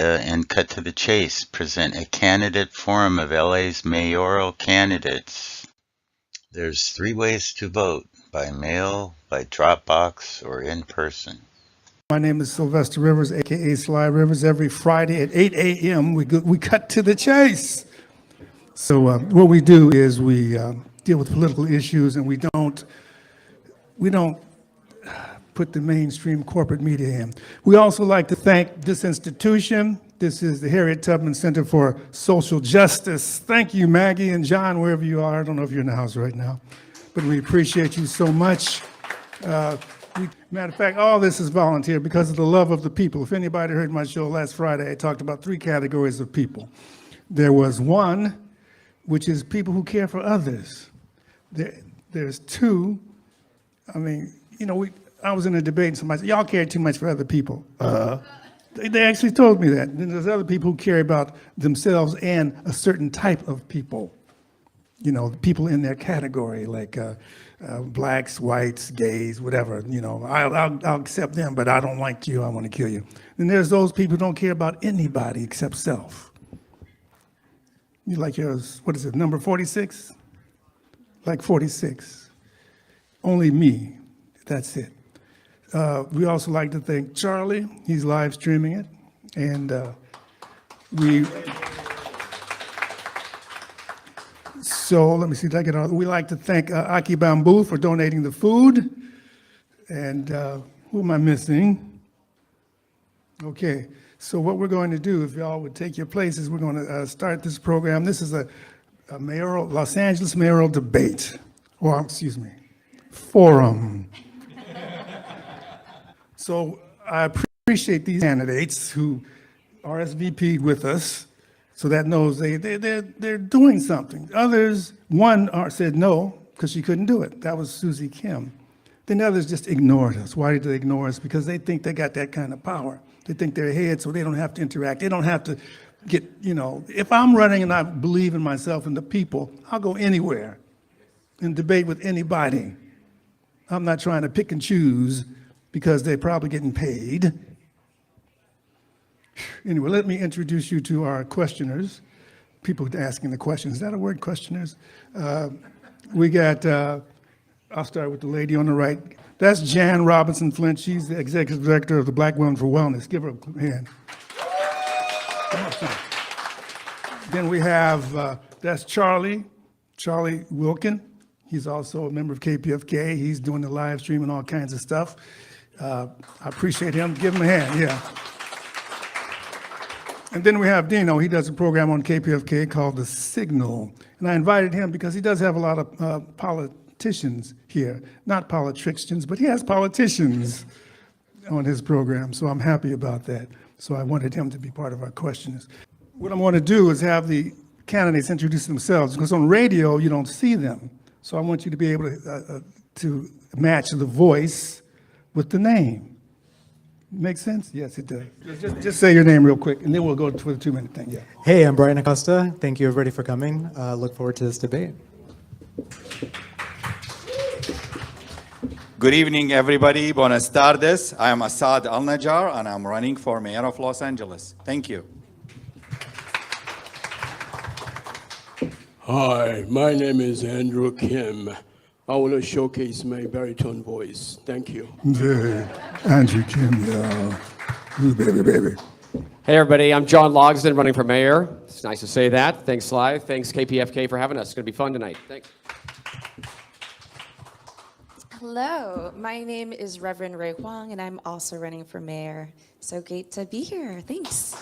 media and cut to the chase, present a candidate forum of LA's mayoral candidates. There's 3 ways to vote: by mail, by Dropbox, or in person. My name is Sylvester Rivers, aka Sly Rivers. Every Friday at 8 a.m. we cut to the chase. So what we do is we deal with political issues, and we don't put the mainstream corporate media in. We also like to thank this institution. This is the Harriet Tubman Center for Social Justice. Thank you, Maggie and John, wherever you are. I don't know if you're in the house right now, but we appreciate you so much. Matter of fact, all this is volunteer because of the love of the people. If anybody heard my show last Friday, I talked about 3 categories of people. There was 1, which is people who care for others. There's 2, I mean, you know, I was in a debate and somebody said, y'all care too much for other people. They actually told me that. Then there's other people who care about themselves and a certain type of people. You know, people in their category, like blacks, whites, gays, whatever. You know, I'll accept them, but I don't like you, I want to kill you. And there's those people who don't care about anybody except self. You like yours, what is it, number 46? Like 46. Only me, that's it. We also like to thank Charlie. He's live streaming it. And so let me see if I get on. We like to thank Aki Bamboo for donating the food. And who am I missing? Okay, so what we're going to do, if y'all would take your places, we're going to start this program. This is a mayoral, Los Angeles mayoral debate, or excuse me, forum. So I appreciate these candidates who RSVP'd with us, so that knows they're doing something. Others, one said no because she couldn't do it. That was Susie Kim. Then the others just ignored us. Why did they ignore us? Because they think they got that kind of power. They think they're ahead, so they don't have to interact. They don't have to get, you know, if I'm running and I believe in myself and the people, I'll go anywhere and debate with anybody. I'm not trying to pick and choose because they're probably getting paid. Anyway, let me introduce you to our questioners, people asking the questions. Is that a word, questioners? We got, I'll start with the lady on the right. That's Jan Robinson Flint. She's the executive director of the Black Women for Wellness. Give her a hand. Come on, son. Then we have, that's Charlie Wilkin. He's also a member of KPFK. He's doing the live stream and all kinds of stuff. I appreciate him. Give him a hand, yeah. And then we have Dino. He does a program on KPFK called The Signal. And I invited him because he does have a lot of politicians here. Not politicians, but he has politicians on his program. So I'm happy about that. So I wanted him to be part of our questions. What I'm going to do is have the candidates introduce themselves, because on radio, you don't see them. So I want you to be able to match the voice with the name. Make sense? Yes, it does. Just say your name real quick, and then we'll go for the 2-minute thing. Yeah. Hey, I'm Brian Acosta. Thank you, everybody, for coming. Look forward to this debate. Good evening, everybody. Buenas tardes. I am Assad Al-Najjar, and I'm running for mayor of Los Angeles. Thank you. Hi, my name is Andrew Kim. I want to showcase my baritone voice. Thank you. Hey, Andrew Kim, yeah. Ooh, baby. Hey, everybody. I'm John Logsdon, running for mayor. It's nice to say that. Thanks, Sly. Thanks, KPFK, for having us. It's going to be fun tonight. Thanks. Hello, my name is Reverend Ray Huang, and I'm also running for mayor. So great to be here. Thanks.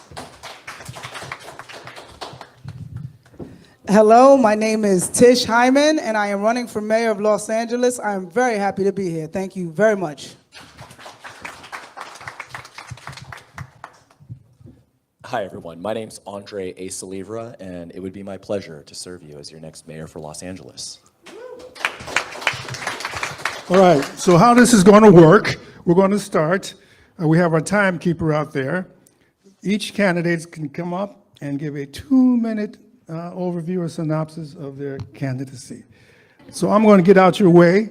Hello, my name is Tish Hyman, and I am running for mayor of Los Angeles. I am very happy to be here. Thank you very much. Hi, everyone. My name's Andre A. Salivra, and it would be my pleasure to serve you as your next mayor for Los Angeles. All right, so how this is going to work, we're going to start. We have our timekeeper out there. Each candidate can come up and give a 2-minute overview or synopsis of their candidacy. So I'm going to get out your way,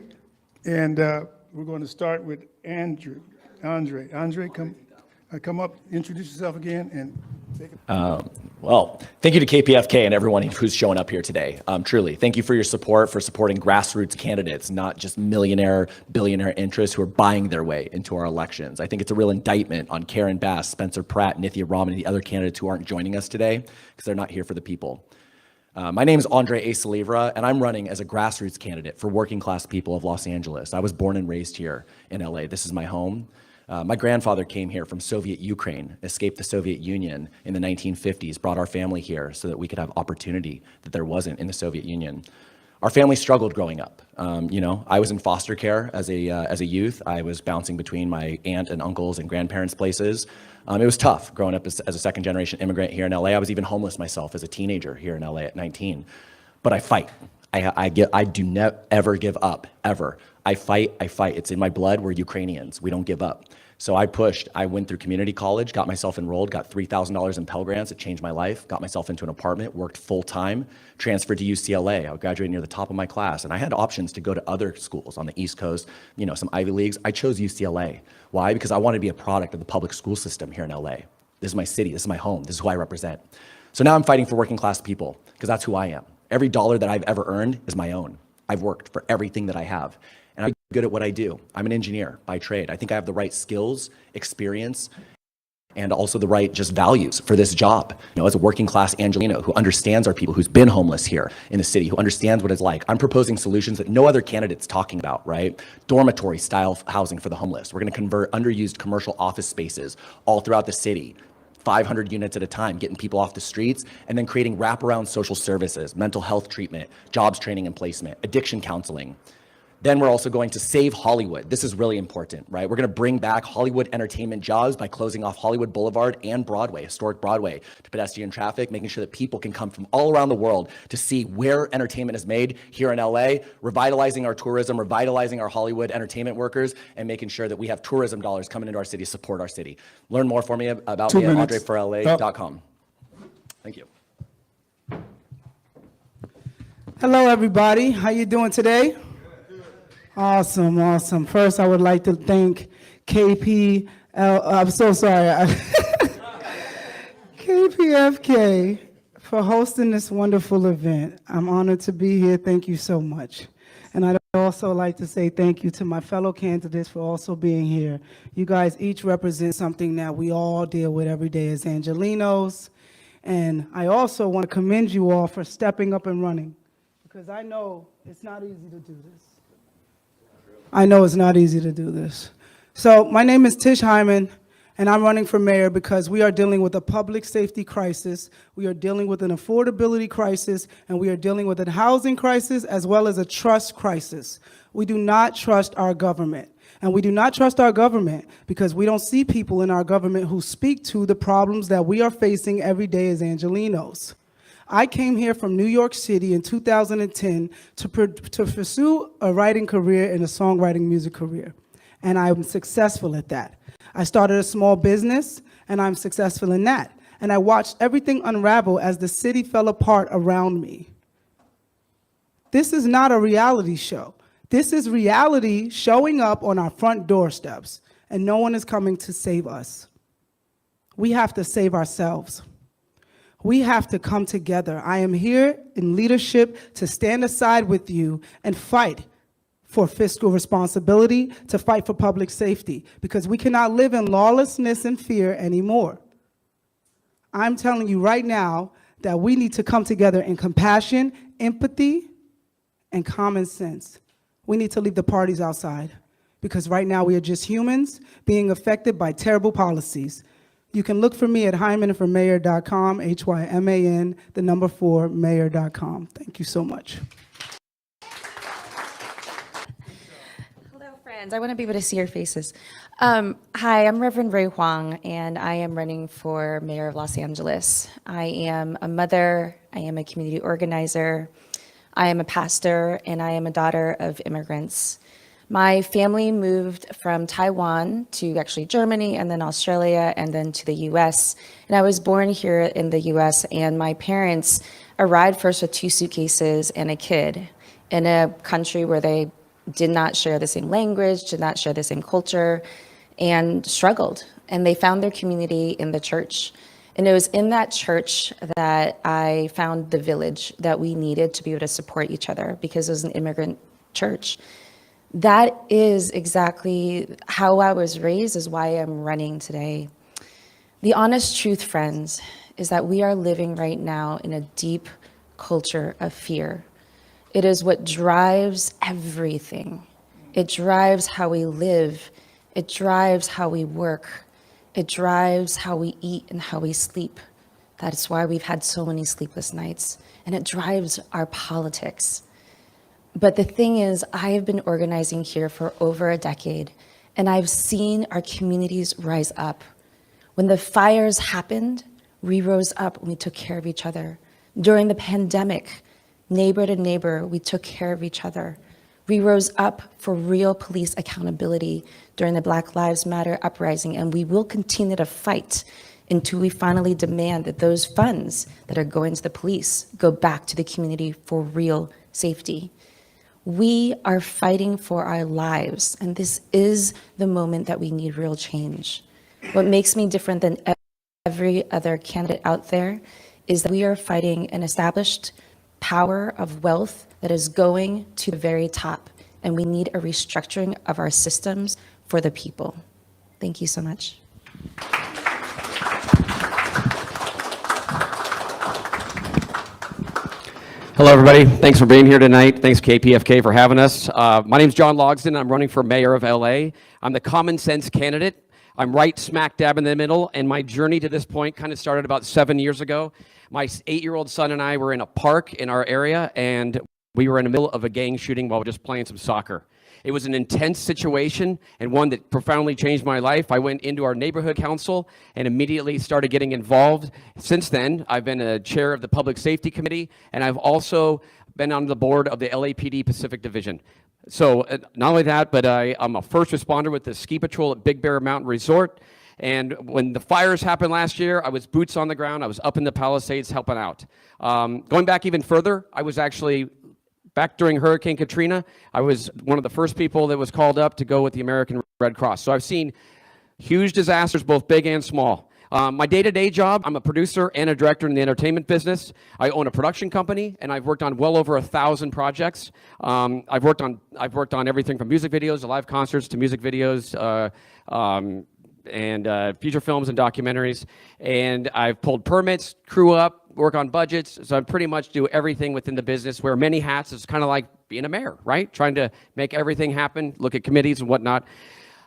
and we're going to start with Andre, come up, introduce yourself again, and Well, thank you to KPFK and everyone who's showing up here today. Truly, thank you for your support, for supporting grassroots candidates, not just millionaire, billionaire interests who are buying their way into our elections. I think it's a real indictment on Karen Bass, Spencer Pratt, Nithya Raman, and the other candidates who aren't joining us today because they're not here for the people. My name is Andre A. Salivra, and I'm running as a grassroots candidate for working class people of Los Angeles. I was born and raised here in LA. This is my home. My grandfather came here from Soviet Ukraine, escaped the Soviet Union in the 1950s, brought our family here so that we could have opportunity that there wasn't in the Soviet Union. Our family struggled growing up. I was in foster care as a youth. I was bouncing between my aunt and uncles and grandparents' places. It was tough growing up as a second generation immigrant here in LA. I was even homeless myself as a teenager here in LA at 19. But I fight. I do not ever give up, ever. I fight. It's in my blood. We're Ukrainians. We don't give up. So I pushed. I went through community college, got myself enrolled, got $3,000 in Pell Grants. It changed my life. Got myself into an apartment, worked full time, transferred to UCLA. I graduated near the top of my class. And I had options to go to other schools on the East Coast, some Ivy Leagues. I chose UCLA. Why? Because I wanted to be a product of the public school system here in LA. This is my city. This is my home. This is who I represent. So now I'm fighting for working class people because that's who I am. Every dollar that I've ever earned is my own. I've worked for everything that I have. And I'm good at what I do. I'm an engineer by trade. I think I have the right skills, experience, and also the right just values for this job. As a working class Angelino who understands our people, who's been homeless here in the city, who understands what it's like, I'm proposing solutions that no other candidate's talking about, right? Dormitory style housing for the homeless. We're gonna convert underused commercial office spaces all throughout the city, 500 units at a time, getting people off the streets, and then creating wraparound social services, mental health treatment, jobs training and placement, addiction counseling. Then we're also going to save Hollywood. This is really important, right? We're going to bring back Hollywood entertainment jobs by closing off Hollywood Boulevard and Broadway, historic Broadway, to pedestrian traffic, making sure that people can come from all around the world to see where entertainment is made here in LA, revitalizing our tourism, revitalizing our Hollywood entertainment workers, and making sure that we have tourism dollars coming into our city to support our city. Learn more for me about me at andreforla.com. Thank you. Hello, everybody. How you doing today? Awesome. First, I would like to thank KPFK for hosting this wonderful event. I'm honored to be here. Thank you so much. And I'd also like to say thank you to my fellow candidates for also being here. You guys each represent something that we all deal with every day as Angelinos. And I also want to commend you all for stepping up and running, because I know it's not easy to do this. So my name is Tish Hyman, and I'm running for mayor because we are dealing with a public safety crisis, we are dealing with an affordability crisis, and we are dealing with a housing crisis as well as a trust crisis. We do not trust our government. And we do not trust our government because we don't see people in our government who speak to the problems that we are facing every day as Angelinos. I came here from New York City in 2010 to pursue a writing career and a songwriting music career, and I'm successful at that. I started a small business, and I'm successful in that. And I watched everything unravel as the city fell apart around me. This is not a reality show. This is reality showing up on our front doorsteps, and no one is coming to save us. We have to save ourselves. We have to come together. I am here in leadership to stand aside with you and fight for fiscal responsibility, to fight for public safety, because we cannot live in lawlessness and fear anymore. I'm telling you right now that we need to come together in compassion, empathy, and common sense. We need to leave the parties outside, because right now we are just humans being affected by terrible policies. You can look for me at hymanformayor.com, HYMAN, 4, mayor.com. Thank you so much. Hello, friends. I want to be able to see your faces. Hi, I'm Reverend Ray Huang, and I am running for mayor of Los Angeles. I am a mother, I am a community organizer, I am a pastor, and I am a daughter of immigrants. My family moved from Taiwan to actually Germany and then Australia and then to the US. And I was born here in the US, and my parents arrived first with 2 suitcases and a kid in a country where they did not share the same language, did not share the same culture, and struggled. And they found their community in the church. And it was in that church that I found the village that we needed to be able to support each other, because it was an immigrant church. That is exactly how I was raised, is why I'm running today. The honest truth, friends, is that we are living right now in a deep culture of fear. It is what drives everything. It drives how we live. It drives how we work. It drives how we eat and how we sleep. That's why we've had so many sleepless nights. And it drives our politics. But the thing is, I have been organizing here for over a decade, and I've seen our communities rise up. When the fires happened, we rose up and we took care of each other. During the pandemic, neighbor to neighbor, we took care of each other. We rose up for real police accountability during the Black Lives Matter uprising, and we will continue to fight until we finally demand that those funds that are going to the police go back to the community for real safety. We are fighting for our lives, and this is the moment that we need real change. What makes me different than every other candidate out there is that we are fighting an established power of wealth that is going to the very top, and we need a restructuring of our systems for the people. Thank you so much. Hello, everybody. Thanks for being here tonight. Thanks, KPFK, for having us. My name's John Logsdon. I'm running for mayor of LA. I'm the common sense candidate. I'm right smack dab in the middle, and my journey to this point kind of started about 7 years ago. My 8-year-old son and I were in a park in our area, and we were in the middle of a gang shooting while just playing some soccer. It was an intense situation and one that profoundly changed my life. I went into our neighborhood council and immediately started getting involved. Since then, I've been a chair of the Public Safety Committee, and I've also been on the board of the LAPD Pacific Division. So not only that, but I'm a first responder with the ski patrol at Big Bear Mountain Resort. And when the fires happened last year, I was boots on the ground. I was up in the Palisades helping out. Going back even further, I was actually back during Hurricane Katrina. I was one of the first people that was called up to go with the American Red Cross. So I've seen huge disasters, both big and small. My day-to-day job, I'm a producer and a director in the entertainment business. I own a production company, and I've worked on well over 1,000 projects. I've worked on everything from music videos to live concerts to music videos and feature films and documentaries. And I've pulled permits, crew up, work on budgets. So I pretty much do everything within the business, wear many hats. It's kind of like being a mayor, right? Trying to make everything happen, look at committees and whatnot.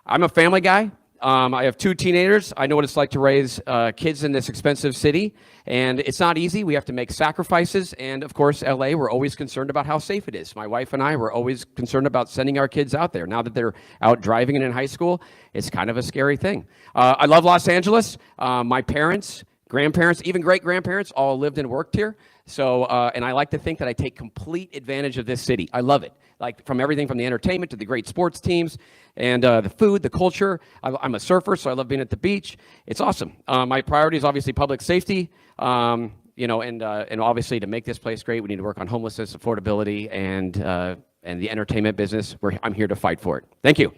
I'm a family guy. I have 2 teenagers. I know what it's like to raise kids in this expensive city, and it's not easy. We have to make sacrifices, and of course, LA, we're always concerned about how safe it is. My wife and I were always concerned about sending our kids out there. Now that they're out driving and in high school, it's kind of a scary thing. I love Los Angeles. My parents, grandparents, even great-grandparents all lived and worked here. So, and I like to think that I take complete advantage of this city. I love it. Like from everything from the entertainment to the great sports teams and the food, the culture. I'm a surfer, so I love being at the beach. It's awesome. My priority is obviously public safety, you know, and obviously to make this place great, we need to work on homelessness, affordability, and the entertainment business. I'm here to fight for it. Thank you.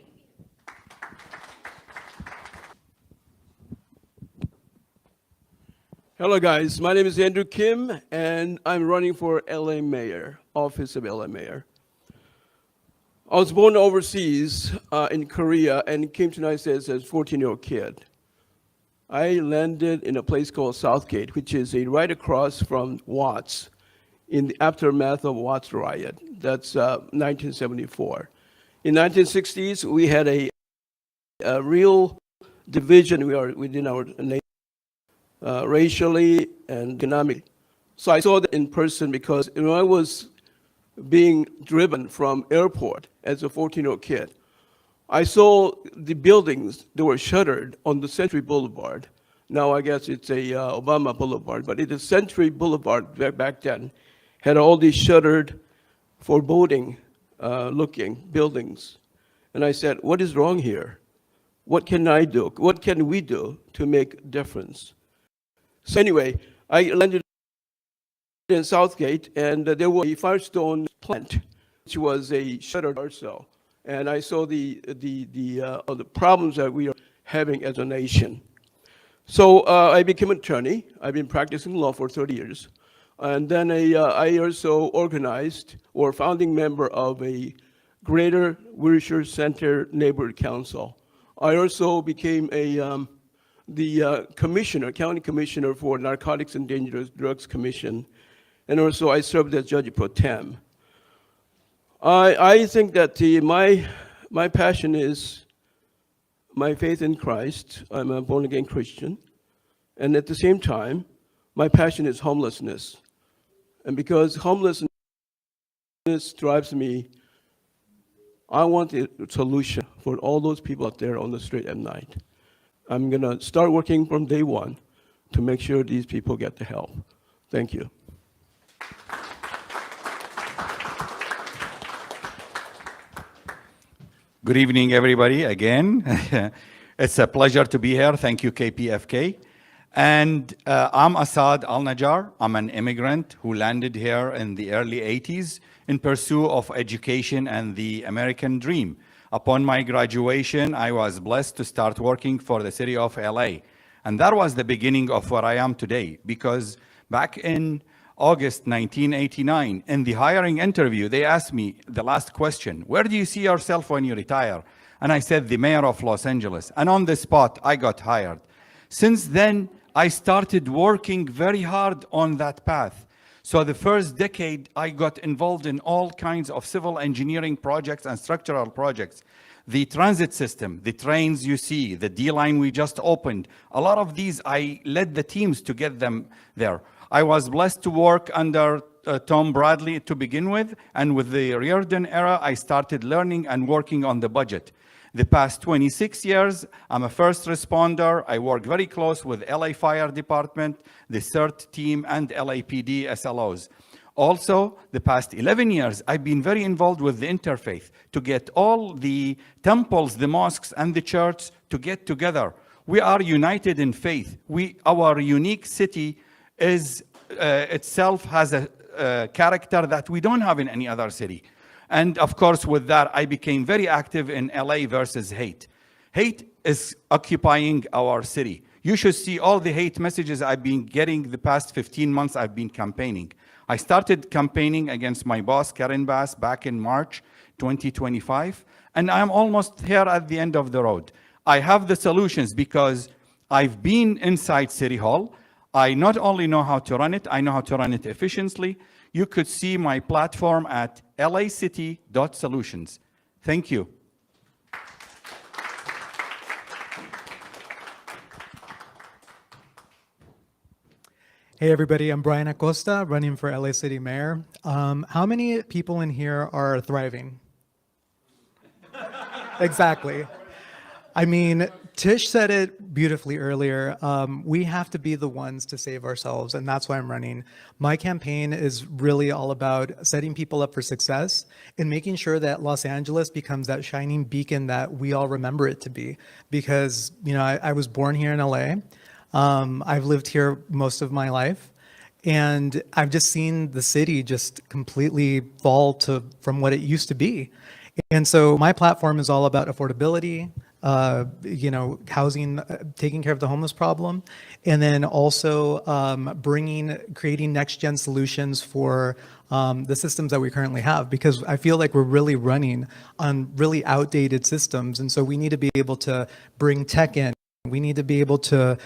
Hello, guys. My name is Andrew Kim, and I'm running for LA Mayor, office of LA Mayor. I was born overseas in Korea and came to the United States as a 14-year-old kid. I landed in a place called Southgate, which is right across from Watts, in the aftermath of Watts riot. That's 1974. In 1960s, we had a real division within our nation, racially and economically. So I saw that in person because when I was being driven from airport as a 14-year-old kid, I saw the buildings that were shuttered on the Century Boulevard. Now I guess it's a Obama Boulevard, but it is Century Boulevard back then, had all these shuttered, foreboding looking buildings. And I said, what is wrong here? What can I do? What can we do to make a difference? So anyway, I landed in Southgate, and there was a Firestone plant, which was a shuttered also. And I saw the problems that we are having as a nation. So I became an attorney. I've been practicing law for 30 years. And then I also organized or founding member of a Greater Wilshire Center Neighborhood Council. I also became the commissioner, county commissioner for Narcotics and Dangerous Drugs Commission. And also I served as judge pro tem. I think that my passion is my faith in Christ. I'm a born-again Christian. And at the same time, my passion is homelessness. And because homelessness drives me, I want a solution for all those people out there on the street at night. I'm going to start working from day one to make sure these people get the help. Thank you. Good evening, everybody, again. It's a pleasure to be here. Thank you, KPFK. And I'm Asad Al-Najjar. I'm an immigrant who landed here in the early 80s in pursuit of education and the American dream. Upon my graduation, I was blessed to start working for the city of LA. And that was the beginning of where I am today, because back in August 1989, in the hiring interview, they asked me the last question, where do you see yourself when you retire? And I said, the mayor of Los Angeles. And on the spot, I got hired. Since then, I started working very hard on that path. So the first decade, I got involved in all kinds of civil engineering projects and structural projects. The transit system, the trains you see, the D-line we just opened, a lot of these, I led the teams to get them there. I was blessed to work under Tom Bradley to begin with, and with the Reardon era, I started learning and working on the budget. The past 26 years, I'm a first responder. I work very close with LA Fire Department, the CERT team, and LAPD SLOs. Also, the past 11 years, I've been very involved with the interfaith to get all the temples, the mosques, and the church to get together. We are united in faith. Our unique city is itself has a character that we don't have in any other city. And of course, with that, I became very active in LA versus hate. Hate is occupying our city. You should see all the hate messages I've been getting the past 15 months I've been campaigning. I started campaigning against my boss, Karen Bass, back in March 2025, and I'm almost here at the end of the road. I have the solutions because I've been inside City Hall. I not only know how to run it, I know how to run it efficiently. You could see my platform at lacity.solutions. Thank you. Hey everybody, I'm Brian Acosta, running for LA City Mayor. How many people in here are thriving? Exactly. I mean, Tish said it beautifully earlier. We have to be the ones to save ourselves, and that's why I'm running. My campaign is really all about setting people up for success and making sure that Los Angeles becomes that shining beacon that we all remember it to be. Because, you know, I was born here in LA. I've lived here most of my life, and I've just seen the city just completely fall from what it used to be. And so my platform is all about affordability, you know, housing, taking care of the homeless problem, and then also creating next-gen solutions for the systems that we currently have, because I feel like we're really running on really outdated systems, and so we need to be able to bring tech in. We need to be able to,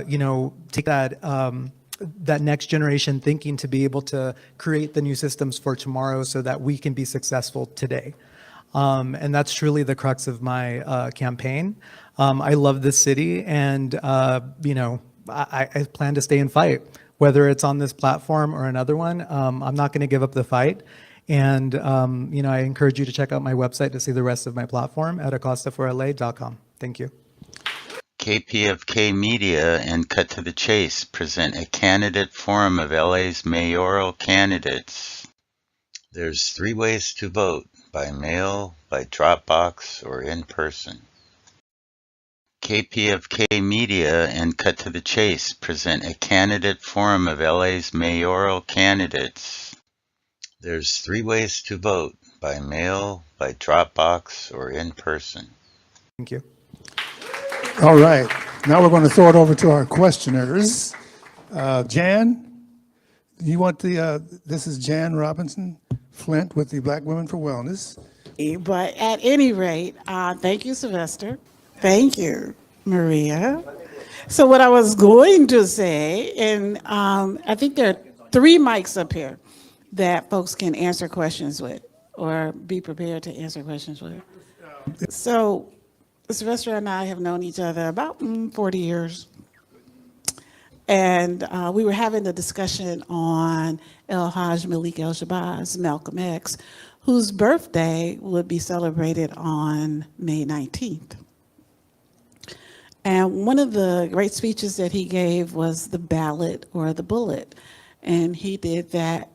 you know, take that next generation thinking to be able to create the new systems for tomorrow so that we can be successful today. And that's truly the crux of my campaign. I love this city, and you know, I plan to stay and fight, whether it's on this platform or another one. I'm not going to give up the fight. And you know, I encourage you to check out my website to see the rest of my platform at acostaforla.com. Thank you. KPFK Media and Cut to the Chase present a candidate forum of LA's mayoral candidates. There's 3 ways to vote: by mail, by Dropbox, or in person. KPFK Media and Cut to the Chase present a candidate forum of LA's mayoral candidates. There's 3 ways to vote: by mail, by Dropbox, or in person. Thank you. All right. Now we're going to throw it over to our questioners. Jan, you want this is Jan Robinson Flint with the Black Women for Wellness. But at any rate, thank you, Sylvester. Thank you, Maria. So what I was going to say, and I think there are 3 mics up here that folks can answer questions with or be prepared to answer questions with. So Sylvester and I have known each other about 40 years. And we were having a discussion on El Hajj Malik El Shabazz, Malcolm X, whose birthday would be celebrated on May 19th. And one of the great speeches that he gave was the ballot or the bullet. And he did that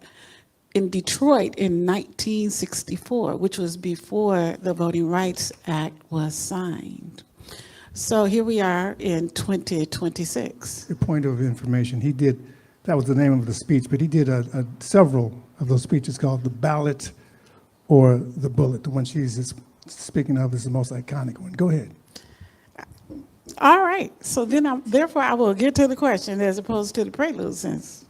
in Detroit in 1964, which was before the Voting Rights Act was signed. So here we are in 2026. A point of information, he did, that was the name of the speech, but he did several of those speeches called the ballot or the bullet. The one she's speaking of is the most iconic one. Go ahead. All right, so then therefore I will get to the question as opposed to the prelude since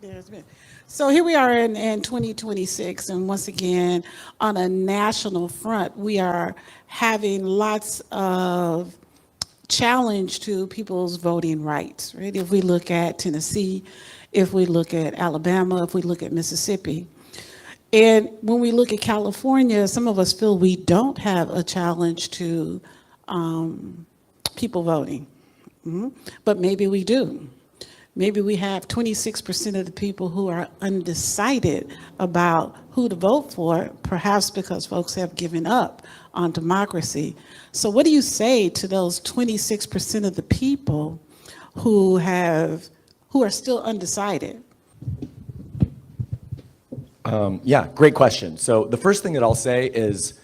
there's been. So here we are in 2026, and once again, on a national front, we are having lots of challenge to people's voting rights, right? If we look at Tennessee, if we look at Alabama, if we look at Mississippi. And when we look at California, some of us feel we don't have a challenge to people voting, but maybe we do. Maybe we have 26% of the people who are undecided about who to vote for, perhaps because folks have given up on democracy. So what do you say to those 26% of the people who are still undecided? Yeah, great question. So the first thing that I'll say is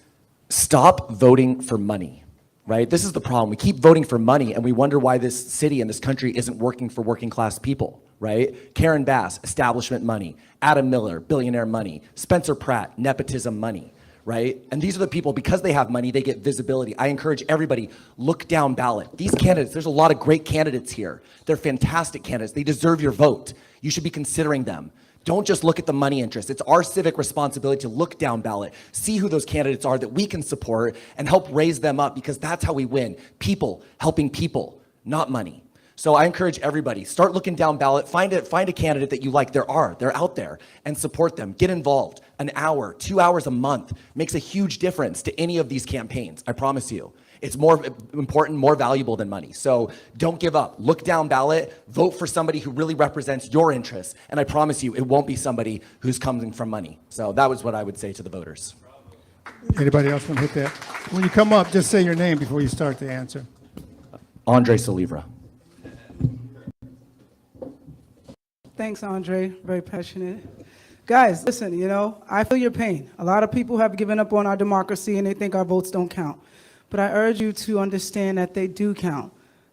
stop voting for money. Right? This is the problem. We keep voting for money and we wonder why this city and this country isn't working for working class people, right? Karen Bass, establishment money. Adam Miller, billionaire money. Spencer Pratt, nepotism money, right? And these are the people, because they have money, they get visibility. I encourage everybody, look down ballot. These candidates, there's a lot of great candidates here. They're fantastic candidates. They deserve your vote. You should be considering them. Don't just look at the money interest. It's our civic responsibility to look down ballot, see who those candidates are that we can support and help raise them up, because that's how we win. People helping people, not money. So I encourage everybody, start looking down ballot, find a candidate that you like. They're out there, and support them. Get involved. An hour, 2 hours a month makes a huge difference to any of these campaigns, I promise you. It's more important, more valuable than money. So don't give up. Look down ballot, vote for somebody who really represents your interests, and I promise you, it won't be somebody who's coming from money. So that was what I would say to the voters. Anybody else want to hit that? When you come up, just say your name before you start the answer. Andre Solivra. Thanks, Andre. Very passionate. Guys, listen, I feel your pain. A lot of people have given up on our democracy and they think our votes don't count. But I urge you to understand that they do count.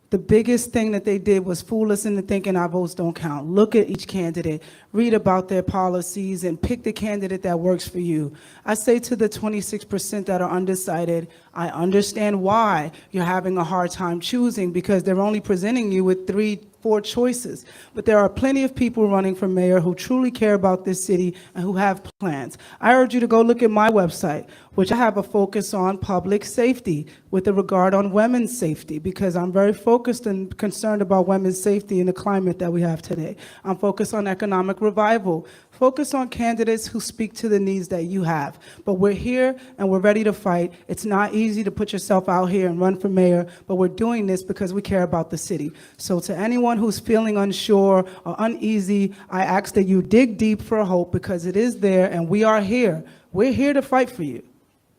The biggest thing that they did was fool us into thinking our votes don't count. Look at each candidate, read about their policies, and pick the candidate that works for you. I say to the 26% that are undecided, I understand why you're having a hard time choosing, because they're only presenting you with 3-4 choices. But there are plenty of people running for mayor who truly care about this city and who have plans. I urge you to go look at my website, which I have a focus on public safety with a regard on women's safety, because I'm very focused and concerned about women's safety in the climate that we have today. I'm focused on economic revival, focus on candidates who speak to the needs that you have. But we're here and we're ready to fight. It's not easy to put yourself out here and run for mayor, but we're doing this because we care about the city. So to anyone who's feeling unsure or uneasy, I ask that you dig deep for hope, because it is there and we are here. We're here to fight for you.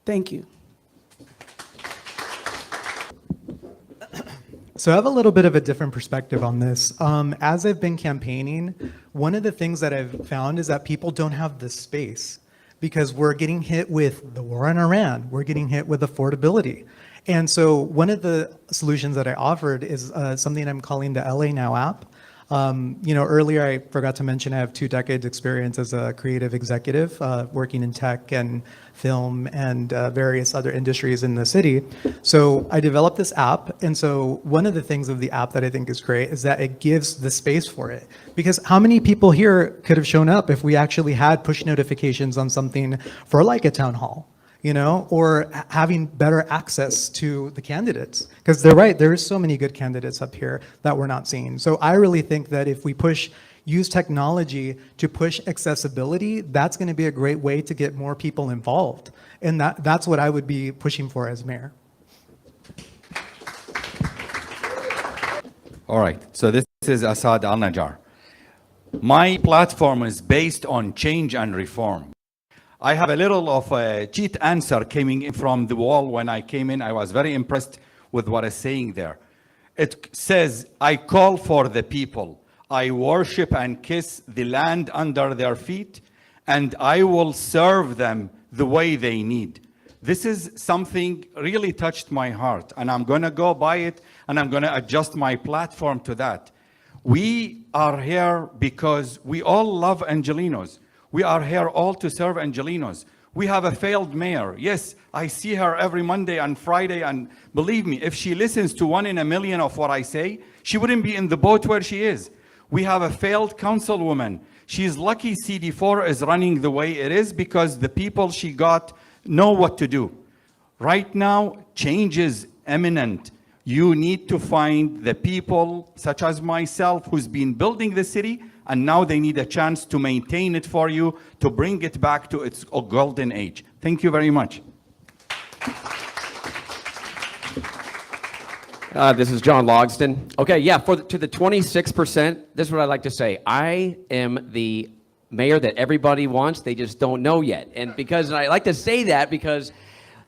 Thank you. So I have a little bit of a different perspective on this. As I've been campaigning, one of the things that I've found is that people don't have the space, because we're getting hit with the war in Iran. We're getting hit with affordability. And so one of the solutions that I offered is something I'm calling the LA Now app. Earlier I forgot to mention I have 2 decades experience as a creative executive, working in tech and film and various other industries in the city. So I developed this app. And so one of the things of the app that I think is great is that it gives the space for it. Because how many people here could have shown up if we actually had push notifications on something for like a town hall? Or having better access to the candidates. Because they're right, there's so many good candidates up here that we're not seeing. So I really think that if we use technology to push accessibility, that's going to be a great way to get more people involved. And that's what I would be pushing for as mayor. All right, so this is Assad Al-Najjar. My platform is based on change and reform. I have a little of a cheat answer coming in from the wall when I came in. I was very impressed with what it's saying there. It says, I call for the people. I worship and kiss the land under their feet, and I will serve them the way they need. This is something really touched my heart, and I'm going to go by it, and I'm going to adjust my platform to that. We are here because we all love Angelenos. We are here all to serve Angelenos. We have a failed mayor. Yes, I see her every Monday and Friday, and believe me, if she listens to 1 in a million of what I say, she wouldn't be in the boat where she is. We have a failed councilwoman. She's lucky CD4 is running the way it is because the people she got know what to do. Right now, change is imminent. You need to find the people, such as myself, who's been building the city, and now they need a chance to maintain it for you, to bring it back to its golden age. Thank you very much. This is John Logston. Okay, yeah, to the 26%, this is what I'd like to say. I am the mayor that everybody wants, they just don't know yet. And I like to say that because,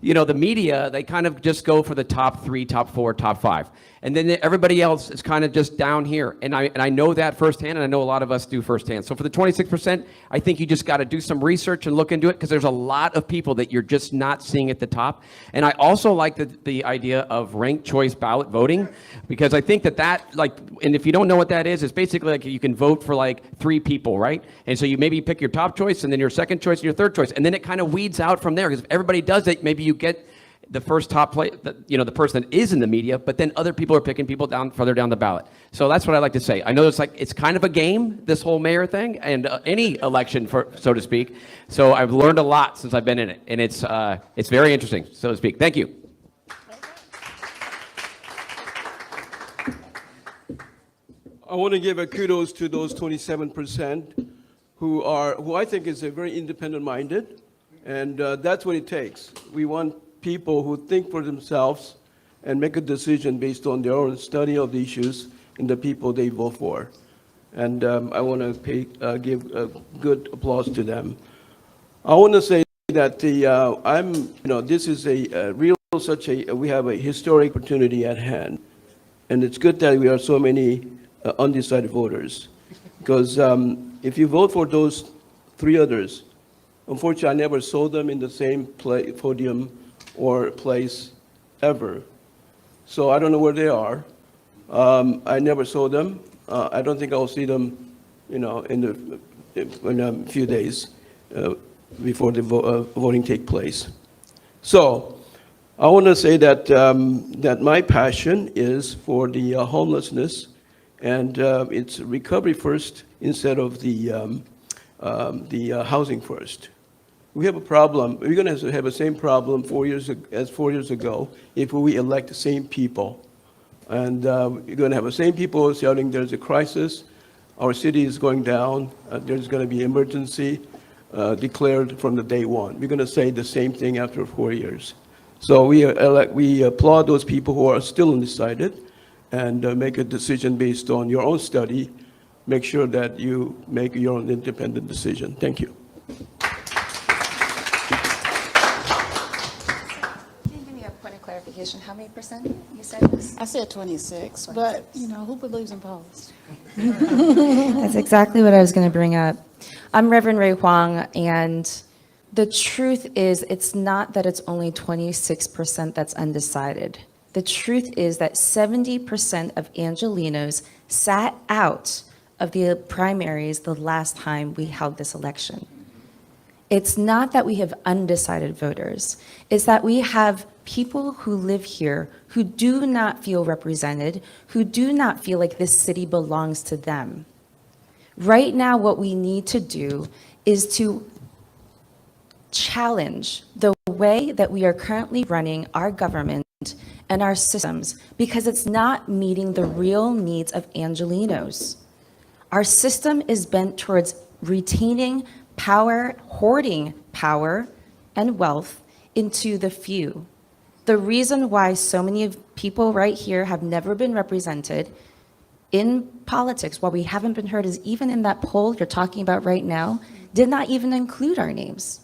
the media, they kind of just go for the top 3, top 4, top 5. And then everybody else is kind of just down here. And I know that firsthand, and I know a lot of us do firsthand. So for the 26%, I think you just got to do some research and look into it because there's a lot of people that you're just not seeing at the top. And I also like the idea of ranked choice ballot voting because I think and if you don't know what that is, it's basically like you can vote for like 3 people, right? And so you maybe pick your top choice and then your second choice and your third choice. And then it kind of weeds out from there because if everybody does it, maybe you get the first top play, the person that is in the media, but then other people are picking people down further down the ballot. So that's what I like to say. I know it's kind of a game, this whole mayor thing, and any election, so to speak. So I've learned a lot since I've been in it, and it's very interesting, so to speak. Thank you. I want to give a kudos to those 27% who I think is a very independent-minded, and that's what it takes. We want people who think for themselves and make a decision based on their own study of the issues and the people they vote for. And I want to give a good applause to them. I want to say that this is we have a historic opportunity at hand. And it's good that we are so many undecided voters. Because if you vote for those 3 others, unfortunately, I never saw them in the same podium or place ever. So I don't know where they are. I never saw them. I don't think I'll see them, in a few days before the voting take place. So I want to say that that my passion is for the homelessness, and it's recovery first instead of the housing first. We have a problem. We're going to have the same problem 4 years ago if we elect the same people. And we're going to have the same people shouting there's a crisis, our city is going down, there's going to be emergency declared from the day one. We're going to say the same thing after 4 years. So we applaud those people who are still undecided and make a decision based on your own study. Make sure that you make your own independent decision. Thank you. Clarification, how many percent you said this? I said 26, but who believes in polls? That's exactly what I was going to bring up. I'm Reverend Ray Huang, and the truth is it's not that it's only 26% that's undecided. The truth is that 70% of Angelenos sat out of the primaries the last time we held this election. It's not that we have undecided voters. It's that we have people who live here who do not feel represented, who do not feel like this city belongs to them. Right now, what we need to do is to challenge the way that we are currently running our government and our systems, because it's not meeting the real needs of Angelenos. Our system is bent towards retaining power, hoarding power and wealth into the few. The reason why so many people right here have never been represented in politics, why we haven't been heard, is even in that poll you're talking about right now, did not even include our names,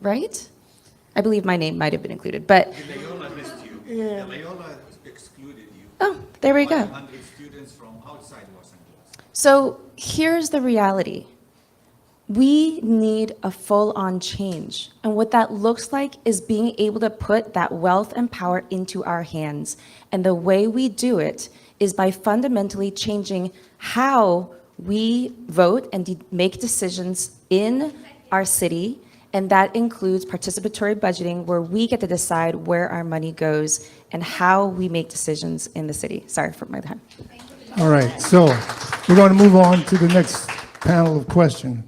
right? I believe my name might have been included, but. Loyola missed you. Yeah. Loyola excluded you. Oh, there we go. 100 students from outside Los Angeles. So here's the reality. We need a full-on change. And what that looks like is being able to put that wealth and power into our hands. And the way we do it is by fundamentally changing how we vote and make decisions in our city. And that includes participatory budgeting, where we get to decide where our money goes and how we make decisions in the city. Sorry for my time. All right, so we're going to move on to the next panel of questioner.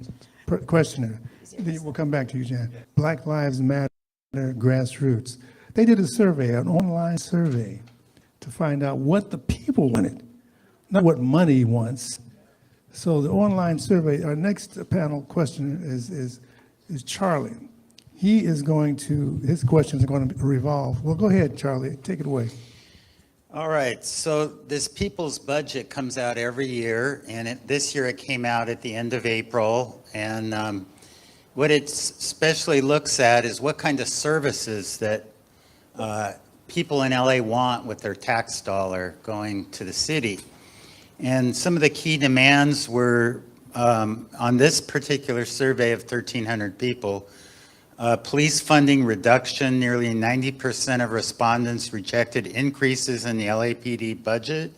We'll come back to you, Jan. Black Lives Matter grassroots. They did a survey, an online survey, to find out what the people wanted, not what money wants. So the online survey, our next panel questioner is Charlie. He is going to, his questions are going to revolve. Well, go ahead, Charlie, take it away. All right, so this people's budget comes out every year, and this year it came out at the end of April. And what it especially looks at is what kind of services that people in LA want with their tax dollar going to the city. And some of the key demands were, on this particular survey of 1,300 people, police funding reduction. Nearly 90% of respondents rejected increases in the LAPD budget,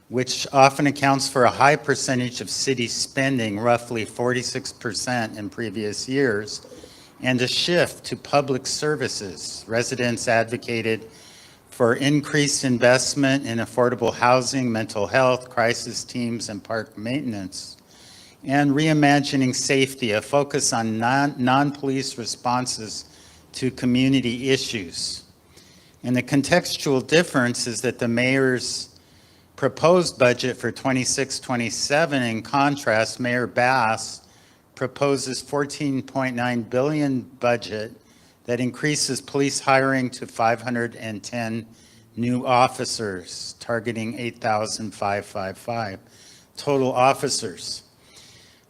which often accounts for a high percentage of city spending, roughly 46% in previous years, and a shift to public services. Residents advocated for increased investment in affordable housing, mental health, crisis teams, and park maintenance. And reimagining safety, a focus on non-police responses to community issues. And the contextual difference is that the mayor's proposed budget for 26-27, in contrast, Mayor Bass proposes $14.9 billion budget that increases police hiring to 510 new officers, targeting 8,555 total officers.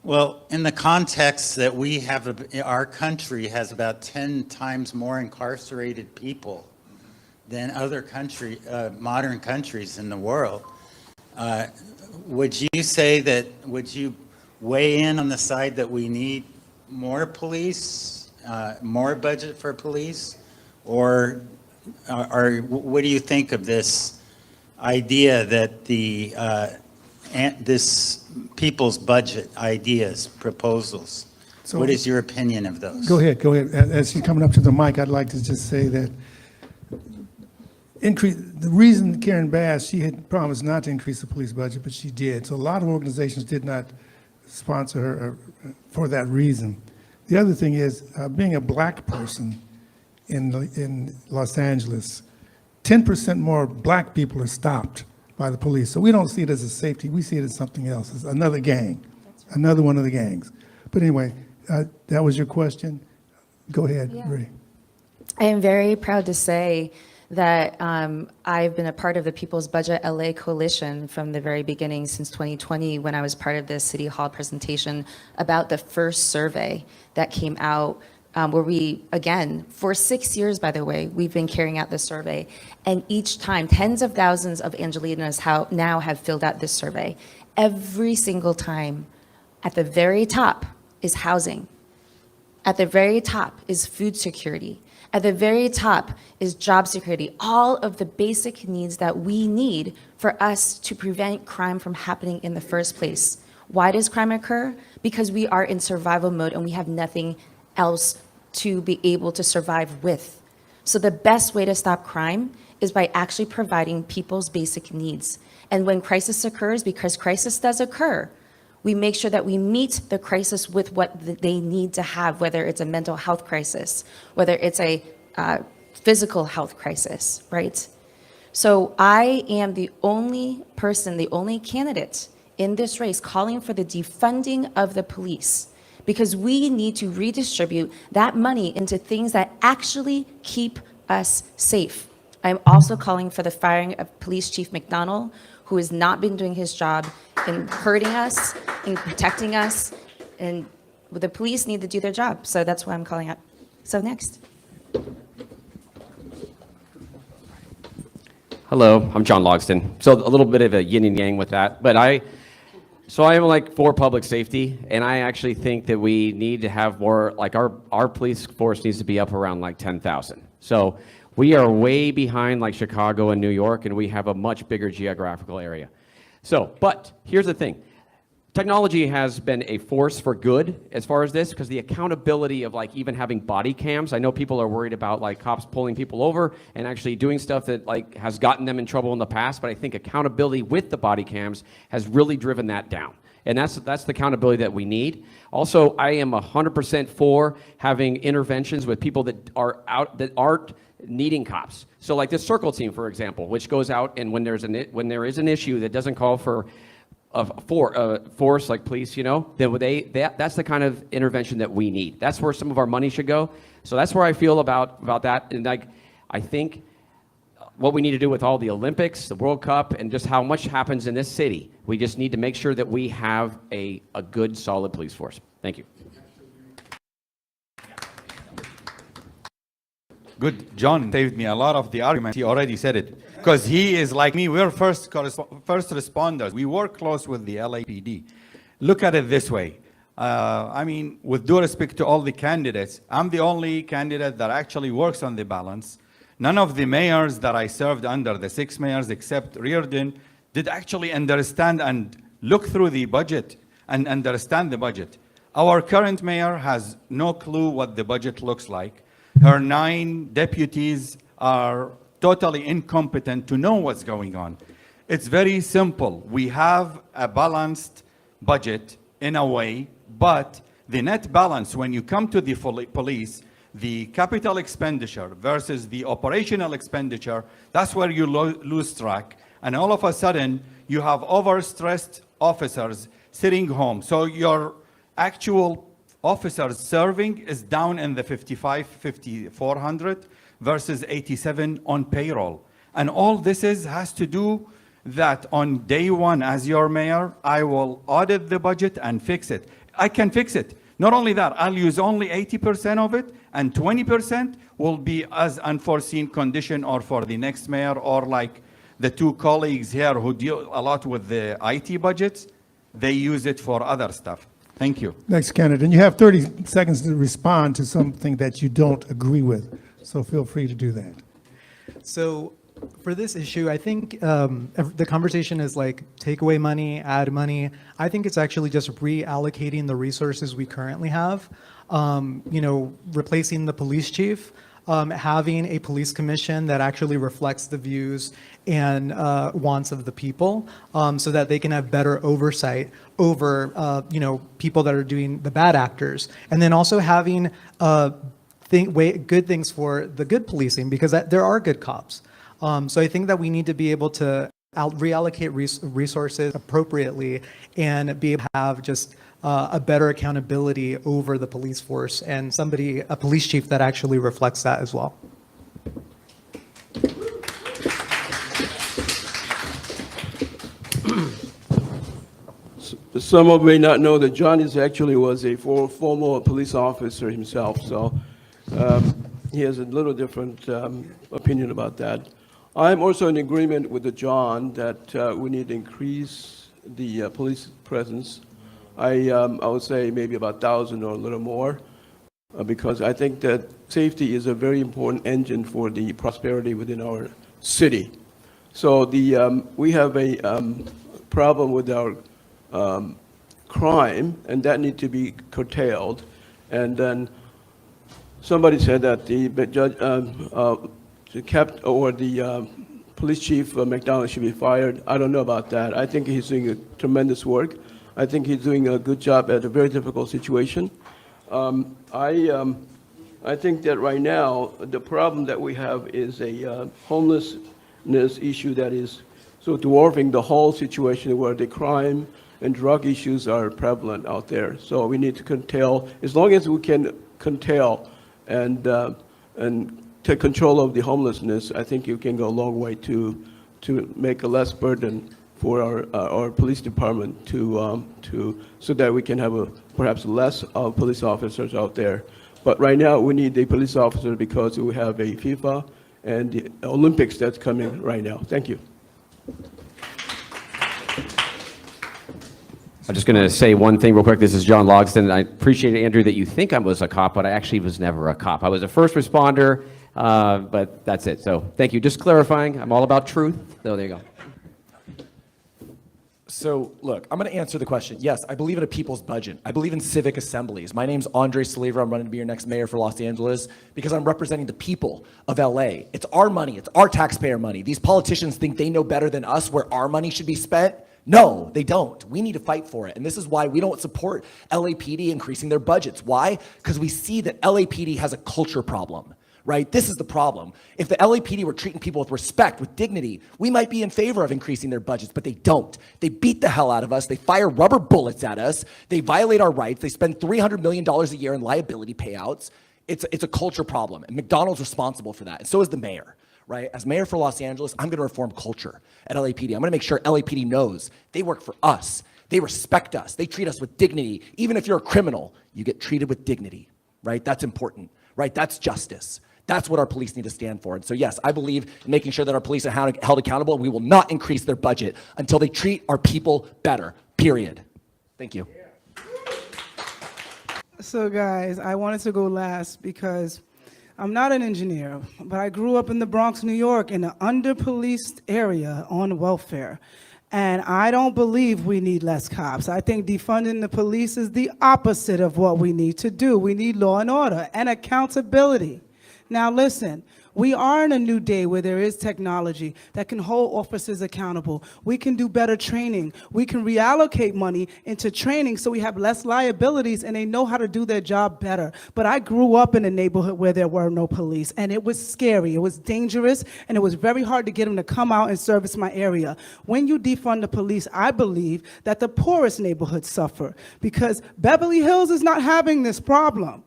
Well, in the context that we have, our country has about 10 times more incarcerated people than other modern countries in the world. Would you say that, would you weigh in on the side that we need more police, more budget for police? Or what do you think of this idea that this people's budget ideas, proposals? So- What is your opinion of those? Go ahead, go ahead. As you're coming up to the mic, I'd like to just say that the reason Karen Bass, she had promised not to increase the police budget, but she did. So a lot of organizations did not sponsor her for that reason. The other thing is, being a black person in Los Angeles, 10% more black people are stopped by the police. So we don't see it as a safety, we see it as something else. It's another gang, another one of the gangs. But anyway, that was your question. Go ahead, Yeah. Ray. I am very proud to say that I've been a part of the People's Budget LA Coalition from the very beginning, since 2020, when I was part of the City Hall presentation about the first survey that came out, where we, again, for 6 years, by the way, we've been carrying out this survey. And each time, tens of thousands of Angelenos now have filled out this survey. Every single time, at the very top is housing. At the very top is food security. At the very top is job security, all of the basic needs that we need for us to prevent crime from happening in the first place. Why does crime occur? Because we are in survival mode and we have nothing else to be able to survive with. So the best way to stop crime is by actually providing people's basic needs. And when crisis occurs, because crisis does occur, we make sure that we meet the crisis with what they need to have, whether it's a mental health crisis, whether it's a physical health crisis, right? So I am the only person, the only candidate in this race calling for the defunding of the police, because we need to redistribute that money into things that actually keep us safe. I'm also calling for the firing of Police Chief McDonald, who has not been doing his job in hurting us, in protecting us, and the police need to do their job. So that's why I'm calling out. So next. Hello, I'm John Logston. So a little bit of a yin and yang with that, but I am like for public safety, and I actually think that we need to have more, like our police force needs to be up around like 10,000. So we are way behind like Chicago and New York, and we have a much bigger geographical area. So, but here's the thing. Technology has been a force for good as far as this, because the accountability of like even having body cams, I know people are worried about like cops pulling people over and actually doing stuff that like has gotten them in trouble in the past, but I think accountability with the body cams has really driven that down. And that's the accountability that we need. Also, I am 100% for having interventions with people that aren't needing cops. So like this circle team, for example, which goes out and when there is an issue that doesn't call for force like police, you know, then that's the kind of intervention that we need. That's where some of our money should go. So that's where I feel about that. And like, I think what we need to do with all the Olympics, the World Cup, and just how much happens in this city, we just need to make sure that we have a good, solid police force. Thank you. Good. John saved me a lot of the argument. He already said it. Because he is like me. We're first responders. We work close with the LAPD. Look at it this way. I mean, with due respect to all the candidates, I'm the only candidate that actually works on the balance. None of the mayors that I served under, the 6 mayors except Reardon, did actually understand and look through the budget and understand the budget. Our current mayor has no clue what the budget looks like. Her 9 deputies are totally incompetent to know what's going on. It's very simple. We have a balanced budget in a way, but the net balance, when you come to the police, the capital expenditure versus the operational expenditure, that's where you lose track. And all of a sudden, you have overstressed officers sitting home. So your actual officers serving is down in the 5,400 versus 87 on payroll. And all this has to do that on day one as your mayor, I will audit the budget and fix it. I can fix it. Not only that, I'll use only 80% of it, and 20% will be as unforeseen condition or for the next mayor, or like the 2 colleagues here who deal a lot with the IT budgets, they use it for other stuff. Thank you. Next candidate, and you have 30 seconds to respond to something that you don't agree with. So feel free to do that. So for this issue, I think the conversation is like take away money, add money. I think it's actually just reallocating the resources we currently have. Replacing the police chief, having a police commission that actually reflects the views and wants of the people, so that they can have better oversight over people that are doing the bad actors, and then also having good things for the good policing, because there are good cops. So I think that we need to be able to reallocate resources appropriately and be able to have just a better accountability over the police force, and a police chief that actually reflects that as well. Some of you may not know that John was a former police officer himself, so he has a little different opinion about that. I'm also in agreement with John that we need to increase the police presence. I would say maybe about 1,000 or a little more, because I think that safety is a very important engine for the prosperity within our city. So we have a problem with our crime, and that need to be curtailed. And then somebody said that the judge, the police chief McDonald should be fired. I don't know about that. I think he's doing a tremendous work. I think he's doing a good job at a very difficult situation. I think that right now the problem that we have is a homelessness issue that is so dwarfing the whole situation, where the crime and drug issues are prevalent out there. So we need to curtail, as long as we can curtail and take control of the homelessness. I think you can go a long way to make a less burden for our police department so that we can have perhaps less police officers out there. But right now we need the police officer because we have a FIFA and the Olympics that's coming right now. Thank you. I'm just going to say one thing real quick. This is John Logsdon. I appreciate, Andrew, that you think I was a cop, but I actually was never a cop. I was a first responder, but that's it. So thank you. Just clarifying, I'm all about truth. So there you go. So look, I'm going to answer the question. Yes, I believe in a people's budget. I believe in civic assemblies. My name's Andre Saliva. I'm running to be your next mayor for Los Angeles because I'm representing the people of LA. It's our money. It's our taxpayer money. These politicians think they know better than us where our money should be spent. No, they don't. We need to fight for it. And this is why we don't support LAPD increasing their budgets. Why? Because we see that LAPD has a culture problem. Right? This is the problem. If the LAPD were treating people with respect, with dignity, we might be in favor of increasing their budgets, but they don't. They beat the hell out of us. They fire rubber bullets at us. They violate our rights. They spend $300 million a year in liability payouts. It's a culture problem, and McDonald's responsible for that, and so is the mayor. Right? As mayor for Los Angeles, I'm going to reform culture at LAPD. I'm going to make sure LAPD knows they work for us. They respect us. They treat us with dignity. Even if you're a criminal, you get treated with dignity. Right? That's important. Right? That's justice. That's what our police need to stand for. And so, yes, I believe in making sure that our police are held accountable, and we will not increase their budget until they treat our people better, period. Thank you. So guys, I wanted to go last because I'm not an engineer, but I grew up in the Bronx, New York, in an under-policed area on welfare. And I don't believe we need less cops. I think defunding the police is the opposite of what we need to do. We need law and order and accountability. Now listen, we are in a new day where there is technology that can hold officers accountable. We can do better training. We can reallocate money into training so we have less liabilities and they know how to do their job better. But I grew up in a neighborhood where there were no police, and it was scary, it was dangerous, and it was very hard to get them to come out and service my area. When you defund the police, I believe that the poorest neighborhoods suffer because Beverly Hills is not having this problem.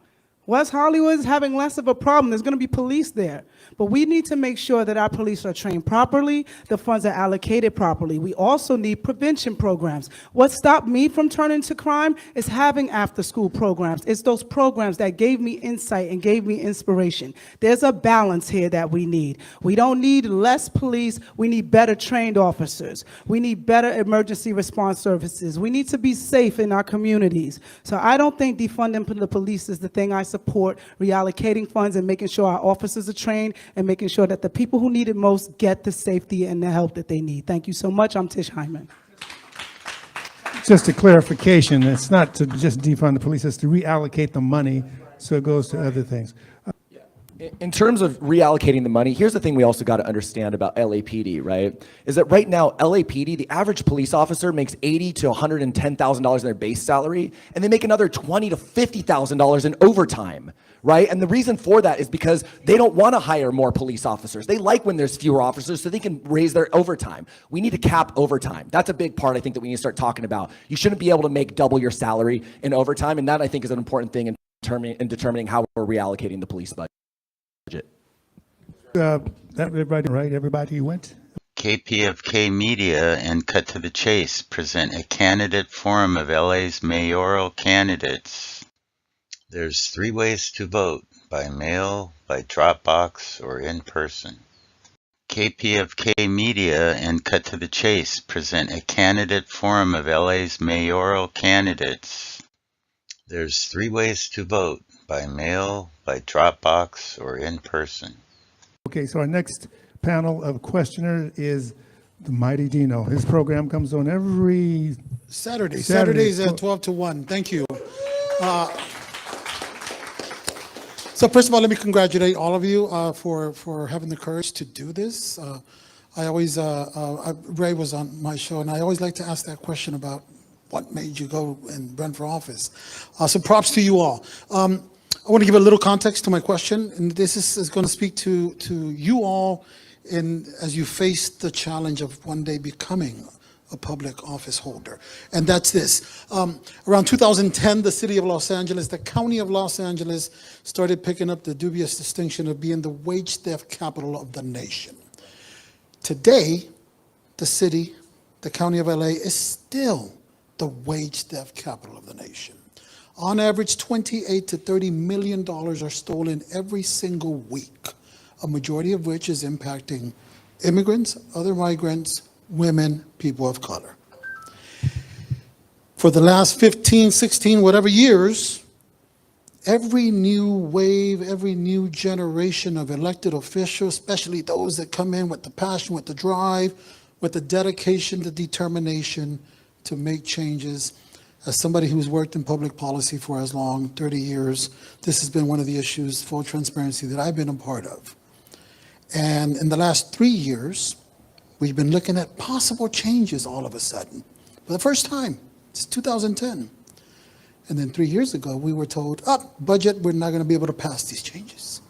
West Hollywood is having less of a problem. There's going to be police there. But we need to make sure that our police are trained properly, the funds are allocated properly. We also need prevention programs. What stopped me from turning to crime is having after-school programs. It's those programs that gave me insight and gave me inspiration. There's a balance here that we need. We don't need less police. We need better trained officers. We need better emergency response services. We need to be safe in our communities. So I don't think defunding the police is the thing I support. Reallocating funds and making sure our officers are trained and making sure that the people who need it most get the safety and the help that they need. Thank you so much. I'm Tish Hyman. Just a clarification, it's not to just defund the police, it's to reallocate the money so it goes to other things. In terms of reallocating the money, here's the thing we also got to understand about LAPD, right? Is that right now, LAPD, the average police officer makes $80,000 to $110,000 in their base salary, and they make another $20,000 to $50,000 in overtime, right? And the reason for that is because they don't want to hire more police officers. They like when there's fewer officers so they can raise their overtime. We need to cap overtime. That's a big part, I think, that we need to start talking about. You shouldn't be able to make double your salary in overtime, and that, I think, is an important thing in determining how we're reallocating the police budget. Everybody, right? Everybody went? KPFK Media and Cut to the Chase present a candidate forum of LA's mayoral candidates. There's 3 ways to vote: by mail, by Dropbox, or in person. KPFK Media and Cut to the Chase present a candidate forum of LA's mayoral candidates. There's 3 ways to vote: by mail, by Dropbox, or in person. Okay, so our next panel of questioners is the mighty Dino. His program comes on every Saturdays at 12 to 1. Thank you. So first of all, let me congratulate all of you for having the courage to do this. I always, Ray was on my show, and I always like to ask that question about what made you go and run for office. So props to you all. I want to give a little context to my question, and this is going to speak to you all as you face the challenge of one day becoming a public office holder. And that's this. Around 2010, the city of Los Angeles, the county of Los Angeles, started picking up the dubious distinction of being the wage theft capital of the nation. Today, the city, the county of LA, is still the wage theft capital of the nation. On average, $28 to $30 million are stolen every single week, a majority of which is impacting immigrants, other migrants, women, people of color. For the last 15, 16, whatever years, every new wave, every new generation of elected officials, especially those that come in with the passion, with the drive, with the dedication, the determination to make changes. As somebody who's worked in public policy for as long, 30 years, this has been one of the issues, full transparency, that I've been a part of. And in the last 3 years, we've been looking at possible changes all of a sudden. For the first time, it's 2010. And then 3 years ago, we were told, budget, we're not going to be able to pass these changes.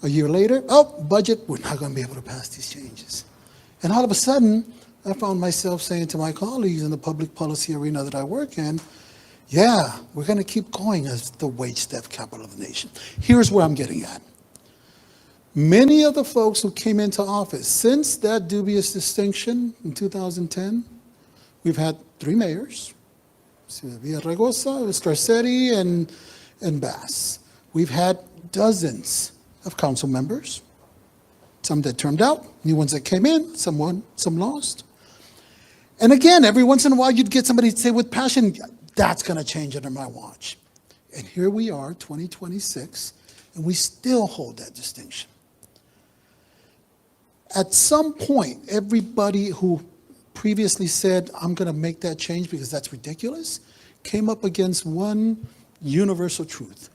A year later, budget, we're not going to be able to pass these changes. And all of a sudden, I found myself saying to my colleagues in the public policy arena that I work in, yeah, we're going to keep going as the wage theft capital of the nation. Here's where I'm getting at. Many of the folks who came into office since that dubious distinction in 2010, we've had 3 mayors, Villaraigosa, Scarcetti, and Bass. We've had dozens of council members, some that turned out, new ones that came in, some won, some lost. And again, every once in a while, you'd get somebody to say with passion, that's going to change under my watch. And here we are, 2026, and we still hold that distinction. At some point, everybody who previously said, I'm going to make that change because that's ridiculous, came up against one universal truth.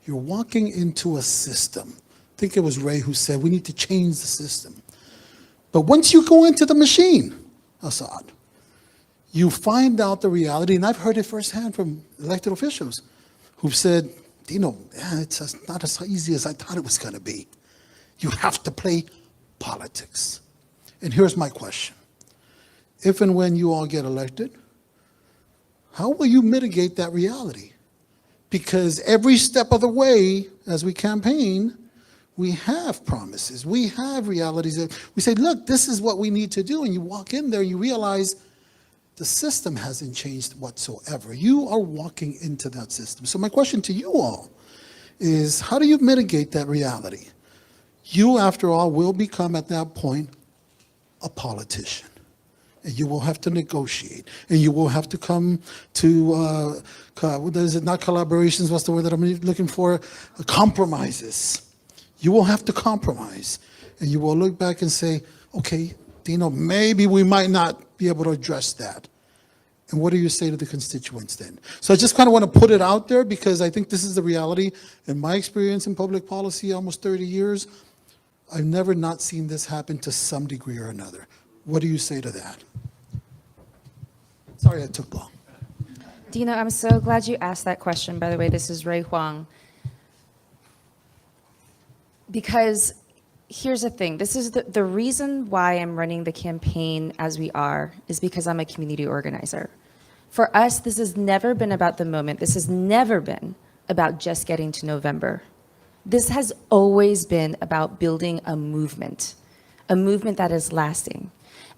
You're walking into a system. I think it was Ray who said, we need to change the system. But once you go into the machine, Assad, you find out the reality, and I've heard it firsthand from elected officials who've said, Dino, it's not as easy as I thought it was going to be. You have to play politics. And here's my question. If and when you all get elected, how will you mitigate that reality? Because every step of the way, as we campaign, we have promises, we have realities that we say, look, this is what we need to do. And you walk in there, you realize the system hasn't changed whatsoever. You are walking into that system. So my question to you all is, how do you mitigate that reality? You, after all, will become at that point a politician. And you will have to negotiate. And you will have to come to, what is it, not collaborations, what's the word that I'm looking for? Compromises. You will have to compromise. And you will look back and say, okay, Dino, maybe we might not be able to address that. And what do you say to the constituents then? So I just kind of want to put it out there because I think this is the reality. In my experience in public policy, almost 30 years, I've never not seen this happen to some degree or another. What do you say to that? Sorry I took long. Dino, I'm so glad you asked that question. By the way, this is Ray Huang. Because here's the thing. This is the reason why I'm running the campaign as we are is because I'm a community organizer. For us, this has never been about the moment. This has never been about just getting to November. This has always been about building a movement that is lasting.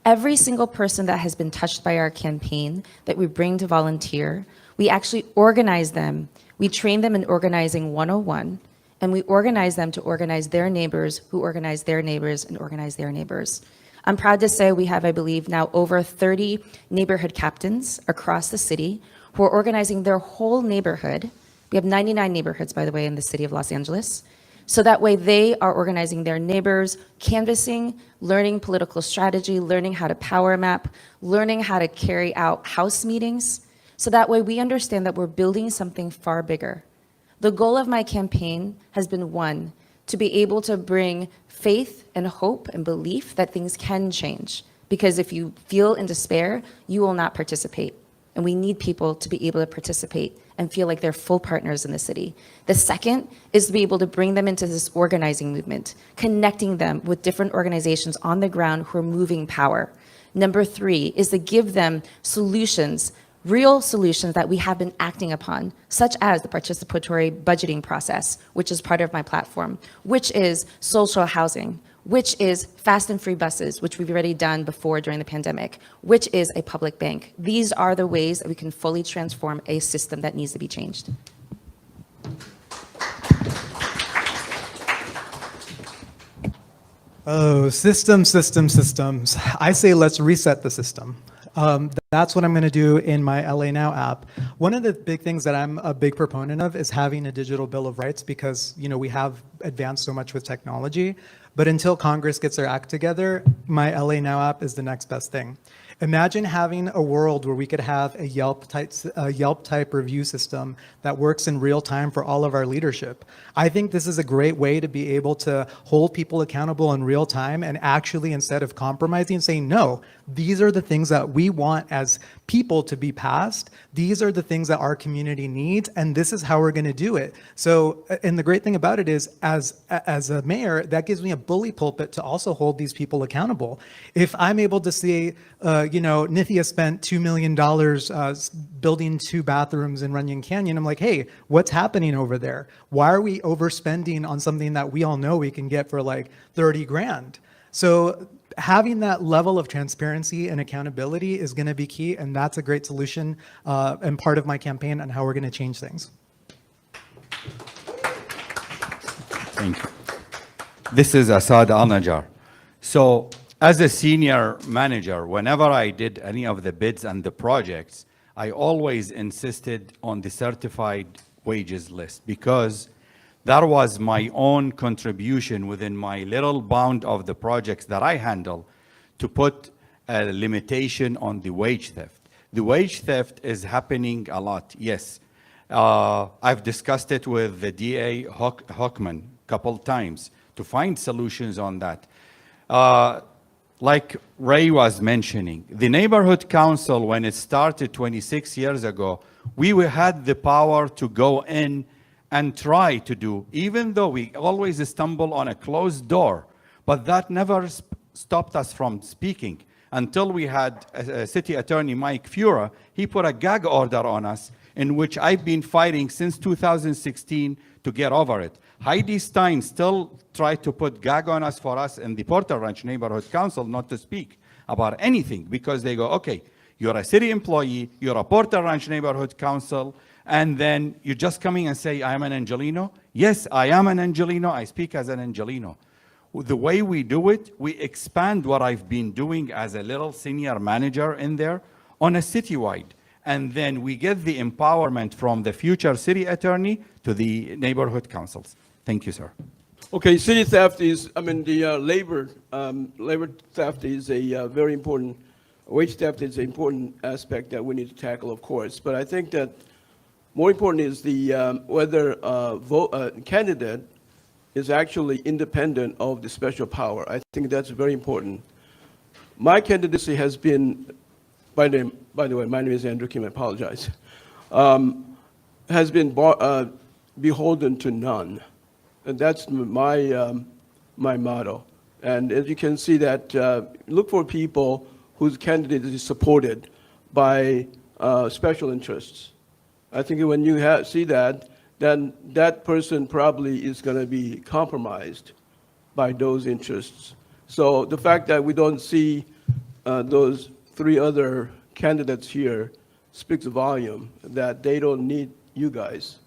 Every single person that has been touched by our campaign that we bring to volunteer, we actually organize them. We train them in organizing 101, and we organize them to organize their neighbors, who organize their neighbors, and organize their neighbors. I'm proud to say we have, I believe, now over 30 neighborhood captains across the city who are organizing their whole neighborhood. We have 99 neighborhoods, by the way, in the city of Los Angeles. So that way they are organizing their neighbors, canvassing, learning political strategy, learning how to power map, learning how to carry out house meetings. So that way we understand that we're building something far bigger. The goal of my campaign has been, one, to be able to bring faith and hope and belief that things can change. Because if you feel in despair, you will not participate. And we need people to be able to participate and feel like they're full partners in the city. The second is to be able to bring them into this organizing movement, connecting them with different organizations on the ground who are moving power. Number three is to give them solutions, real solutions that we have been acting upon, such as the participatory budgeting process, which is part of my platform, which is social housing, which is fast and free buses, which we've already done before during the pandemic, which is a public bank. These are the ways that we can fully transform a system that needs to be changed. Oh, systems. I say let's reset the system. That's what I'm going to do in my LA Now app. One of the big things that I'm a big proponent of is having a digital bill of rights because, you know, we have advanced so much with technology. But until Congress gets their act together, my LA Now app is the next best thing. Imagine having a world where we could have a Yelp type review system that works in real time for all of our leadership. I think this is a great way to be able to hold people accountable in real time and actually, instead of compromising, saying, no, these are the things that we want as people to be passed. These are the things that our community needs, and this is how we're going to do it. So, and the great thing about it is, as a mayor, that gives me a bully pulpit to also hold these people accountable. If I'm able to see, Nithya spent $2 million building 2 bathrooms in Runyon Canyon, I'm like, hey, what's happening over there? Why are we overspending on something that we all know we can get for like 30 grand? So having that level of transparency and accountability is going to be key, and that's a great solution and part of my campaign on how we're going to change things. Thank you. This is Asad Al-Najjar. So as a senior manager, whenever I did any of the bids and the projects, I always insisted on the certified wages list because that was my own contribution within my little bound of the projects that I handle to put a limitation on the wage theft. The wage theft is happening a lot, yes. I've discussed it with the DA Hockman a couple times to find solutions on that. Like Ray was mentioning, the neighborhood council, when it started 26 years ago, we had the power to go in and try to do, even though we always stumble on a closed door, but that never stopped us from speaking until we had City Attorney Mike Fura. He put a gag order on us in which I've been fighting since 2016 to get over it. Heidi Stein still tried to put gag on us for us in the Porter Ranch Neighborhood Council not to speak about anything because they go, okay, you're a city employee, you're a Porter Ranch Neighborhood Council, and then you're just coming and say, I am an Angelino? Yes, I am an Angelino. I speak as an Angelino. The way we do it, we expand what I've been doing as a little senior manager in there on a citywide. And then we get the empowerment from the future city attorney to the neighborhood councils. Thank you, sir. Okay, city theft is, the labor theft is a very important, wage theft is an important aspect that we need to tackle, of course. But I think that more important is the whether a candidate is actually independent of the special power. I think that's very important. My candidacy has been, by the way, my name is Andrew Kim, I apologize, has been beholden to none. And that's my motto. And as you can see that, look for people whose candidate is supported by special interests. I think when you see that, then that person probably is going to be compromised by those interests. So the fact that we don't see those 3 other candidates here speaks a volume that they don't need you guys.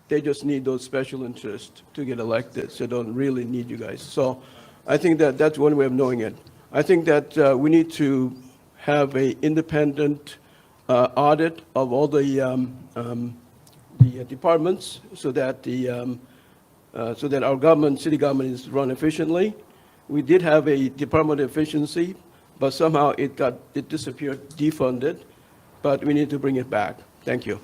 They just need those special interests to get elected, so they don't really need you guys. So I think that that's one way of knowing it. I think that we need to have an independent audit of all the departments so that so that our government, city government, is run efficiently. We did have a Department of Efficiency, but somehow it disappeared, defunded, but we need to bring it back. Thank you.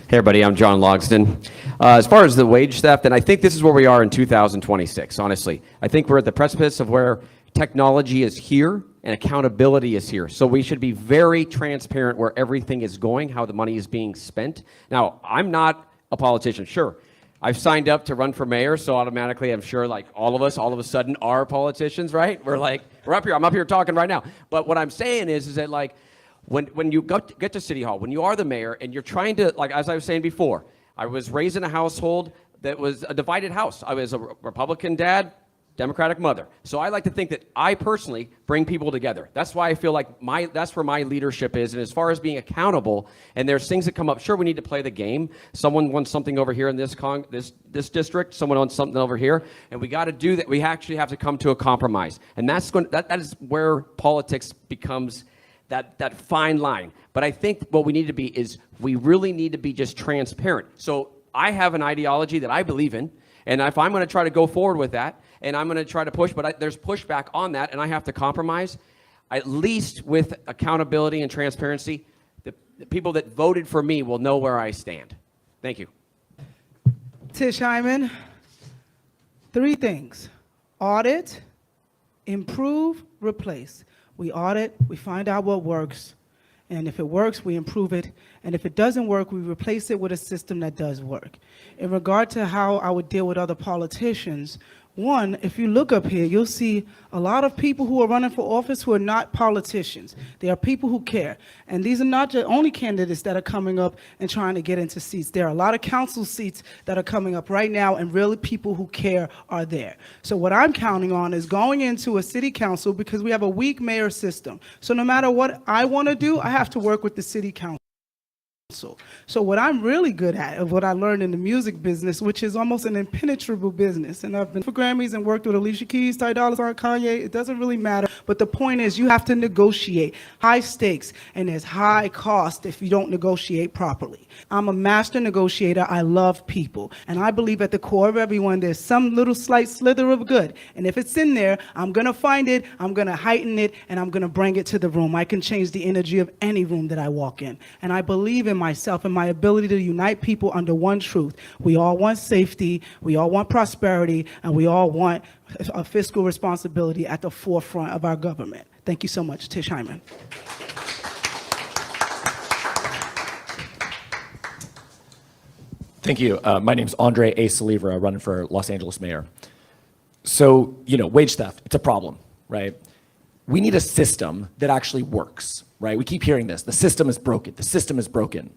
Hey, everybody, I'm John Logston. As far as the wage theft, and I think this is where we are in 2026, honestly. I think we're at the precipice of where technology is here and accountability is here. So we should be very transparent where everything is going, how the money is being spent. Now, I'm not a politician, sure. I've signed up to run for mayor, so automatically I'm sure like all of us all of a sudden are politicians, right? We're up here, I'm up here talking right now. But what I'm saying is that like, when you get to City Hall, when you are the mayor and you're trying to, like as I was saying before, I was raised in a household that was a divided house. I was a Republican dad, Democratic mother. So I like to think that I personally bring people together. That's why I feel like that's where my leadership is. And as far as being accountable, and there's things that come up, sure, we need to play the game. Someone wants something over here in this district, someone wants something over here, and we got to do that. We actually have to come to a compromise. And that is where politics becomes that fine line. But I think what we need to be is we really need to be just transparent. So I have an ideology that I believe in, and if I'm going to try to go forward with that, and I'm going to try to push, but there's pushback on that, and I have to compromise, at least with accountability and transparency, the people that voted for me will know where I stand. Thank you. Tish Hyman, 3 things: audit, improve, replace. We audit, we find out what works, and if it works, we improve it, and if it doesn't work, we replace it with a system that does work. In regard to how I would deal with other politicians, one, if you look up here, you'll see a lot of people who are running for office who are not politicians. They are people who care. And these are not the only candidates that are coming up and trying to get into seats. There are a lot of council seats that are coming up right now, and really people who care are there. So what I'm counting on is going into a city council, because we have a weak mayor system. So no matter what I want to do, I have to work with the city council. So what I'm really good at, of what I learned in the music business, which is almost an impenetrable business, and I've been for Grammys and worked with Alicia Keys, Ty Dolla $ign, Kanye, it doesn't really matter, but the point is you have to negotiate. High stakes, and there's high cost if you don't negotiate properly. I'm a master negotiator. I love people, and I believe at the core of everyone there's some little slight slither of good, and if it's in there, I'm gonna find it, I'm gonna heighten it, and I'm gonna bring it to the room. I can change the energy of any room that I walk in, and I believe in myself and my ability to unite people under one truth. We all want safety, we all want prosperity, and we all want a fiscal responsibility at the forefront of our government. Thank you so much. Tish Hyman. Thank you. My name's Andre A. Salivra, running for Los Angeles mayor. So, wage theft, it's a problem, right? We need a system that actually works, right? We keep hearing this. The system is broken. The system is broken.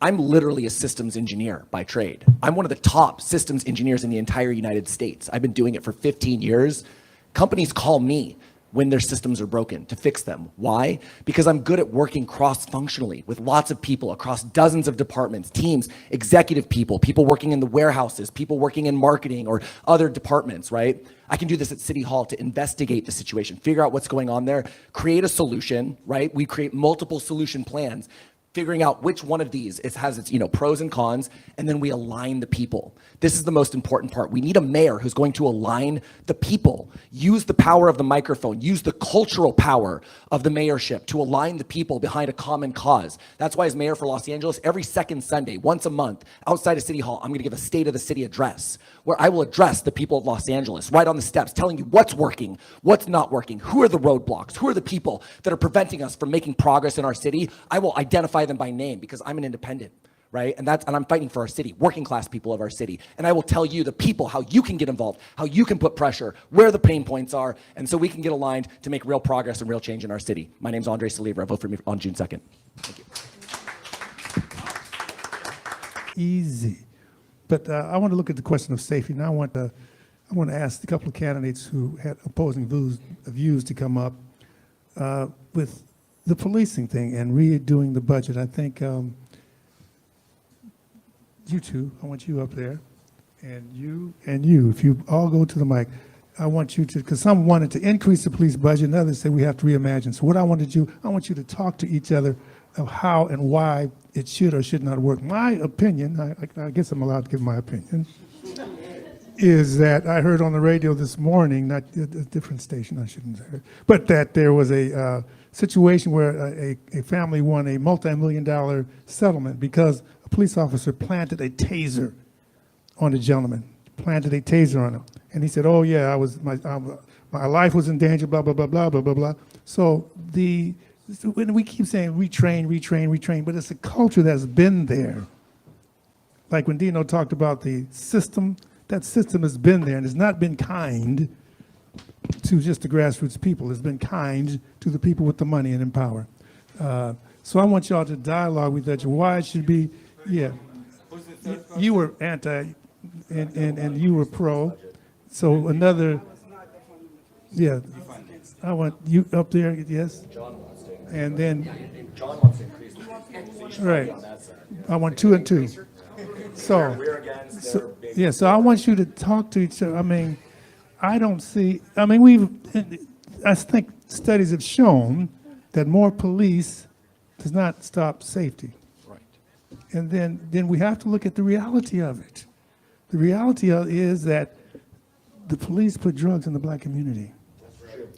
I'm literally a systems engineer by trade. I'm one of the top systems engineers in the entire United States. I've been doing it for 15 years. Companies call me when their systems are broken to fix them. Why? Because I'm good at working cross-functionally with lots of people across dozens of departments, teams, executive people, people working in the warehouses, people working in marketing or other departments, right? I can do this at City Hall to investigate the situation, figure out what's going on there, create a solution, right? We create multiple solution plans, figuring out which one of these has its pros and cons, and then we align the people. This is the most important part. We need a mayor who's going to align the people, use the power of the microphone, use the cultural power of the mayorship to align the people behind a common cause. That's why as mayor for Los Angeles, every second Sunday, once a month, outside of City Hall, I'm gonna give a State of the City address, where I will address the people of Los Angeles, right on the steps, telling you what's working, what's not working, who are the roadblocks, who are the people that are preventing us from making progress in our city. I will identify them by name because I'm an independent, right? And I'm fighting for our city, working class people of our city. And I will tell you, the people, how you can get involved, how you can put pressure, where the pain points are, and so we can get aligned to make real progress and real change in our city. My name's Andre Salivra. Vote for me on June 2nd. Thank you. Easy. But I want to look at the question of safety. Now I want to ask a couple of candidates who had opposing views to come up with the policing thing and redoing the budget. I think you two, I want you up there, and you, if you all go to the mic. I want you to, because some wanted to increase the police budget and others said we have to reimagine. So what I want you to talk to each other of how and why it should or should not work. My opinion, I guess I'm allowed to give my opinion, is that I heard on the radio this morning, not a different station, I shouldn't say, but that there was a situation where a family won a multi-million-dollar settlement because a police officer planted a taser on the gentleman, planted a taser on him. And he said, oh yeah, my life was in danger, blah, blah, blah, blah, blah, blah, blah. So when we keep saying retrain, but it's a culture that's been there. Like when Dino talked about the system, that system has been there and has not been kind to just the grassroots people. It's been kind to the people with the money and in power. So I want y'all to dialogue with that. Why it should be, yeah. You were anti and you were pro. So another, yeah. I want you up there, yes? John wants to. And then, John wants to increase the right. I want 2 and 2. So, yeah, so I want you to talk to each other. I mean, I don't see, I mean, I think studies have shown that more police does not stop safety. Right. And then we have to look at the reality of it. The reality is that the police put drugs in the black community.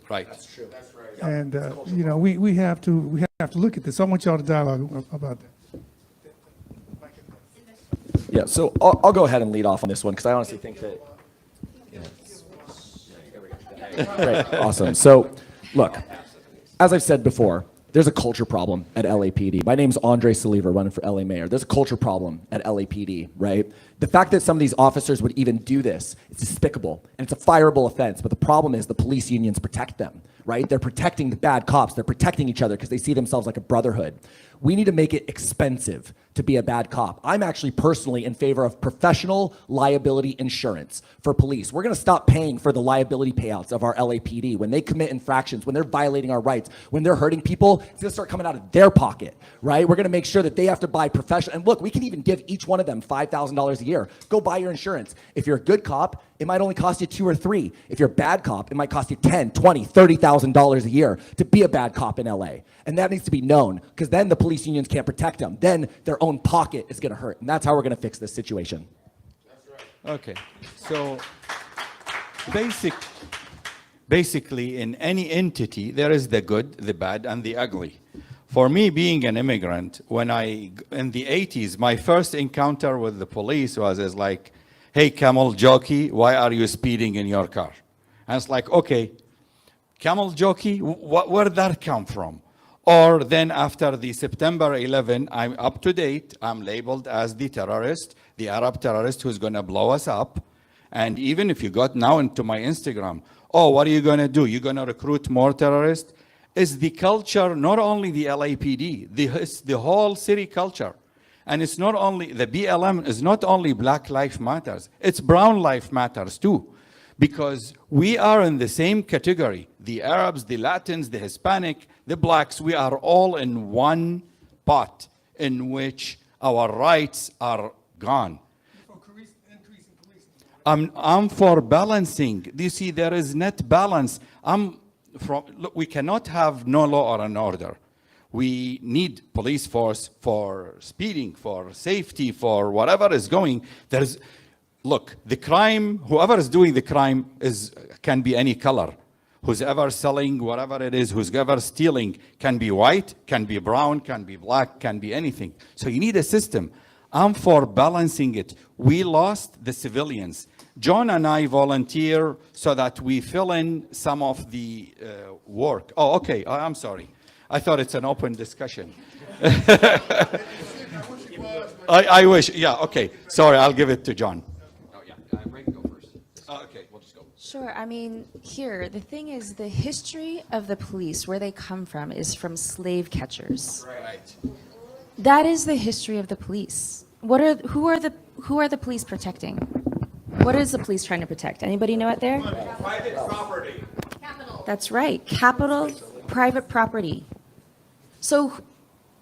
Right. That's true. That's right. And, you know, we have to look at this. I want y'all to dialogue about that. Yeah, so I'll go ahead and lead off on this one because I honestly think that. Great, awesome. So, look, as I've said before, there's a culture problem at LAPD. My name's Andre Saliva, running for LA mayor. There's a culture problem at LAPD, right? The fact that some of these officers would even do this, it's despicable, and it's a fireable offense. But the problem is the police unions protect them, right? They're protecting the bad cops. They're protecting each other because they see themselves like a brotherhood. We need to make it expensive to be a bad cop. I'm actually personally in favor of professional liability insurance for police. We're gonna stop paying for the liability payouts of our LAPD. When they commit infractions, when they're violating our rights, when they're hurting people, it's gonna start coming out of their pocket, right? We're gonna make sure that they have to buy professional, and look, we can even give each one of them $5,000 a year. Go buy your insurance. If you're a good cop, it might only cost you $2 or $3. If you're a bad cop, it might cost you $10, $20, $30,000 a year to be a bad cop in LA. And that needs to be known, because then the police unions can't protect them. Then their own pocket is gonna hurt. And that's how we're gonna fix this situation. Okay. So basically in any entity, there is the good, the bad, and the ugly. For me, being an immigrant, when in the 80s, my first encounter with the police was like, hey, camel jockey, why are you speeding in your car? And it's like, okay, camel jockey, where did that come from? Or then after the September 11, I'm up to date, I'm labeled as the terrorist, the Arab terrorist who's gonna blow us up. And even if you got now into my Instagram, oh, what are you gonna do? You're gonna recruit more terrorists? Is the culture, not only the LAPD, the whole city culture. And it's not only, the BLM is not only Black Lives Matters, it's Brown Lives Matters too. Because we are in the same category. The Arabs, the Latins, the Hispanic, the blacks, we are all in one pot in which our rights are gone. I'm for balancing. Do you see, there is net balance. Look, we cannot have no law or an order. We need police force for speeding, for safety, for whatever is going. Look, the crime, whoever is doing the crime can be any color. Who's ever selling whatever it is, who's ever stealing, can be white, can be brown, can be black, can be anything. So you need a system. I'm for balancing it. We lost the civilians. John and I volunteer so that we fill in some of the work. Oh, okay, I'm sorry. I thought it's an open discussion. I wish, yeah, okay. Sorry, I'll give it to John. Oh, yeah. Ray can go first. Okay, we'll just go. Sure. I mean, the thing is, the history of the police, where they come from, is from slave catchers. Right. That is the history of the police. Who are the police protecting? What is the police trying to protect? Anybody know it there? Private property. That's right. Capital, private property. So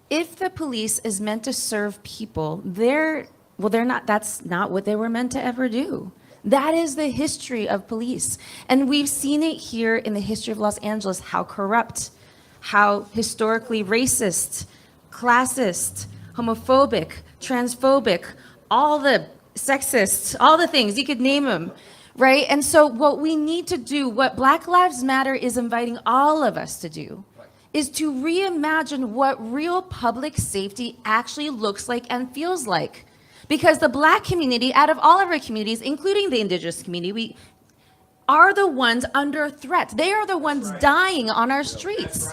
if the police is meant to serve people, that's not what they were meant to ever do. That is the history of police. And we've seen it here in the history of Los Angeles, how corrupt, how historically racist, classist, homophobic, transphobic, all the sexist, all the things, you could name them, right? And so what we need to do, what Black Lives Matter is inviting all of us to do, is to reimagine what real public safety actually looks like and feels like. Because the Black community, out of all of our communities, including the Indigenous community, we are the ones under threat. They are the ones dying on our streets.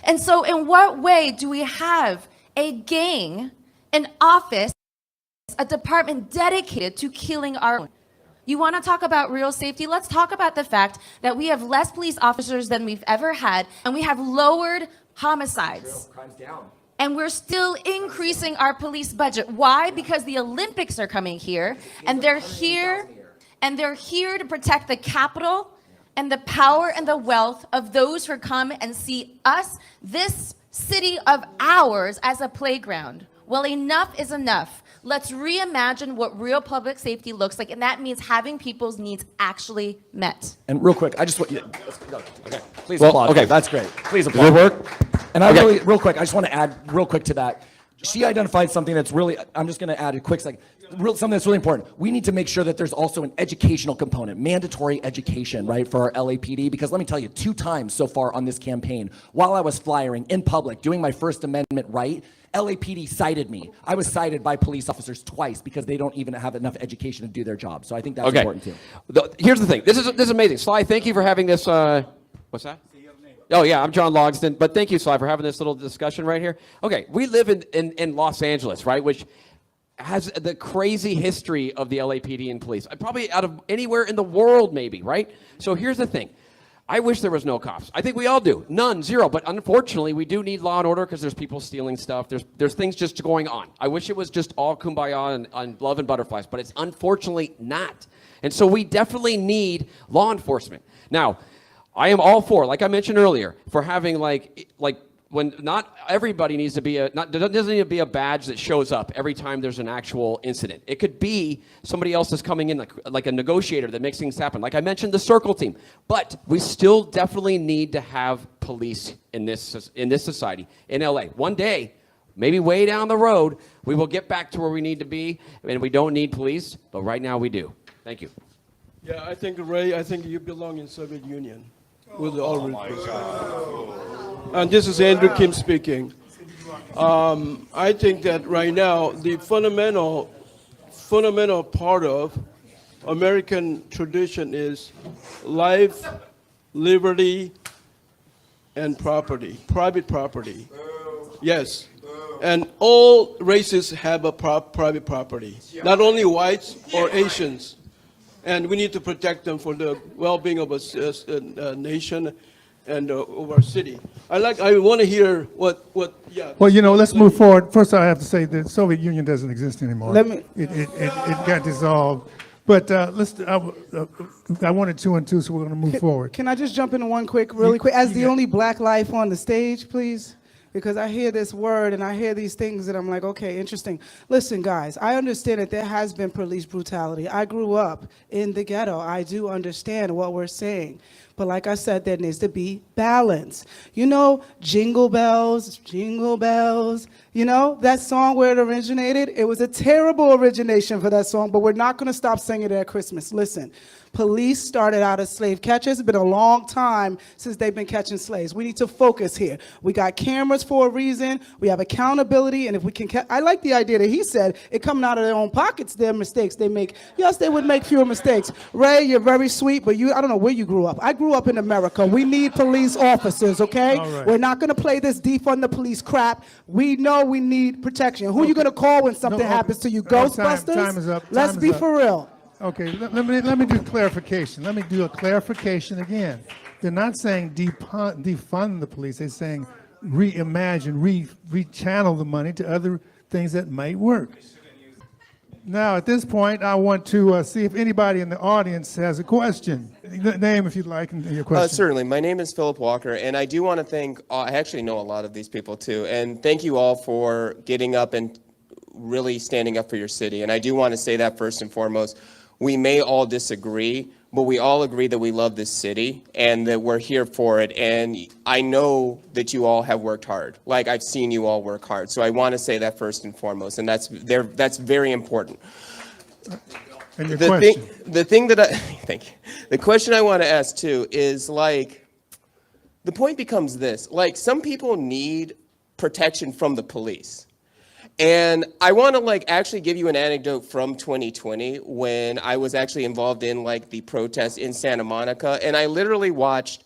And so in what way do we have a gang, an office, a department dedicated to killing our own? You want to talk about real safety? Let's talk about the fact that we have less police officers than we've ever had, and we have lowered homicides. Crime's down. And we're still increasing our police budget. Why? Because the Olympics are coming here, and they're here to protect the Capitol and the power and the wealth of those who come and see us, this city of ours, as a playground. Well, enough is enough. Let's reimagine what real public safety looks like, and that means having people's needs actually met. And real quick, I just want you. Okay, please Well, applaud. okay. That's great. Please Does applaud. it work? And I Okay. really, real quick, I just want to add real quick to that. She identified something that's really, I'm just going to add a quick second, something that's really important. We need to make sure that there's also an educational component, mandatory education, right, for our LAPD, because let me tell you, 2 times so far on this campaign, while I was flyering in public, doing my First Amendment right, LAPD cited me. I was cited by police officers twice because they don't even have enough education to do their job. So I think that's Okay. important too. Here's the thing. This is amazing. Sly, thank you for having this. What's that? Oh, yeah, I'm John Logsdon. But thank you, Sly, for having this little discussion right here. Okay, we live in Los Angeles, right, which has the crazy history of the LAPD and police. Probably out of anywhere in the world, maybe, right? So here's the thing. I wish there was no cops. I think we all do. None, zero. But unfortunately, we do need law and order because there's people stealing stuff. There's things just going on. I wish it was just all kumbaya and love and butterflies, but it's unfortunately not. And so we definitely need law enforcement. Now, I am all for, like I mentioned earlier, for having like when not everybody needs to be doesn't need to be a badge that shows up every time there's an actual incident. It could be somebody else is coming in like a negotiator that makes things happen. Like I mentioned, the circle team. But we still definitely need to have police in this society in LA. One day, maybe way down the road, we will get back to where we need to be, and we don't need police. But right now we do. Thank you. Yeah, I think, Ray, you belong in Soviet Union. With all respect. And this is Andrew Kim speaking. I think that right now the fundamental part of American tradition is life, liberty, and property, private property. Yes. And all races have a private property, not only whites or Asians. And we need to protect them for the well-being of a nation and of our city. I want to hear what. Well, let's move forward. First, I have to say the Soviet Union doesn't exist anymore. It got dissolved. But I wanted 2 and 2, so we're going to move forward. Can I just jump into one really quick? As the only Black life on the stage, please? Because I hear this word and I hear these things and I'm like, okay, interesting. Listen, guys, I understand that there has been police brutality. I grew up in the ghetto. I do understand what we're saying. But like I said, there needs to be balance. Jingle bells, that song where it originated, it was a terrible origination for that song, but we're not going to stop singing it at Christmas. Listen. Police started out as slave catchers. It's been a long time since they've been catching slaves. We need to focus here. We got cameras for a reason. We have accountability. And if we can, I like the idea that he said, it coming out of their own pockets, their mistakes they make. Yes, they would make fewer mistakes. Ray, you're very sweet, but I don't know where you grew up. I grew up in America. We need police officers, okay? Right. We're not going to play this defund the police crap. We know we need protection. Who are you going to call when something happens to you? Ghostbusters? Time is up. Let's be for real. Okay, let me do clarification. Let me do a clarification again. They're not saying defund the police. They're saying reimagine, rechannel the money to other things that might work. Now, at this point, I want to see if anybody in the audience has a question. Name, if you'd like, and your question. Certainly. My name is Philip Walker, and I do want to thank, I actually know a lot of these people too, and thank you all for getting up and really standing up for your city. And I do want to say that first and foremost. we may all disagree, but we all agree that we love this city and that we're here for it. And I know that you all have worked hard. Like, I've seen you all work hard. So I want to say that first and foremost, and that's very important. And your question. The thing that thank you. The question I want to ask too is, like, the point becomes this: like, some people need protection from the police. And I want to actually give you an anecdote from 2020 when I was actually involved in the protests in Santa Monica, and I literally watched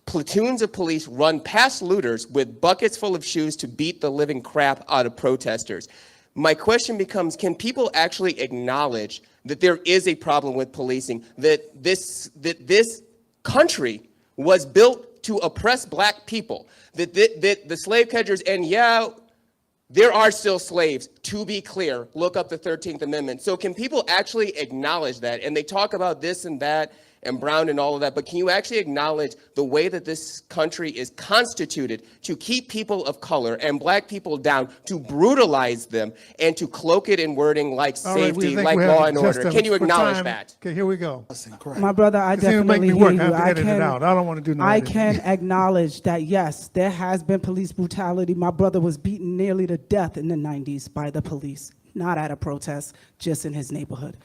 platoons of police run past looters with buckets full of shoes to beat the living crap out of protesters. My question becomes, can people actually acknowledge that there is a problem with policing, that this country was built to oppress black people, that the slave catchers, and yeah, there are still slaves, to be clear. Look up the 13th Amendment. So can people actually acknowledge that? And they talk about this and that and Brown and all of that, but can you actually acknowledge the way that this country is constituted to keep people of color and black people down, to brutalize them, and to cloak it in wording like safety, like law and order? Can you acknowledge that? Okay, here we go. My brother, I It's gonna make definitely me hear work. you. I have to edit it out. I don't want to do no I editing. can acknowledge that, yes, there has been police brutality. My brother was beaten nearly to death in the 90s by the police, not at a protest, just in his neighborhood.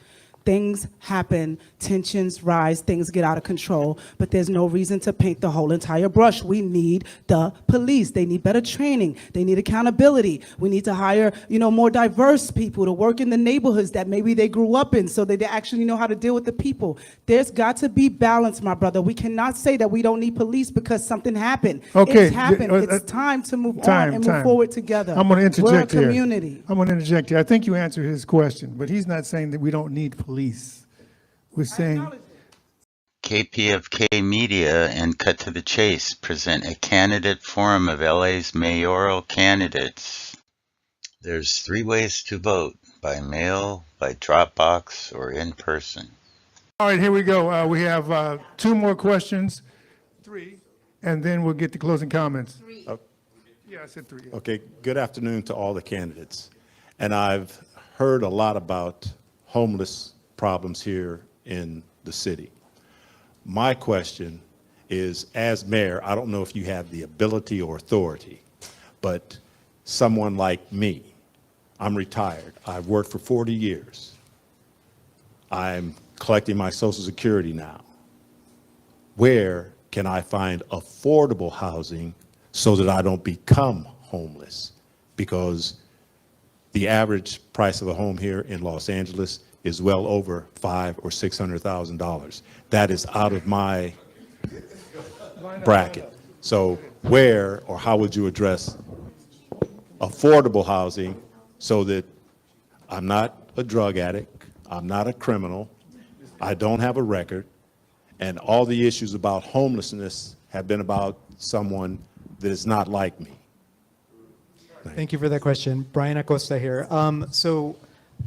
Things happen, tensions rise, things get out of control, but there's no reason to paint the whole entire brush. We need the police. They need better training. They need accountability. We need to hire, more diverse people to work in the neighborhoods that maybe they grew up in so that they actually know how to deal with the people. There's got to be balance, my brother. We cannot say that we don't need police because something happened. Okay, It's happened. It's time to move on and move forward together. I'm going to interject We're a here. community. I'm going to interject here. I think you answered his question, but he's not saying that we don't need police. We're saying KPFK Media and Cut to the Chase present a candidate forum of LA's mayoral candidates. There's 3 ways to vote: by mail, by Dropbox, or in person. All right, here we go. We have 2 more questions, 3, and then we'll get to closing comments. 3. Yeah, I said 3. Yeah. Okay, good afternoon to all the candidates. And I've heard a lot about homeless problems here in the city. My question is, as mayor, I don't know if you have the ability or authority, but someone like me, I'm retired. I've worked for 40 years. I'm collecting my Social Security now. Where can I find affordable housing so that I don't become homeless? Because the average price of a home here in Los Angeles is well over $500,000 or $600,000. That is out of my bracket. So where or how would you address affordable housing so that I'm not a drug addict, I'm not a criminal, I don't have a record, and all the issues about homelessness have been about someone that is not like me? Thank you for that question. Brian Acosta here. So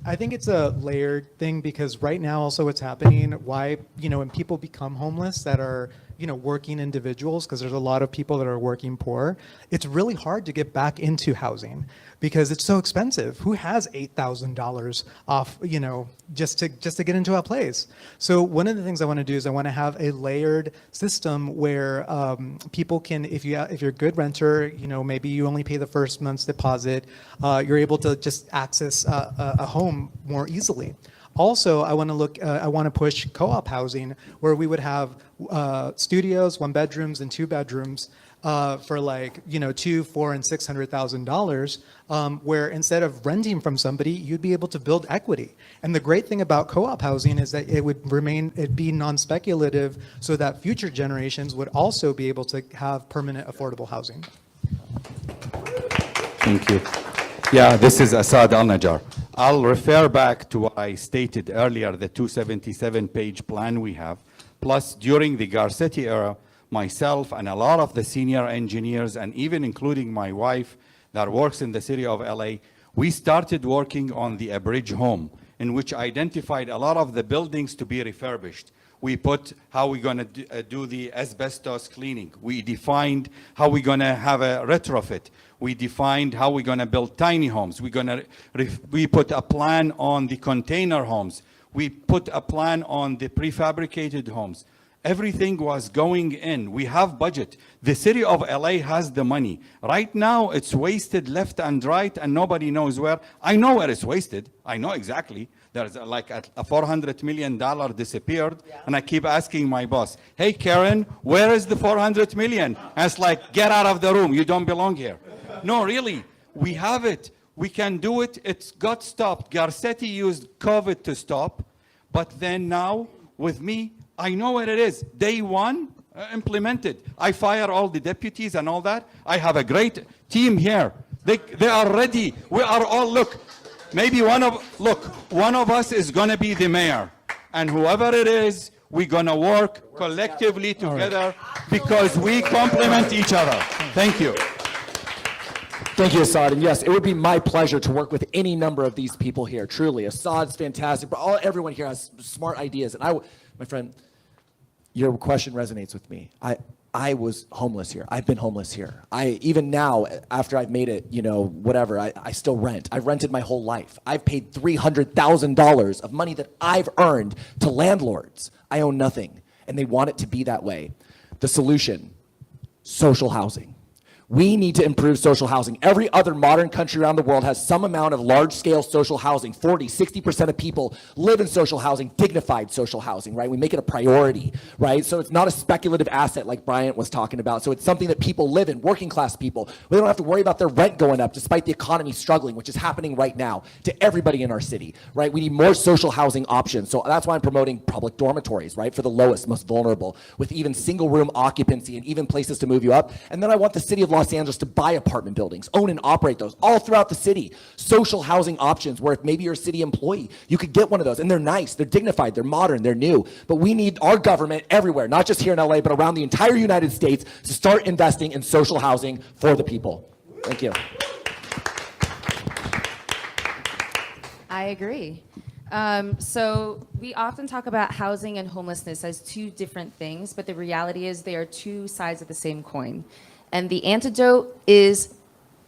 I think it's a layered thing because right now also what's happening, why, when people become homeless that are, working individuals, because there's a lot of people that are working poor, it's really hard to get back into housing because it's so expensive. Who has $8,000 off, just to get into a place? So one of the things I want to do is I want to have a layered system where people can, if you're a good renter, maybe you only pay the first month's deposit, you're able to just access a home more easily. Also, I want to push co-op housing where we would have studios, 1 bedrooms and 2 bedrooms for $200,000, $400,000, and $600,000, where instead of renting from somebody, you'd be able to build equity. And the great thing about co-op housing is that it'd be non-speculative, so that future generations would also be able to have permanent affordable housing. Thank you. Yeah, this is Assad Al-Najjar. I'll refer back to what I stated earlier, the 277-page plan we have. Plus, during the Garcetti era, myself and a lot of the senior engineers, and even including my wife that works in the city of LA, we started working on the Abridge home, in which identified a lot of the buildings to be refurbished. We put how we're going to do the asbestos cleaning. We defined how we're going to have a retrofit. We defined how we're going to build tiny homes. We put a plan on the container homes. We put a plan on the prefabricated homes. Everything was going in. We have budget. The city of LA has the money. Right now, it's wasted left and right, and nobody knows where. I know where it's wasted. I know exactly. There's like a $400 million disappeared, and I keep asking my boss, hey, Karen, where is the 400 million? And it's like, get out of the room. You don't belong here. No, really, we have it. We can do it. It's got stopped. Garcetti used COVID to stop, but then now, with me, I know what it is. Day one, implemented. I fire all the deputies and all that. I have a great team here. They are ready. We are all, look, maybe one of us is going to be the mayor. And whoever it is, we're going to work collectively together because we complement each other. Thank you. Thank you, Assad. And yes, it would be my pleasure to work with any number of these people here. Truly, Assad's fantastic, but everyone here has smart ideas. And my friend, your question resonates with me. I was homeless here. I've been homeless here. Even now, after I've made it, whatever, I still rent. I've rented my whole life. I've paid $300,000 of money that I've earned to landlords. I own nothing, and they want it to be that way. The solution, social housing. We need to improve social housing. Every other modern country around the world has some amount of large-scale social housing. 40, 60% of people live in social housing, dignified social housing, right? We make it a priority, right? So it's not a speculative asset like Bryant was talking about. So it's something that people live in, working class people. We don't have to worry about their rent going up despite the economy struggling, which is happening right now to everybody in our city, right? We need more social housing options. So that's why I'm promoting public dormitories, right? For the lowest, most vulnerable, with even single room occupancy and even places to move you up. And then I want the city of Los Angeles to buy apartment buildings, own and operate those all throughout the city. Social housing options where if maybe you're a city employee, you could get one of those. And they're nice, they're dignified, they're modern, they're new. But we need our government everywhere, not just here in LA, but around the entire United States to start investing in social housing for the people. Thank you. I agree. So we often talk about housing and homelessness as two different things, but the reality is they are two sides of the same coin. And the antidote is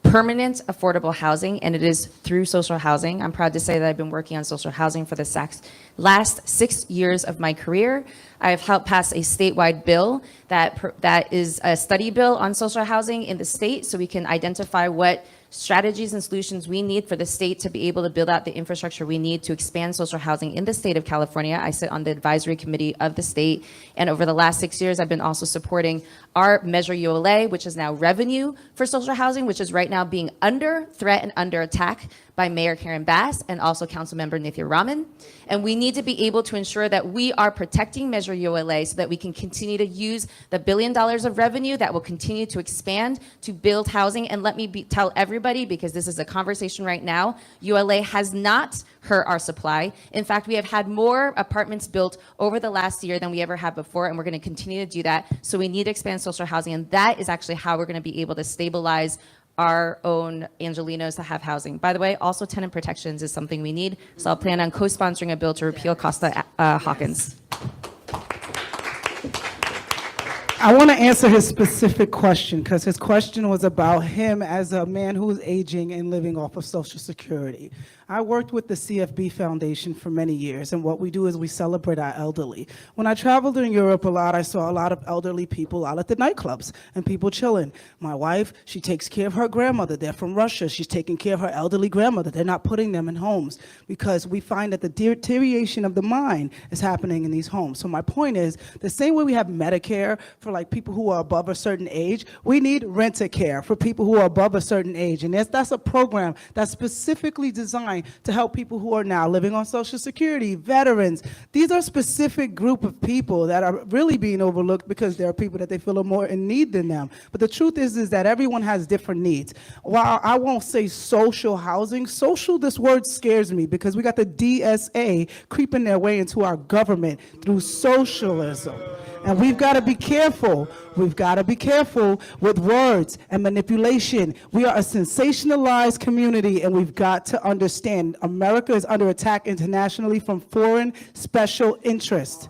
permanent affordable housing, and it is through social housing. I'm proud to say that I've been working on social housing for the last 6 years of my career. I have helped pass a statewide bill that is a study bill on social housing in the state, so we can identify what strategies and solutions we need for the state to be able to build out the infrastructure we need to expand social housing in the state of California. I sit on the advisory committee of the state, and over the last 6 years, I've been also supporting our Measure ULA, which is now revenue for social housing, which is right now being under threat and under attack by Mayor Karen Bass and also Councilmember Nithya Raman. And we need to be able to ensure that we are protecting Measure ULA so that we can continue to use the $1 billion of revenue that will continue to expand to build housing. And let me tell everybody, because this is a conversation right now, ULA has not hurt our supply. In fact, we have had more apartments built over the last year than we ever have before, and we're going to continue to do that. So we need to expand social housing, and that is actually how we're going to be able to stabilize our own Angelenos that have housing. By the way, also tenant protections is something we need, so I'll plan on co-sponsoring a bill to repeal Costa Hawkins. I want to answer his specific question because his question was about him as a man who's aging and living off of Social Security. I worked with the CFB Foundation for many years, and what we do is we celebrate our elderly. When I traveled in Europe a lot, I saw a lot of elderly people out at the nightclubs and people chilling. My wife, she takes care of her grandmother. They're from Russia. She's taking care of her elderly grandmother. They're not putting them in homes because we find that the deterioration of the mind is happening in these homes. So my point is, the same way we have Medicare for like people who are above a certain age, we need Rent-A-Care for people who are above a certain age. And that's a program that's specifically designed to help people who are now living on Social Security, veterans. These are specific group of people that are really being overlooked because there are people that they feel are more in need than them. But the truth is that everyone has different needs. While I won't say social housing, social, this word scares me because we got the DSA creeping their way into our government through socialism. And we've got to be careful. We've got to be careful with words and manipulation. We are a sensationalized community, and we've got to understand America is under attack internationally from foreign special interests.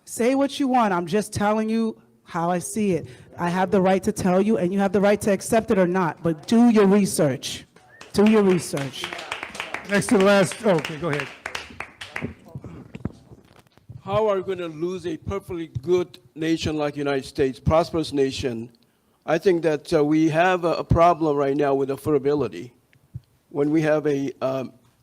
Say what you want. I'm just telling you how I see it. I have the right to tell you, and you have the right to accept it or not, but do your research. Do your research. Next to the last, okay, go ahead. how are we going to lose a perfectly good nation like United States, prosperous nation? I think that we have a problem right now with affordability. When we have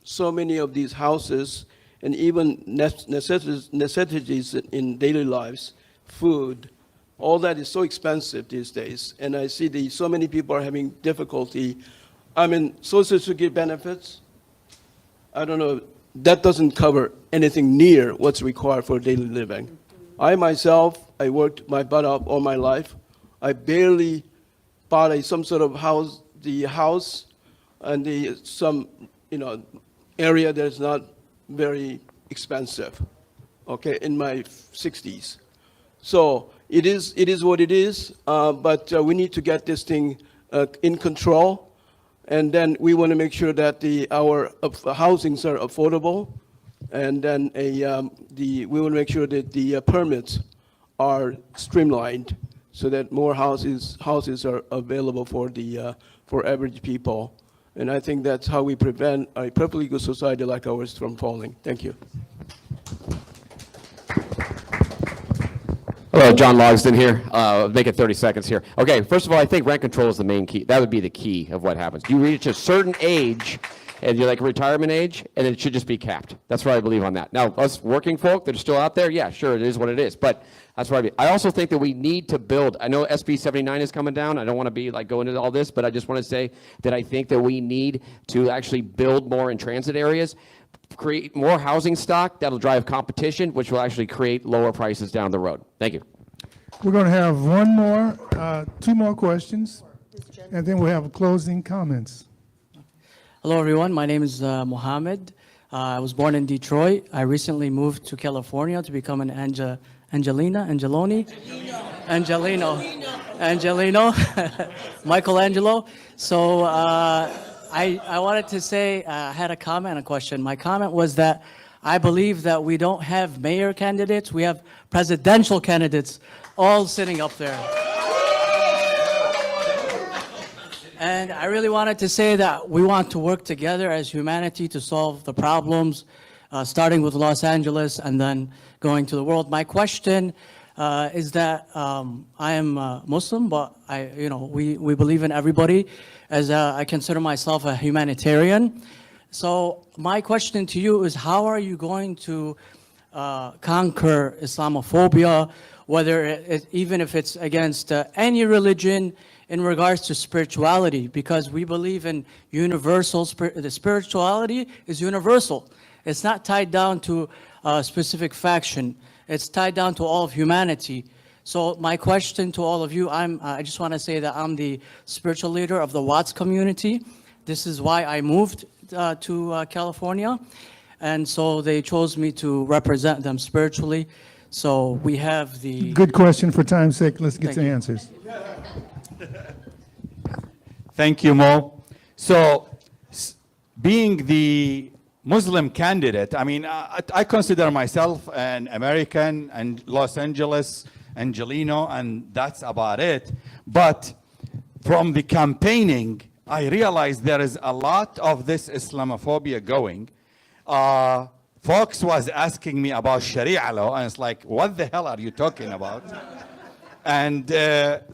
so many of these houses and even necessities in daily lives, food, all that is so expensive these days. And I see so many people are having difficulty. I mean, Social Security benefits, I don't know, that doesn't cover anything near what's required for daily living. I myself, I worked my butt off all my life. I barely bought some sort of house, and some, area that's not very expensive, okay, in my 60s. So it is what it is, but we need to get this thing in control. And then we want to make sure that our housings are affordable, and then we want to make sure that the permits are streamlined so that more houses are available for average people. And I think that's how we prevent a perfectly good society like ours from falling. Thank you. Hello, John Logsdon here. Make it 30 seconds here. Okay, first of all, I think rent control is the main key. That would be the key of what happens. You reach a certain age, and you're like retirement age, and it should just be capped. That's what I believe on that. Now, us working folk that are still out there, yeah, sure, it is what it is. But that's what I mean. I also think that we need to build. I know SB 79 is coming down. I don't want to be like going into all this, but I just want to say that I think that we need to actually build more in transit areas, create more housing stock that'll drive competition, which will actually create lower prices down the road. Thank you. We're going to have two more questions, and then we'll have closing comments. Hello, everyone. My name is Mohammed. I was born in Detroit. I recently moved to California to become an Angelino, Michelangelo. So I wanted to say, I had a comment and a question. My comment was that I believe that we don't have mayor candidates. We have presidential candidates all sitting up there. And I really wanted to say that we want to work together as humanity to solve the problems, starting with Los Angeles and then going to the world. My question is that I am Muslim, but we believe in everybody, as I consider myself a humanitarian. So my question to you is, how are you going to conquer Islamophobia, even if it's against any religion, in regards to spirituality? Because we believe in universal, the spirituality is universal. It's not tied down to a specific faction. It's tied down to all of humanity. So my question to all of you, I just want to say that I'm the spiritual leader of the Watts community. This is why I moved to California. And so they chose me to represent them spiritually. So we have the... Good question. For time's sake, let's get to answers. Thank you, Mo. So, being the Muslim candidate, I mean, I consider myself an American and Los Angeles, Angelino, and that's about it. But from the campaigning, I realized there is a lot of this Islamophobia going. Folks was asking me about Sharia law, and it's like, what the hell are you talking about? And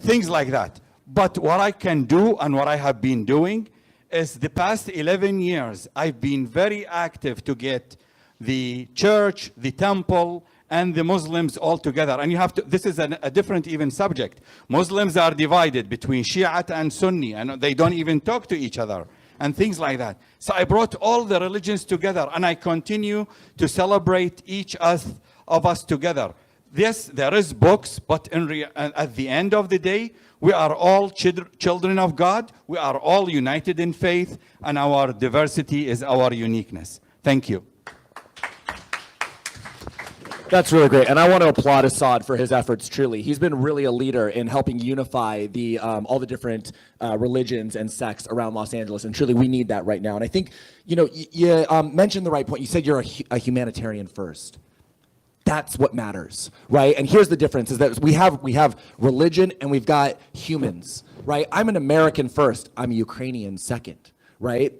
things like that. But what I can do and what I have been doing is the past 11 years, I've been very active to get the church, the temple, and the Muslims all together. And you have to, this is a different even subject. Muslims are divided between Shiite and Sunni, and they don't even talk to each other, and things like that. So I brought all the religions together, and I continue to celebrate each of us together. Yes, there is books, but at the end of the day, we are all children of God. We are all united in faith, and our diversity is our uniqueness. Thank you. That's really great, and I want to applaud Assad for his efforts, truly. He's been really a leader in helping unify all the different religions and sects around Los Angeles, and truly we need that right now. And I think, you mentioned the right point. You said you're a humanitarian first. That's what matters, right? And here's the difference, is that we have religion and we've got humans, right? I'm an American first. I'm a Ukrainian second, right?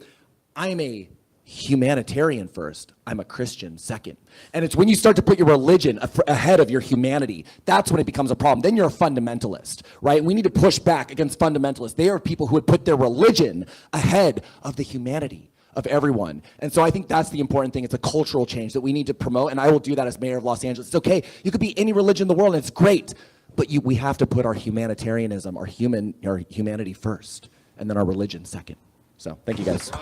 I'm a humanitarian first, I'm a Christian second. And it's when you start to put your religion ahead of your humanity, that's when it becomes a problem. Then you're a fundamentalist, right? We need to push back against fundamentalists. They are people who would put their religion ahead of the humanity of everyone. And so I think that's the important thing. It's a cultural change that we need to promote, and I will do that as mayor of Los Angeles. It's okay, you could be any religion in the world, and it's great, but we have to put our humanitarianism, our humanity first, and then our religion second. So thank you guys.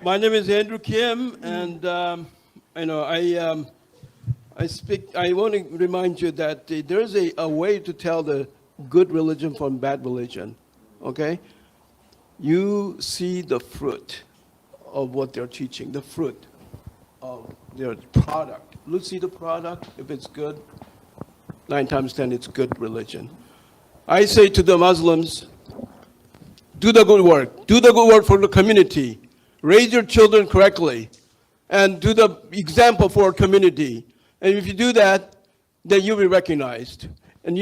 My name is Andrew Kim, and I want to remind you that there's a way to tell the good religion from bad religion, okay? You see the fruit of what they're teaching, the fruit of their product. Let's see the product. If it's good, 9 times 10, it's good religion. I say to the Muslims, do the good work. Do the good work for the community. Raise your children correctly, and do the example for our community. And if you do that, then you'll be recognized. And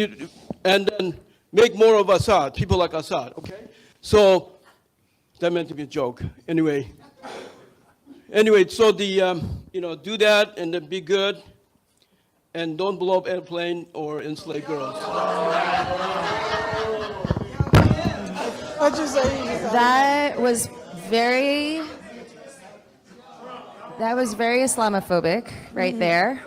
then make more of Assad, people like Assad, okay? So, that meant to be a joke. Anyway, so do that and then be good. And don't blow up airplane or enslave girls. What'd you say? That was very Islamophobic right there.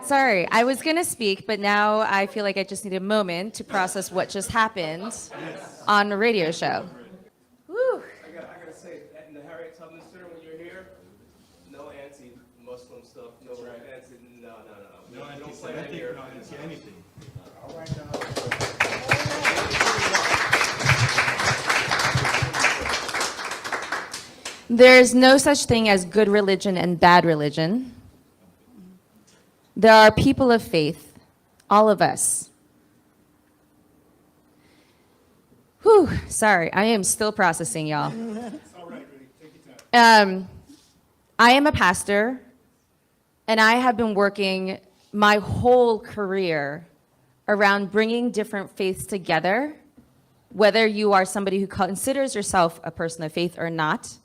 Sorry, I was gonna speak, but now I feel like I just need a moment to process what just happened on a radio show. Woo. I gotta say, in the Harriet Tubman Center when you're here, no anti-Muslim stuff, no anti, no. No anti-Semitic, no anti-anything. All right, There's no such thing as good religion and bad religion. There are people of faith, all of us. Whew, sorry, I am still processing, y'all. I am a pastor, and I have been working my whole career around bringing different faiths together, whether you are somebody who considers yourself a person of faith or not,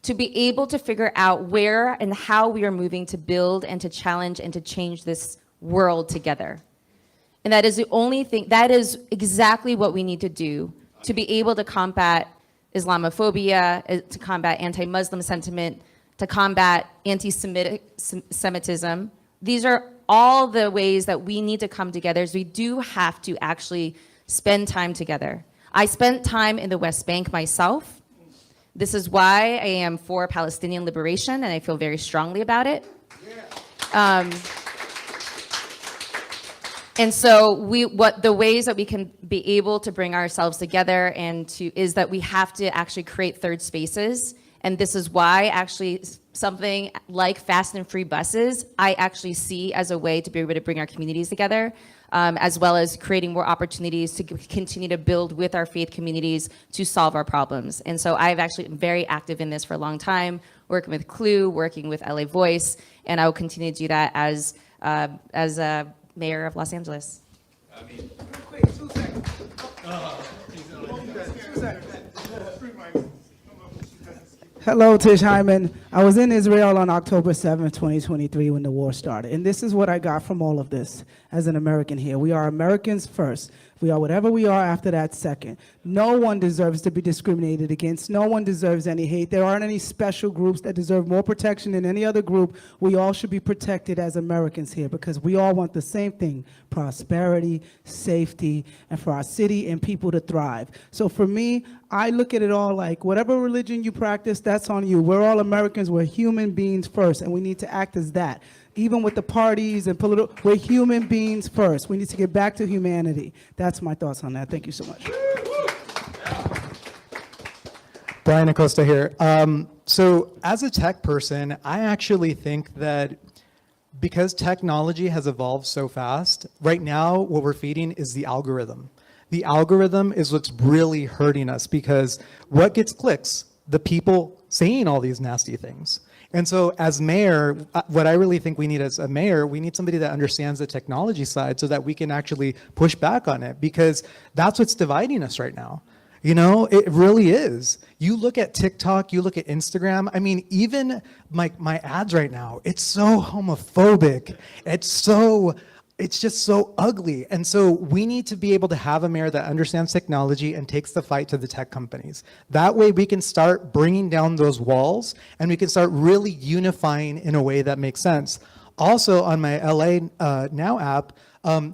to be able to figure out where and how we are moving to build and to challenge and to change this world together. And that is the only thing, that is exactly what we need to do to be able to combat Islamophobia, to combat anti-Muslim sentiment, to combat anti-Semitism. These are all the ways that we need to come together. So we do have to actually spend time together. I spent time in the West Bank myself. This is why I am for Palestinian liberation, and I feel very strongly about it. And so the ways that we can be able to bring ourselves together is that we have to actually create third spaces. And this is why actually something like fast and free buses, I actually see as a way to be able to bring our communities together, as well as creating more opportunities to continue to build with our faith communities to solve our problems. And so I've actually been very active in this for a long time, working with Clue, working with LA Voice, and I will continue to do that as a mayor of Los Angeles. Quick, 2 seconds. 2 seconds. Hello, Tish Hyman. I was in Israel on October 7th, 2023, when the war started. And this is what I got from all of this as an American here. We are Americans first. We are whatever we are after that second. No one deserves to be discriminated against. No one deserves any hate. There aren't any special groups that deserve more protection than any other group. We all should be protected as Americans here because we all want the same thing: prosperity, safety, and for our city and people to thrive. So for me, I look at it all like whatever religion you practice, that's on you. We're all Americans. We're human beings first, and we need to act as that. Even with the parties and political, we're human beings first. We need to get back to humanity. That's my thoughts on that. Thank you so much. Brian Acosta here. So as a tech person, I actually think that because technology has evolved so fast, right now what we're feeding is the algorithm. The algorithm is what's really hurting us because what gets clicks? The people saying all these nasty things. And so as mayor, what I really think we need as a mayor, we need somebody that understands the technology side so that we can actually push back on it, because that's what's dividing us right now. You know, it really is. You look at TikTok, you look at Instagram. I mean, even my ads right now, it's so homophobic. It's just so ugly. And so we need to be able to have a mayor that understands technology and takes the fight to the tech companies. That way we can start bringing down those walls and we can start really unifying in a way that makes sense. Also on my LA Now app,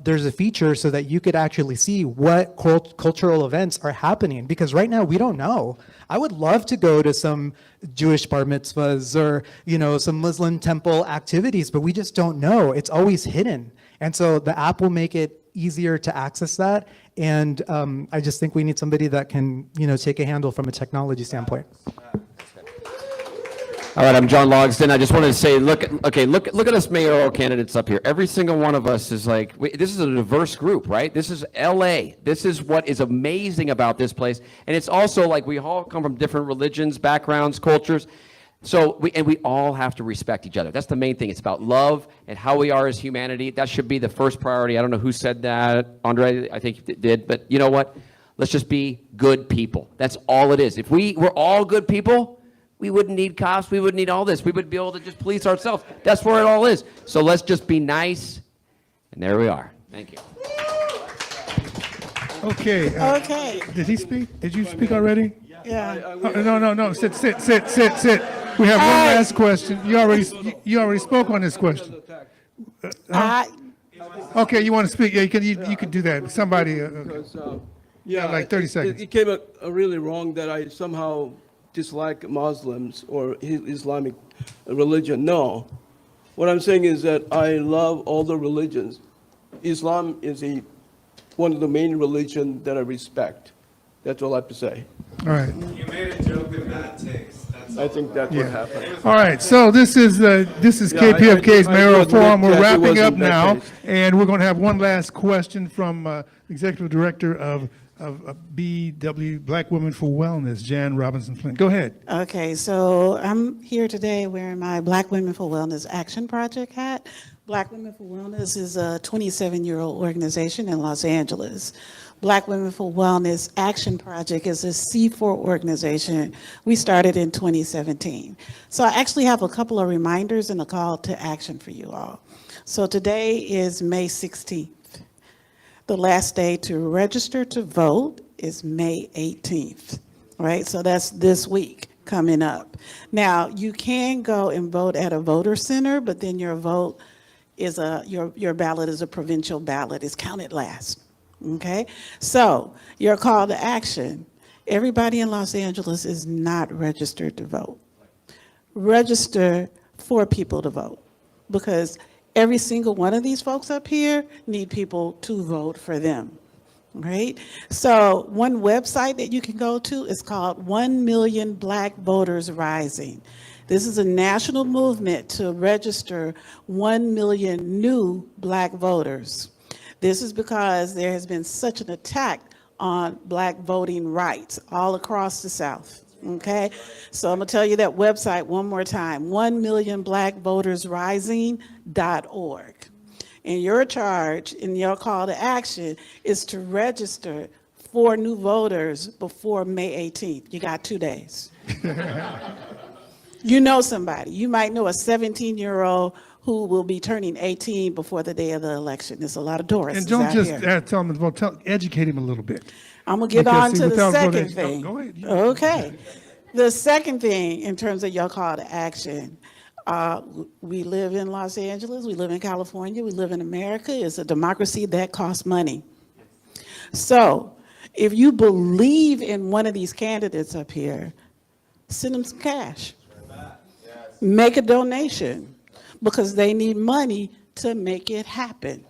there's a feature so that you could actually see what cultural events are happening, because right now we don't know. I would love to go to some Jewish bar mitzvahs or, you know, some Muslim temple activities, but we just don't know. It's always hidden. And so the app will make it easier to access that. And I just think we need somebody that can, you know, take a handle from a technology standpoint. All right, I'm John Logsdon. I just wanted to say, look at us mayoral candidates up here. Every single one of us is like, this is a diverse group, right? This is LA. This is what is amazing about this place. And it's also like we all come from different religions, backgrounds, cultures. So we all have to respect each other. That's the main thing. It's about love and how we are as humanity. That should be the first priority. I don't know who said that. Andre, I think did. But you know what? Let's just be good people. That's all it is. If we were all good people, we wouldn't need cops. We wouldn't need all this. We would be able to just police ourselves. That's where it all is. So let's just be nice. And there we are. Thank you. Okay. Okay. Did he speak? Did you speak already? Yeah. No. Sit. We have one last question. You already spoke on this question. Okay, you want to speak? Yeah, you can do that. Somebody. Yeah, like 30 seconds. It came out really wrong that I somehow dislike Muslims or Islamic religion. No. What I'm saying is that I love all the religions. Islam is one of the main religions that I respect. That's all I have to say. All right. You made a joke with bad taste. I think that's what happened. All right, so this is KPFK's mayoral forum. We're wrapping up now, and we're going to have one last question from Executive Director of BW, Black Women for Wellness, Jan Robinson Flint. Go ahead. Okay, so I'm here today wearing my Black Women for Wellness Action Project hat. Black Women for Wellness is a 27-year-old organization in Los Angeles. Black Women for Wellness Action Project is a C4 organization. We started in 2017. So I actually have a couple of reminders and a call to action for you all. So today is May 16th. The last day to register to vote is May 18th, right? So that's this week coming up. Now, you can go and vote at a voter center, but then your vote is your ballot is a provincial ballot. It's counted last. Okay, so your call to action. Everybody in Los Angeles is not registered to vote. Register for people to vote, because every single one of these folks up here need people to vote for them, right? So one website that you can go to is called 1 Million Black Voters Rising. This is a national movement to register 1 million new black voters. This is because there has been such an attack on black voting rights all across the South, okay? So I'm gonna tell you that website one more time, 1millionblackvotersrising.org. And your charge and your call to action is to register 4 new voters before May 18th. You got 2 days. You know somebody. You might know a 17-year-old who will be turning 18 before the day of the election. There's a lot of tourists. And don't just here. tell them to vote, educate him a little bit. I'm going to get Because, on see, to the without second voting- thing. Go ahead. Okay. The second thing in terms of your call to action, we live in Los Angeles, we live in California, we live in America. It's a democracy that costs money. So if you believe in one of these candidates up here, send them some cash. Make a donation, because they need money to make it happen.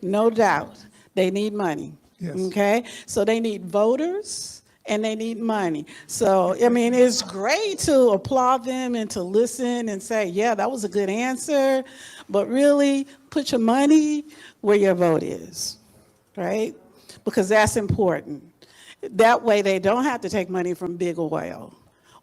No doubt, they need money. Yes. Okay? So they need voters and they need money. So, I mean, it's great to applaud them and to listen and say, yeah, that was a good answer, but really put your money where your vote is, right? Because that's important. That way they don't have to take money from big oil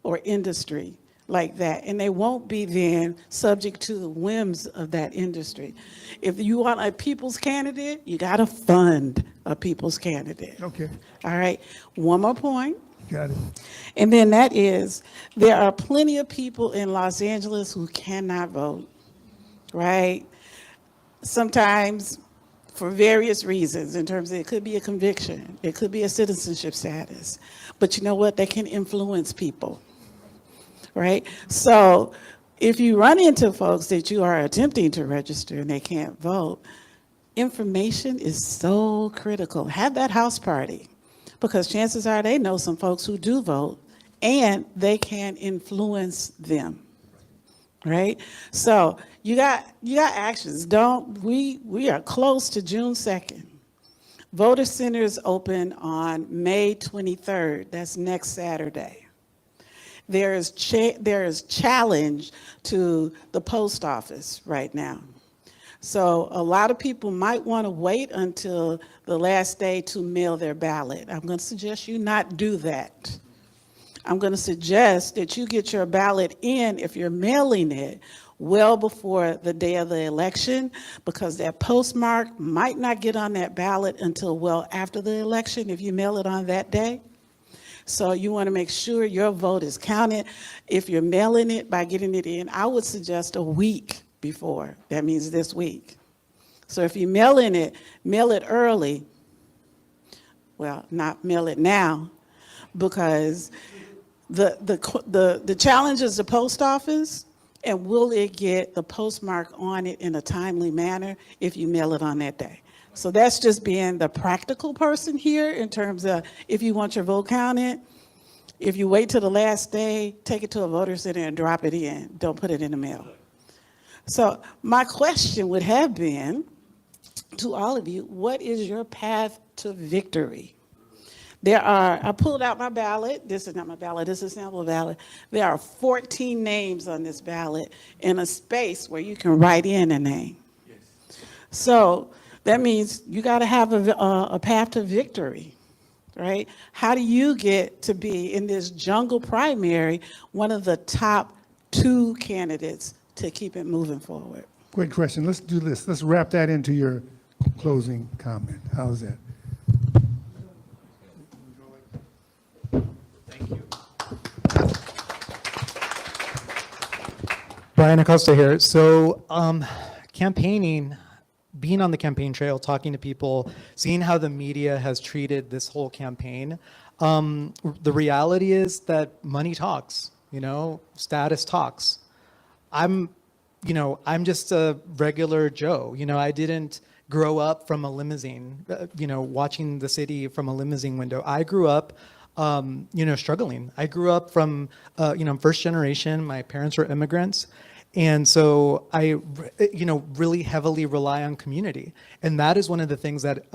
or industry like that, and they won't be then subject to the whims of that industry. If you want a people's candidate, you got to fund a people's candidate. Okay, All right. One more point. got it. And then that is, there are plenty of people in Los Angeles who cannot vote, right? Sometimes for various reasons, in terms of it could be a conviction, it could be a citizenship status. But you know what? They can influence people, right? So if you run into folks that you are attempting to register and they can't vote, information is so critical. Have that house party, because chances are they know some folks who do vote and they can influence them, right? So you got actions. We are close to June 2nd. Voter centers open on May 23rd. That's next Saturday. There is challenge to the post office right now. So a lot of people might want to wait until the last day to mail their ballot. I'm going to suggest you not do that. I'm going to suggest that you get your ballot in, if you're mailing it, well before the day of the election, because that postmark might not get on that ballot until well after the election if you mail it on that day. So you want to make sure your vote is counted. If you're mailing it by getting it in, I would suggest a week before. That means this week. So if you're mailing it, mail it early. Well, not mail it now, because the challenge is the post office, and will it get the postmark on it in a timely manner if you mail it on that day? So that's just being the practical person here in terms of if you want your vote counted, if you wait till the last day, take it to a voter center and drop it in. Don't put it in the mail. So my question would have been to all of you, what is your path to victory? I pulled out my ballot. This is not my ballot, this is a sample ballot. There are 14 names on this ballot in a space where you can write in a name. Yes. So that means you got to have a path to victory, right? How do you get to be in this jungle primary, one of the top 2 candidates to keep it moving forward? Great question. Let's do this. Let's wrap that into your closing comment. How's that? Brian Acosta here. So campaigning, being on the campaign trail, talking to people, seeing how the media has treated this whole campaign, the reality is that money talks, status talks. I'm just a regular Joe. I didn't grow up from a limousine, watching the city from a limousine window. I grew up struggling. I grew up from, first generation. My parents were immigrants. And so I, really heavily rely on community. And that is one of the things that,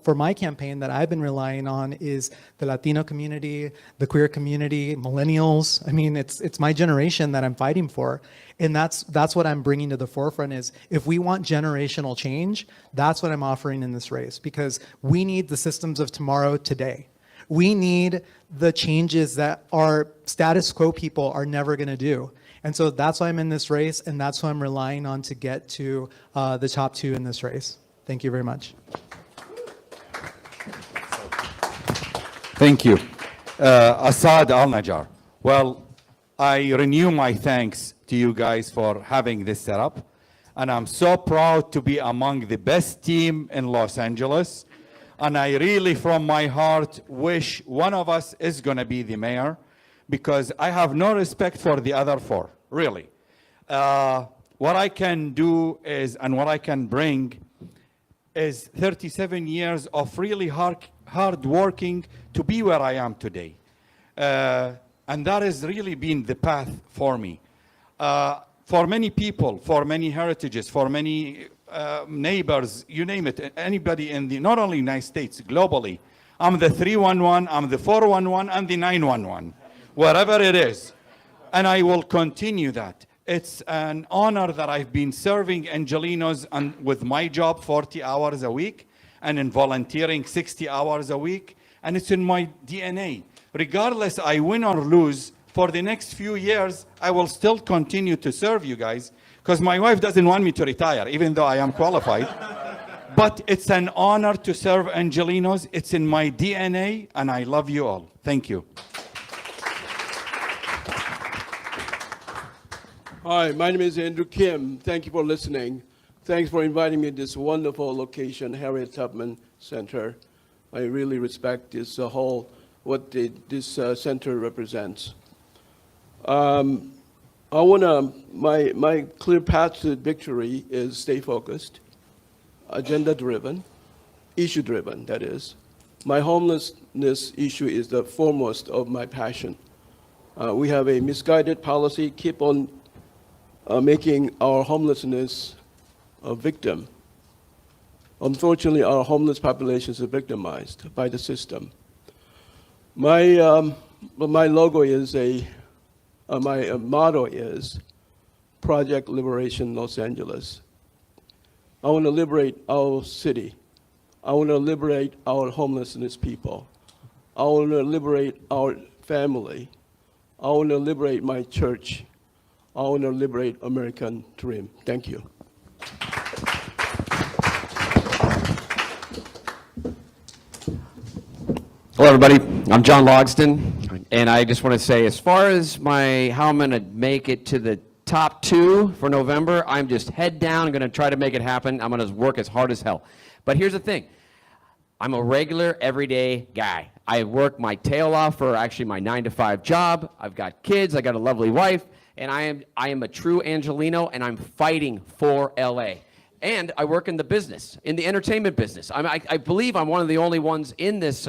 for my campaign, that I've been relying on is the Latino community, the queer community, millennials. I mean, it's my generation that I'm fighting for. And that's what I'm bringing to the forefront is if we want generational change, that's what I'm offering in this race, because we need the systems of tomorrow today. We need the changes that our status quo people are never going to do. And so that's why I'm in this race, and that's who I'm relying on to get to the top 2 in this race. Thank you very much. Thank you. Assad Al-Najjar. Well, I renew my thanks to you guys for having this set up. And I'm so proud to be among the best team in Los Angeles. And I really, from my heart, wish one of us is going to be the mayor, because I have no respect for the other 4, really. What I can do is, and what I can bring is 37 years of really hard working to be where I am today. And that has really been the path for me. For many people, for many heritages, for many neighbors, you name it, anybody in not only United States, globally, I'm the 311, I'm the 411, and the 911. Wherever it is. And I will continue that. It's an honor that I've been serving Angelenos and with my job 40 hours a week and in volunteering 60 hours a week. And it's in my DNA. Regardless, I win or lose, for the next few years, I will still continue to serve you guys because my wife doesn't want me to retire, even though I am qualified. But it's an honor to serve Angelenos. It's in my DNA, and I love you all. Thank you. Hi, my name is Andrew Kim. Thank you for listening. Thanks for inviting me to this wonderful location, Harriet Tubman Center. I really respect this this center represents. My clear path to victory is stay focused, agenda-driven, issue-driven, that is. My homelessness issue is the foremost of my passion. We have a misguided policy, keep on making our homelessness a victim. Unfortunately, our homeless populations are victimized by the system. My logo is my motto is Project Liberation Los Angeles. I want to liberate our city. I want to liberate our homelessness people. I want to liberate our family. I want to liberate my church. I want to liberate American dream. Thank you. Hello, everybody. I'm John Logston, and I just want to say, as far as how I'm going to make it to the top 2 for November, I'm just head down. I'm going to try to make it happen. I'm going to work as hard as hell. But here's the thing. I'm a regular, everyday guy. I work my tail off for actually my 9-to-5 job. I've got kids. I got a lovely wife, and I am a true Angeleno, and I'm fighting for LA. And I work in the business, in the entertainment business. I believe I'm one of the only ones in this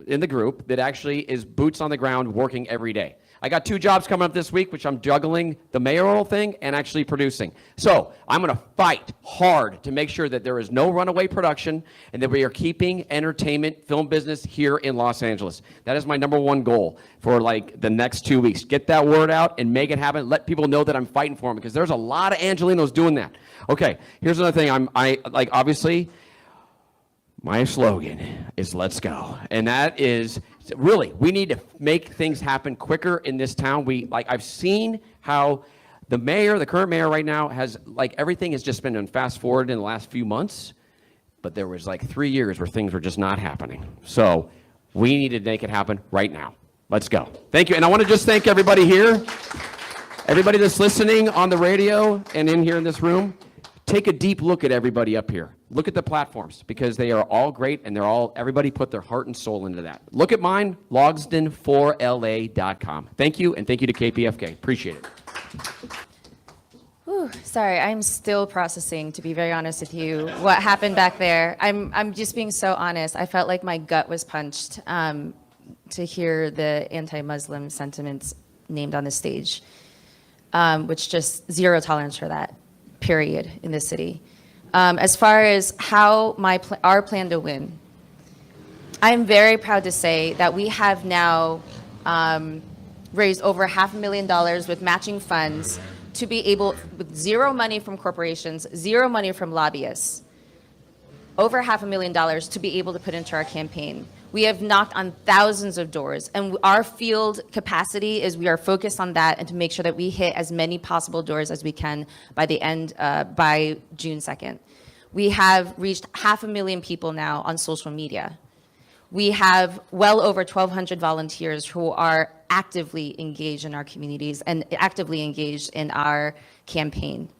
in the group that actually is boots on the ground working every day. I got 2 jobs coming up this week, which I'm juggling the mayoral thing and actually producing. So I'm going to fight hard to make sure that there is no runaway production and that we are keeping entertainment, film business here in Los Angeles. That is my #1 goal for like the next 2 weeks. Get that word out and make it happen. Let people know that I'm fighting for them because there's a lot of Angelenos doing that. Okay, here's another thing. Obviously, my slogan is let's go. And that is really, we need to make things happen quicker in this town. I've seen how the current mayor right now has, everything has just been on fast forward in the last few months, but there was 3 years where things were just not happening. So we need to make it happen right now. Let's go. Thank you. And I want to just thank everybody here, everybody that's listening on the radio and in here in this room. Take a deep look at everybody up here. Look at the platforms because they are all great and everybody put their heart and soul into that. Look at mine, logsden4la.com. Thank you, and thank you to KPFK. Appreciate it. Whew, sorry, I'm still processing, to be very honest with you, what happened back there. I'm just being so honest. I felt like my gut was punched to hear the anti-Muslim sentiments named on the stage, which just zero tolerance for that. Period, in this city. As far as how our plan to win, I am very proud to say that we have now raised over $500,000 with matching funds to be able, with zero money from corporations, zero money from lobbyists, over $500,000 to be able to put into our campaign. We have knocked on thousands of doors, and our field capacity is we are focused on that and to make sure that we hit as many possible doors as we can by by June 2nd. We have reached 500,000 people now on social media. We have well over 1,200 volunteers who are actively engaged in our communities and actively engaged in our campaign.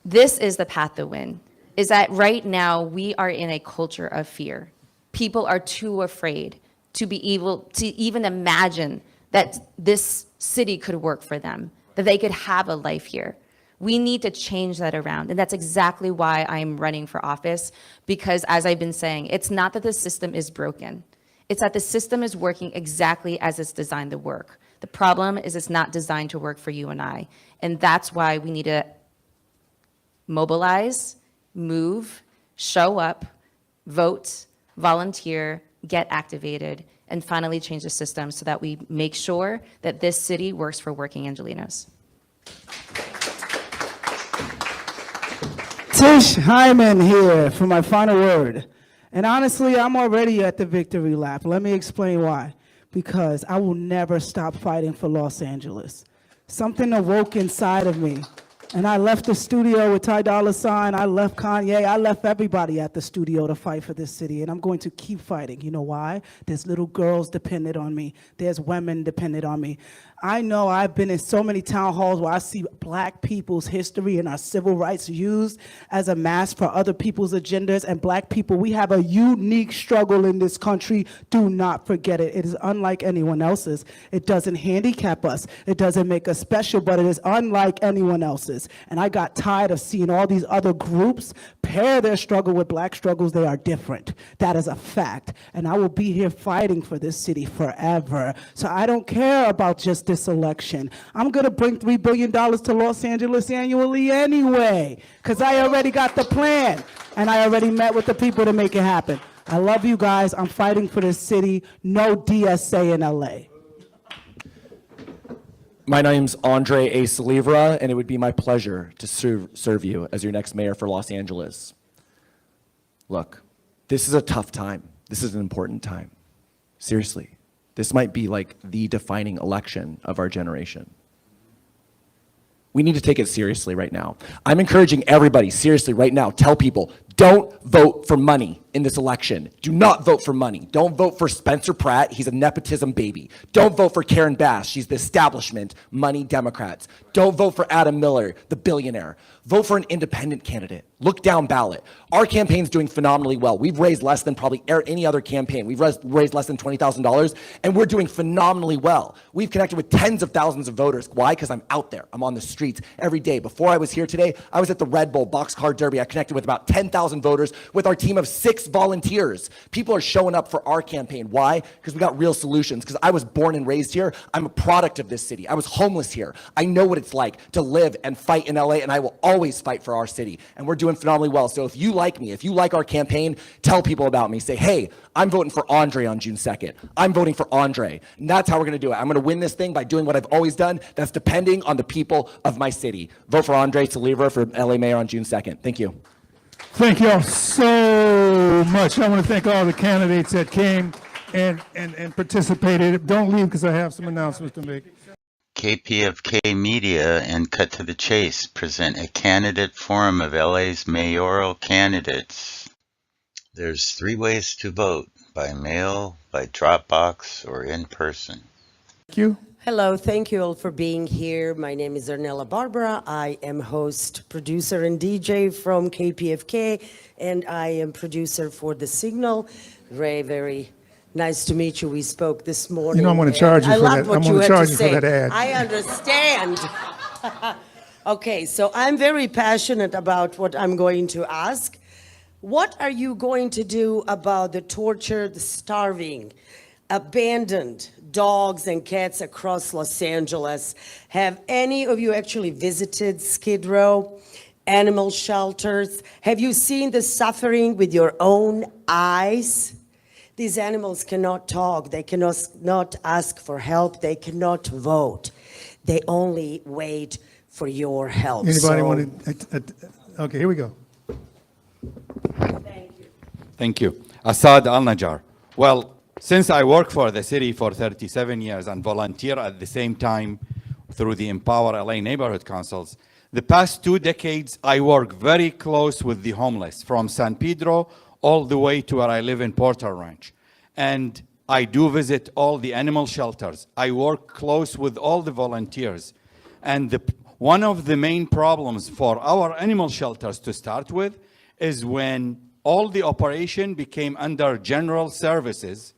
This is the path to win, is that right now we are in a culture of fear. People are too afraid to be able to even imagine that this city could work for them, that they could have a life here. We need to change that around. And that's exactly why I'm running for office, because as I've been saying, it's not that the system is broken. It's that the system is working exactly as it's designed to work. The problem is it's not designed to work for you and I. And that's why we need to mobilize, move, show up, vote, volunteer, get activated, and finally change the system so that we make sure that this city works for working Angelenos. Tish Hyman here for my final word. And honestly, I'm already at the victory lap. Let me explain why. because I will never stop fighting for Los Angeles. Something awoke inside of me. And I left the studio with Ty Dolla $ign, I left Kanye, I left everybody at the studio to fight for this city, and I'm going to keep fighting. You know why? There's little girls dependent on me. There's women dependent on me. I know I've been in so many town halls where I see black people's history and our civil rights used as a mask for other people's agendas, and black people, we have a unique struggle in this country. Do not forget it. It is unlike anyone else's. It doesn't handicap us. It doesn't make us special, but it is unlike anyone else's. And I got tired of seeing all these other groups pair their struggle with black struggles. They are different. That is a fact. And I will be here fighting for this city forever. So I don't care about just this election. I'm going to bring $3 billion to Los Angeles annually anyway, because I already got the plan. And I already met with the people to make it happen. I love you guys. I'm fighting for this city. No DSA in LA. My name's Andre A. Salivra, and it would be my pleasure to serve you as your next mayor for Los Angeles. Look, this is a tough time. This is an important time. Seriously, this might be like the defining election of our generation. We need to take it seriously right now. I'm encouraging everybody, seriously, right now, tell people, don't vote for money in this election. Do not vote for money. Don't vote for Spencer Pratt. He's a nepotism baby. Don't vote for Karen Bass. She's the establishment, money Democrats. Don't vote for Adam Miller, the billionaire. Vote for an independent candidate. Look down ballot. Our campaign's doing phenomenally well. We've raised less than probably any other campaign. We've raised less than $20,000, and we're doing phenomenally well. We've connected with tens of thousands of voters. Why? Because I'm out there. I'm on the streets every day. Before I was here today, I was at the Red Bull Boxcar Derby. I connected with about 10,000 voters with our team of 6 volunteers. People are showing up for our campaign. Why? Because we got real solutions. Because I was born and raised here. I'm a product of this city. I was homeless here. I know what it's like to live and fight in LA, and I will always fight for our city. And we're doing phenomenally well. So if you like me, if you like our campaign, tell people about me. Say, hey, I'm voting for Andre on June 2nd. I'm voting for Andre. And that's how we're going to do it. I'm going to win this thing by doing what I've always done. That's depending on the people of my city. Vote for Andre Salivra for LA Mayor on June 2nd. Thank you. Thank you all so much. I want to thank all the candidates that came and participated. Don't leave because I have some announcements to make. KPFK Media and Cut to the Chase present a candidate forum of LA's mayoral candidates. There's 3 ways to vote: by mail, by Dropbox, or in person. Thank you. Hello, thank you all for being here. My name is Ornella Barbara. I am host, producer, and DJ from KPFK, and I am producer for The Signal. Ray, very nice to meet you. We spoke this morning. You know I'm going to charge you for that. I'm going to charge you for that ad. I understand. Okay, so I'm very passionate about what I'm going to ask. What are you going to do about the tortured, starving, abandoned dogs and cats across Los Angeles? Have any of you actually visited Skid Row, animal shelters? Have you seen the suffering with your own eyes? These animals cannot talk. They cannot not ask for help. They cannot vote. They only wait for your help. Anybody want to? Okay, here we go. Thank you. Thank you. Assad Al-Najjar. Well, since I work for the city for 37 years and volunteer at the same time through the Empower LA Neighborhood Councils, the past 2 decades, I work very close with the homeless from San Pedro all the way to where I live in Porter Ranch. And I do visit all the animal shelters. I work close with all the volunteers. And one of the main problems for our animal shelters to start with is when all the operation became under general services,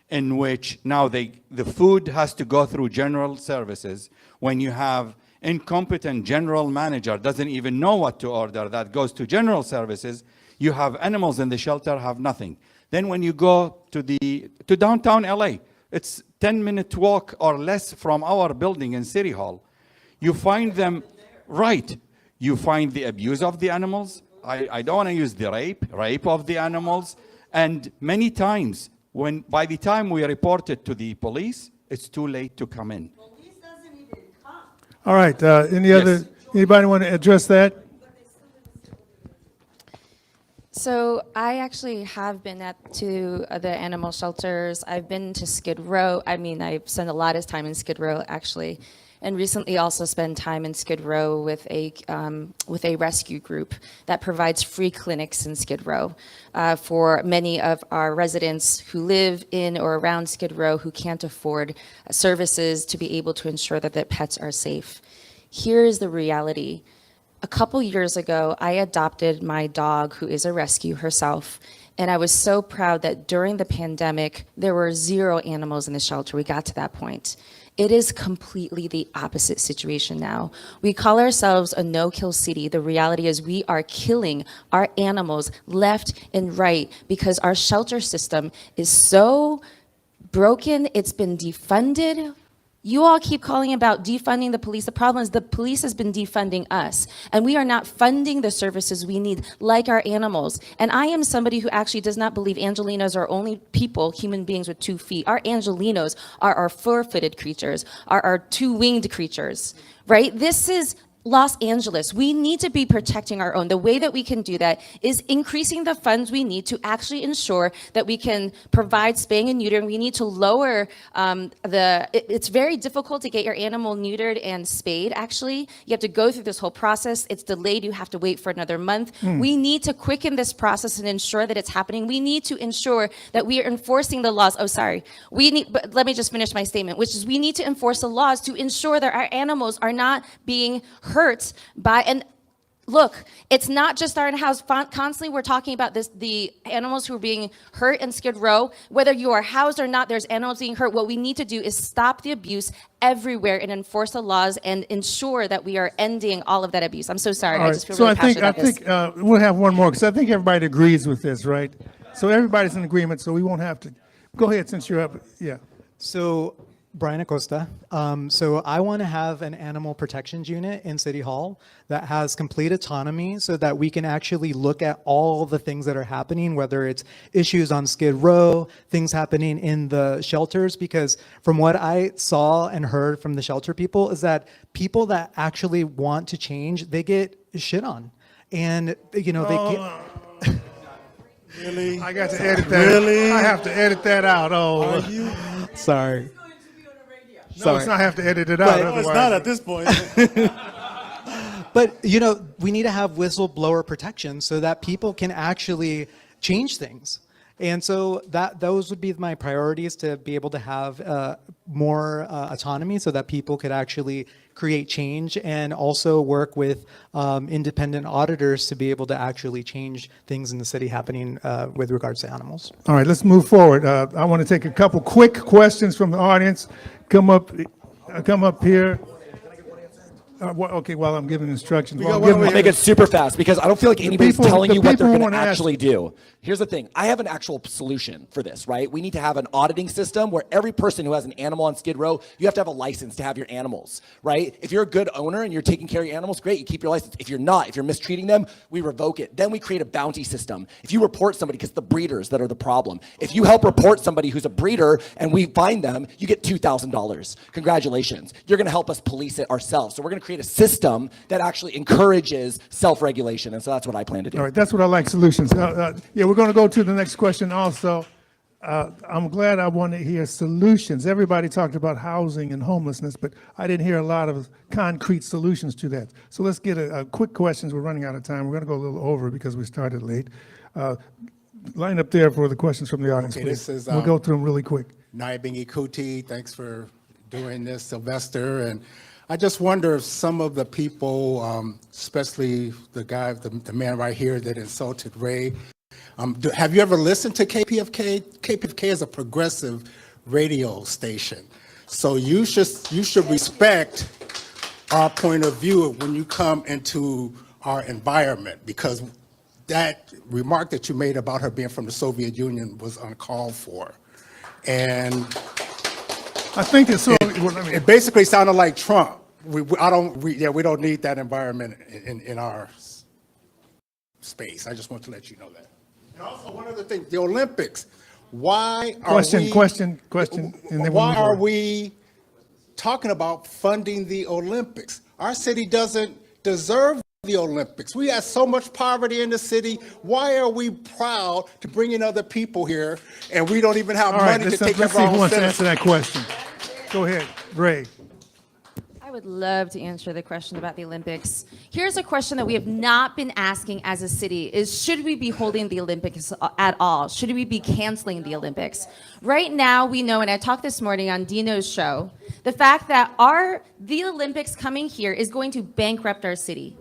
in which now the food has to go through general services. When you have incompetent general manager doesn't even know what to order, that goes to general services, you have animals in the shelter have nothing. Then when you go to downtown LA, it's 10-minute walk or less from our building in City Hall. You find them, right, you find the abuse of the animals. I don't want to use the rape of the animals. And many times, by the time we report it to the police, it's too late to come in. Police doesn't even come. All right. Anybody want to address that? So I actually have been to the animal shelters. I've been to Skid Row. I mean, I've spent a lot of time in Skid Row actually, and recently also spent time in Skid Row with a rescue group that provides free clinics in Skid Row for many of our residents who live in or around Skid Row who can't afford services to be able to ensure that their pets are safe. Here is the reality. A couple years ago, I adopted my dog, who is a rescue herself, and I was so proud that during the pandemic, there were 0 animals in the shelter. We got to that point. It is completely the opposite situation now. We call ourselves a no-kill city. The reality is we are killing our animals left and right because our shelter system is so broken, it's been defunded. You all keep calling about defunding the police. The problem is the police has been defunding us, and we are not funding the services we need, like our animals. And I am somebody who actually does not believe Angelinos are only people, human beings with 2 feet. Our Angelinos are our 4-footed creatures, are our 2-winged creatures, right? This is Los Angeles. We need to be protecting our own. The way that we can do that is increasing the funds we need to actually ensure that we can provide spaying and neutering. We need to lower it's very difficult to get your animal neutered and spayed, actually. You have to go through this whole process. It's delayed. You have to wait for another month. We need to quicken this process and ensure that it's happening. We need to ensure that we are enforcing the laws. Oh, sorry. But let me just finish my statement, which is we need to enforce the laws to ensure that our animals are not being hurt by, and look, it's not just our in-house. Constantly we're talking about this, the animals who are being hurt in Skid Row. Whether you are housed or not, there's animals being hurt. What we need to do is stop the abuse everywhere and enforce the laws and ensure that we are ending all of that abuse. I'm so sorry. I just feel really passionate about this. I think we'll have one more, because I think everybody agrees with this, right? So everybody's in agreement, so we won't have to. Go ahead, since you're up. Yeah. So Brian Acosta. So I want to have an animal protections unit in City Hall that has complete autonomy so that we can actually look at all the things that are happening, whether it's issues on Skid Row, things happening in the shelters, because from what I saw and heard from the shelter people is that people that actually want to change, they get shit on. And, you know, they get... Really? I got to edit that. Really? I have to edit that out. Oh. Are you? Sorry. No, it's not have to edit it out. No, it's not at this point. But, you know, we need to have whistleblower protection so that people can actually change things. And so those would be my priorities, to be able to have more autonomy so that people could actually create change, and also work with independent auditors to be able to actually change things in the city happening with regards to animals. All right, let's move forward. I want to take a couple quick questions from the audience. Come up here. Okay, while I'm giving instructions. I'll make it super fast because I don't feel like anybody's telling you what they're going to actually do. Here's the thing. I have an actual solution for this, right? We need to have an auditing system where every person who has an animal on Skid Row, you have to have a license to have your animals, right? If you're a good owner and you're taking care of your animals, great, you keep your license. If you're not, if you're mistreating them, we revoke it. Then we create a bounty system. If you report somebody, because it's the breeders that are the problem. If you help report somebody who's a breeder and we find them, you get $2,000. Congratulations. You're going to help us police it ourselves. So we're going to create a system that actually encourages self-regulation. And so that's what I plan to do. All right, that's what I like, solutions. Yeah, we're going to go to the next question also. I'm glad I want to hear solutions. Everybody talked about housing and homelessness, but I didn't hear a lot of concrete solutions to that. So let's get a quick questions. We're running out of time. We're going to go a little over because we started late. Line up there for the questions from the audience, Okay, please. this is, we'll go through them really quick. Naibing Ikuti, thanks for doing this, Sylvester. And I just wonder if some of the people, especially the guy, the man right here that insulted Ray, have you ever listened to KPFK? KPFK is a progressive radio station. So you should respect our point of view when you come into our environment, because that remark that you made about her being from the Soviet Union was uncalled for. And I think it's so. It basically sounded like Trump. We don't need that environment in our space. I just want to let you know that. And also one other thing, the Olympics. Why are we talking about funding the Olympics? Our city doesn't deserve the Olympics. We have so much poverty in the city. Why are we proud to bring in other people here and we don't even have All right, money to let's take care see of our who own wants to answer citizens? that question. Go ahead, Ray. I would love to answer the question about the Olympics. Here's a question that we have not been asking as a city is, should we be holding the Olympics at all? Should we be canceling the Olympics? Right now, we know, and I talked this morning on Dino's show, the fact that the Olympics coming here is going to bankrupt our city.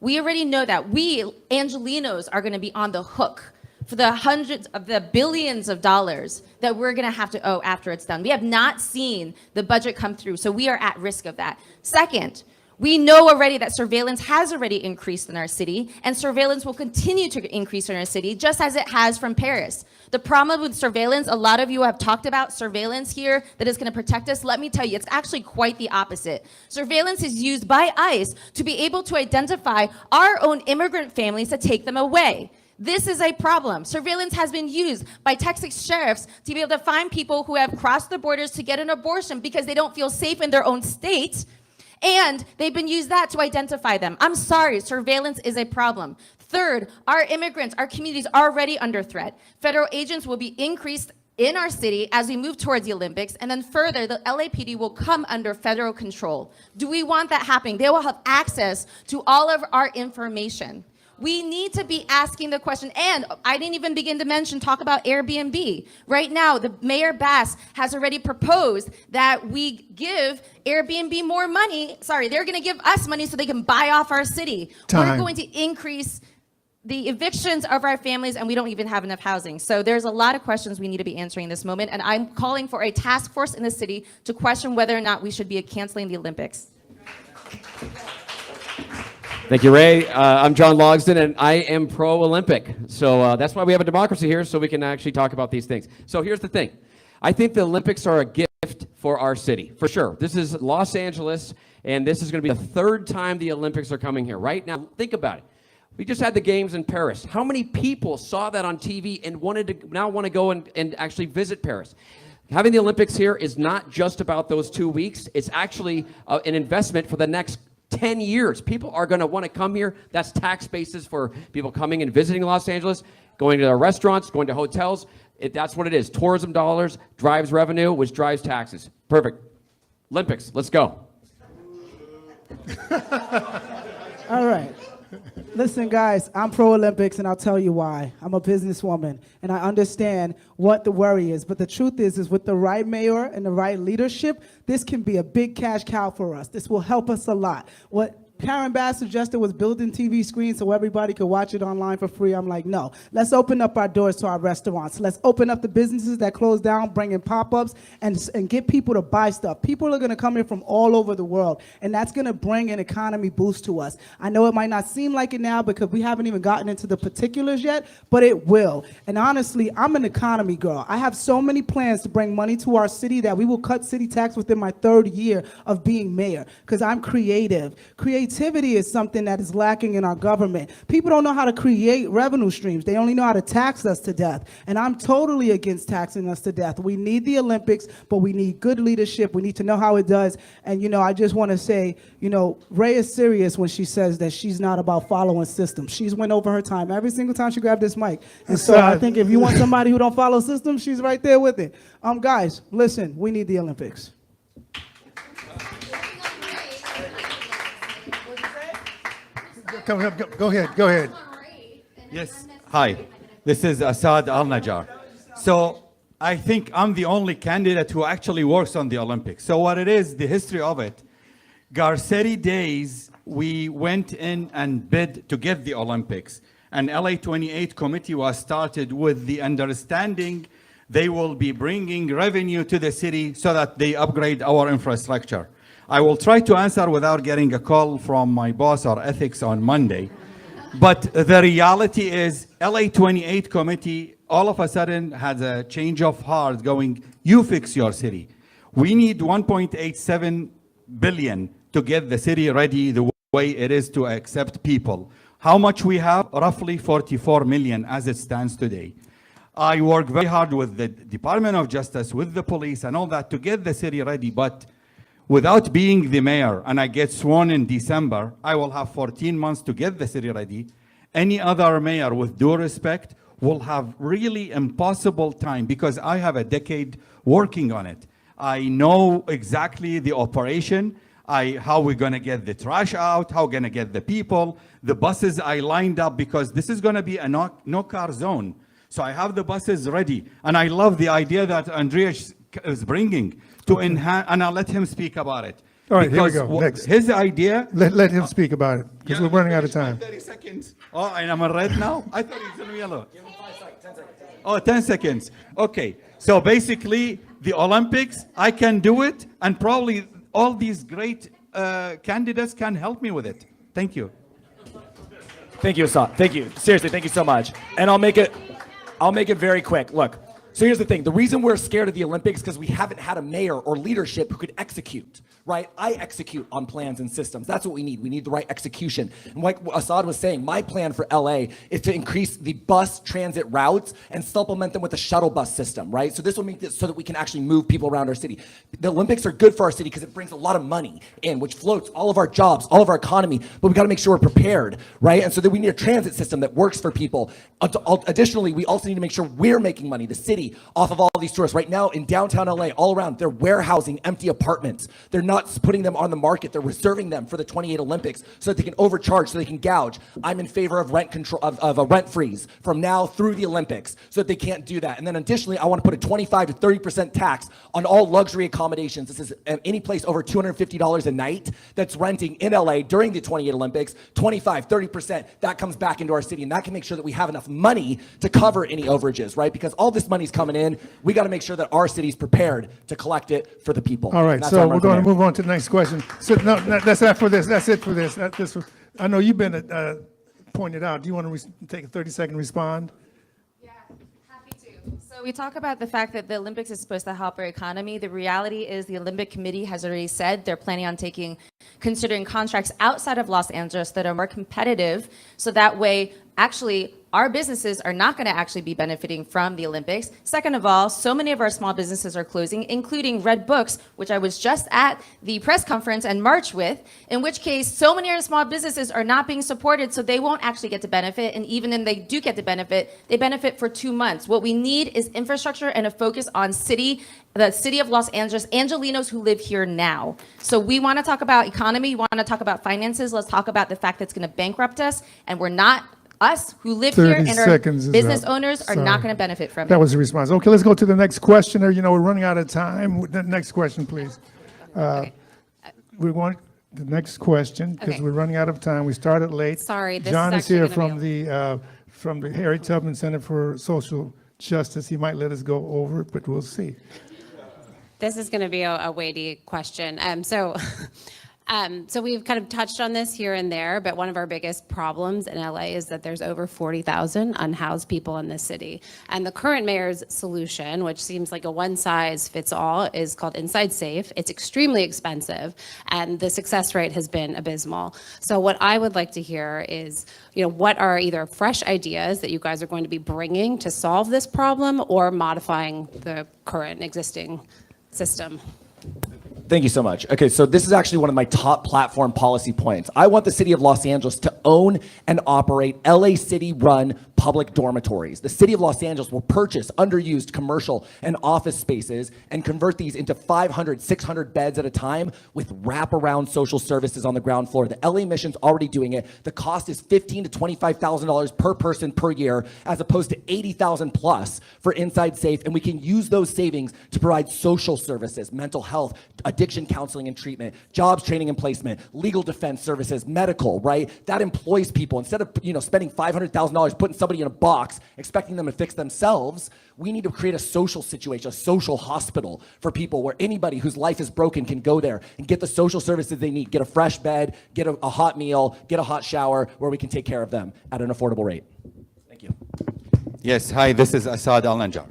We already know that. We, Angelinos, are going to be on the hook for the hundreds of the billions of dollars that we're going to have to owe after it's done. We have not seen the budget come through, so we are at risk of that. Second, we know already that surveillance has already increased in our city, and surveillance will continue to increase in our city, just as it has from Paris. The problem with surveillance, a lot of you have talked about surveillance here that is going to protect us. Let me tell you, it's actually quite the opposite. Surveillance is used by ICE to be able to identify our own immigrant families to take them away. This is a problem. Surveillance has been used by Texas sheriffs to be able to find people who have crossed the borders to get an abortion because they don't feel safe in their own state. And they've been used that to identify them. I'm sorry, surveillance is a problem. Third, our immigrants, our communities are already under threat. Federal agents will be increased in our city as we move towards the Olympics, and then further, the LAPD will come under federal control. Do we want that happening? They will have access to all of our information. We need to be asking the question, and I didn't even begin to talk about Airbnb. Right now, the Mayor Bass has already proposed that we give Airbnb more money. Sorry, they're going to give us money so they can buy off our city. We're going to increase the evictions of our families, and we don't even have enough housing. So there's a lot of questions we need to be answering in this moment, and I'm calling for a task force in the city to question whether or not we should be canceling the Olympics. Thank you, Ray. I'm John Logsdon, and I am pro-Olympic. So that's why we have a democracy here, so we can actually talk about these things. So here's the thing. I think the Olympics are a gift for our city, for sure. This is Los Angeles, and this is going to be the third time the Olympics are coming here. Right now, think about it. We just had the games in Paris. How many people saw that on TV and want to go and actually visit Paris? Having the Olympics here is not just about those 2 weeks. It's actually an investment for the next 10 years. People are going to want to come here. That's tax bases for people coming and visiting Los Angeles, going to their restaurants, going to hotels. That's what it is. Tourism dollars drives revenue, which drives taxes. Perfect. Olympics, let's go. All right. Listen, guys, I'm pro-Olympics, and I'll tell you why. I'm a businesswoman, and I understand what the worry is. But the truth is with the right mayor and the right leadership, this can be a big cash cow for us. This will help us a lot. What Karen Bass suggested was building TV screens so everybody could watch it online for free. I'm like, no. Let's open up our doors to our restaurants. Let's open up the businesses that close down, bring in pop-ups, and get people to buy stuff. People are going to come here from all over the world, and that's going to bring an economy boost to us. I know it might not seem like it now because we haven't even gotten into the particulars yet, but it will. And honestly, I'm an economy girl. I have so many plans to bring money to our city that we will cut city tax within my 3rd year of being mayor because I'm creative. Creativity is something that is lacking in our government. People don't know how to create revenue streams. They only know how to tax us to death. And I'm totally against taxing us to death. We need the Olympics, but we need good leadership. We need to know how it does. And, I just want to say, Ray is serious when she says that she's not about following systems. She's went over her time every single time she grabbed this mic. And so I think if you want somebody who don't follow systems, she's right there with it. Guys, listen, we need the Olympics. Go ahead. Yes. Hi, this is Assad Al-Najjar. So I think I'm the only candidate who actually works on the Olympics. So what it is, the history of it, Garcetti days, we went in and bid to get the Olympics. An LA 28 committee was started with the understanding they will be bringing revenue to the city so that they upgrade our infrastructure. I will try to answer without getting a call from my boss or ethics on Monday. But the reality is LA 28 committee all of a sudden has a change of heart going, you fix your city. We need 1.87 billion to get the city ready the way it is to accept people. How much we have? Roughly 44 million as it stands today. I work very hard with the Department of Justice, with the police and all that to get the city ready, but without being the mayor, and I get sworn in December, I will have 14 months to get the city ready. Any other mayor, with due respect, will have really impossible time because I have a decade working on it. I know exactly the operation, how we're gonna get the trash out, how we're gonna get the people, the buses I lined up because this is gonna be a no car zone. So I have the buses ready. And I love the idea that Andreas is bringing to enhance, and I'll let him speak about it. All right, here we Because go. Next. his idea. Let him speak about it, because we're running out of time. 30 seconds. Oh, and I'm on red now? I thought he was in yellow. Oh, 10 seconds. Okay. So basically, the Olympics, I can do it, and probably all these great candidates can help me with it. Thank you. Thank you, Assad. Thank you. Seriously, thank you so much. And I'll make it very quick. Look, so here's the thing. The reason we're scared of the Olympics is because we haven't had a mayor or leadership who could execute, right? I execute on plans and systems. That's what we need. We need the right execution. And like Assad was saying, my plan for LA is to increase the bus transit routes and supplement them with a shuttle bus system, right? So this will make this so that we can actually move people around our city. The Olympics are good for our city because it brings a lot of money in, which floats all of our jobs, all of our economy, but we got to make sure we're prepared, right? And so that we need a transit system that works for people. Additionally, we also need to make sure we're making money, the city, off of all these tourists. Right now in downtown LA, all around, they're warehousing empty apartments. They're not putting them on the market. They're reserving them for the 28 Olympics so that they can overcharge, so they can gouge. I'm in favor of rent control, of a rent freeze from now through the Olympics so that they can't do that. And then additionally, I want to put a 25 to 30% tax on all luxury accommodations. This is any place over $250 a night that's renting in LA during the 28 Olympics, 25, 30%, that comes back into our city. And that can make sure that we have enough money to cover any overages, right? Because all this money's coming in. We got to make sure that our city's prepared to collect it for the people. All right, so we're going to move on to the next question. So no, that's not for this. That's it for this. I know you've been pointed out. Do you want to take a 30-second respond? So we talk about the fact that the Olympics is supposed to help our economy. The reality is the Olympic Committee has already said they're planning on considering contracts outside of Los Angeles that are more competitive. So that way, actually, our businesses are not going to actually be benefiting from the Olympics. Second of all, so many of our small businesses are closing, including Red Books, which I was just at the press conference and march with, in which case so many of our small businesses are not being supported, so they won't actually get to benefit. And even when they do get to benefit, they benefit for 2 months. What we need is infrastructure and a focus on the city of Los Angeles, Angelinos who live here now. So we want to talk about economy, we want to talk about finances. Let's talk about the fact that it's going to bankrupt us, and we're not. Us who live here and our business owners are not going to benefit from it. That was the response. Okay, let's go to the next questioner. You know, we're running out of time. The next question, please. We want the next question because we're running out of time. We started late. Sorry, this John is is here actually from the Harriet Tubman Center for Social Justice. He might let us go over it, but we'll see. This is going to be a weighty question. So we've kind of touched on this here and there, but one of our biggest problems in LA is that there's over 40,000 unhoused people in this city. And the current mayor's solution, which seems like a one-size-fits-all, is called Inside Safe. It's extremely expensive, and the success rate has been abysmal. So what I would like to hear is, what are either fresh ideas that you guys are going to be bringing to solve this problem or modifying the current existing system? Thank you so much. Okay, so this is actually one of my top platform policy points. I want the city of Los Angeles to own and operate LA City-run public dormitories. The city of Los Angeles will purchase underused commercial and office spaces and convert these into 500, 600 beds at a time with wraparound social services on the ground floor. The LA Mission's already doing it. The cost is $15,000 to $25,000 per person per year, as opposed to $80,000 plus for Inside Safe. And we can use those savings to provide social services, mental health, addiction counseling and treatment, jobs training and placement, legal defense services, medical, right? That employs people. Instead of spending $500,000 putting somebody in a box, expecting them to fix themselves, we need to create a social situation, a social hospital for people where anybody whose life is broken can go there and get the social services they need, get a fresh bed, get a hot meal, get a hot shower, where we can take care of them at an affordable rate. Thank you. Yes, hi, this is Assad Al-Najjar.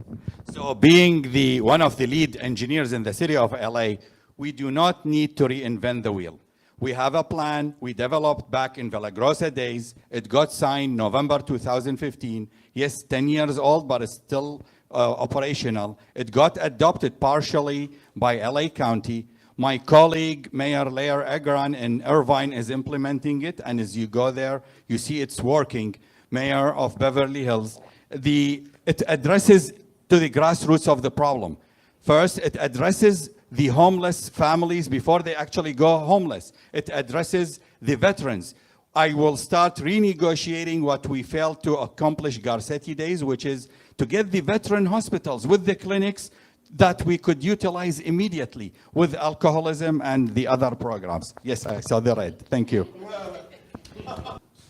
So being one of the lead engineers in the city of LA, we do not need to reinvent the wheel. We have a plan we developed back in Villagrosa days. It got signed November 2015. Yes, 10 years old, but it's still operational. It got adopted partially by LA County. My colleague, Mayor Lair Agran in Irvine is implementing it, and as you go there, you see it's working. Mayor of Beverly Hills. It addresses to the grassroots of the problem. First, it addresses the homeless families before they actually go homeless. It addresses the veterans. I will start renegotiating what we failed to accomplish Garcetti days, which is to get the veteran hospitals with the clinics that we could utilize immediately with alcoholism and the other programs. Yes, I saw the red. Thank you.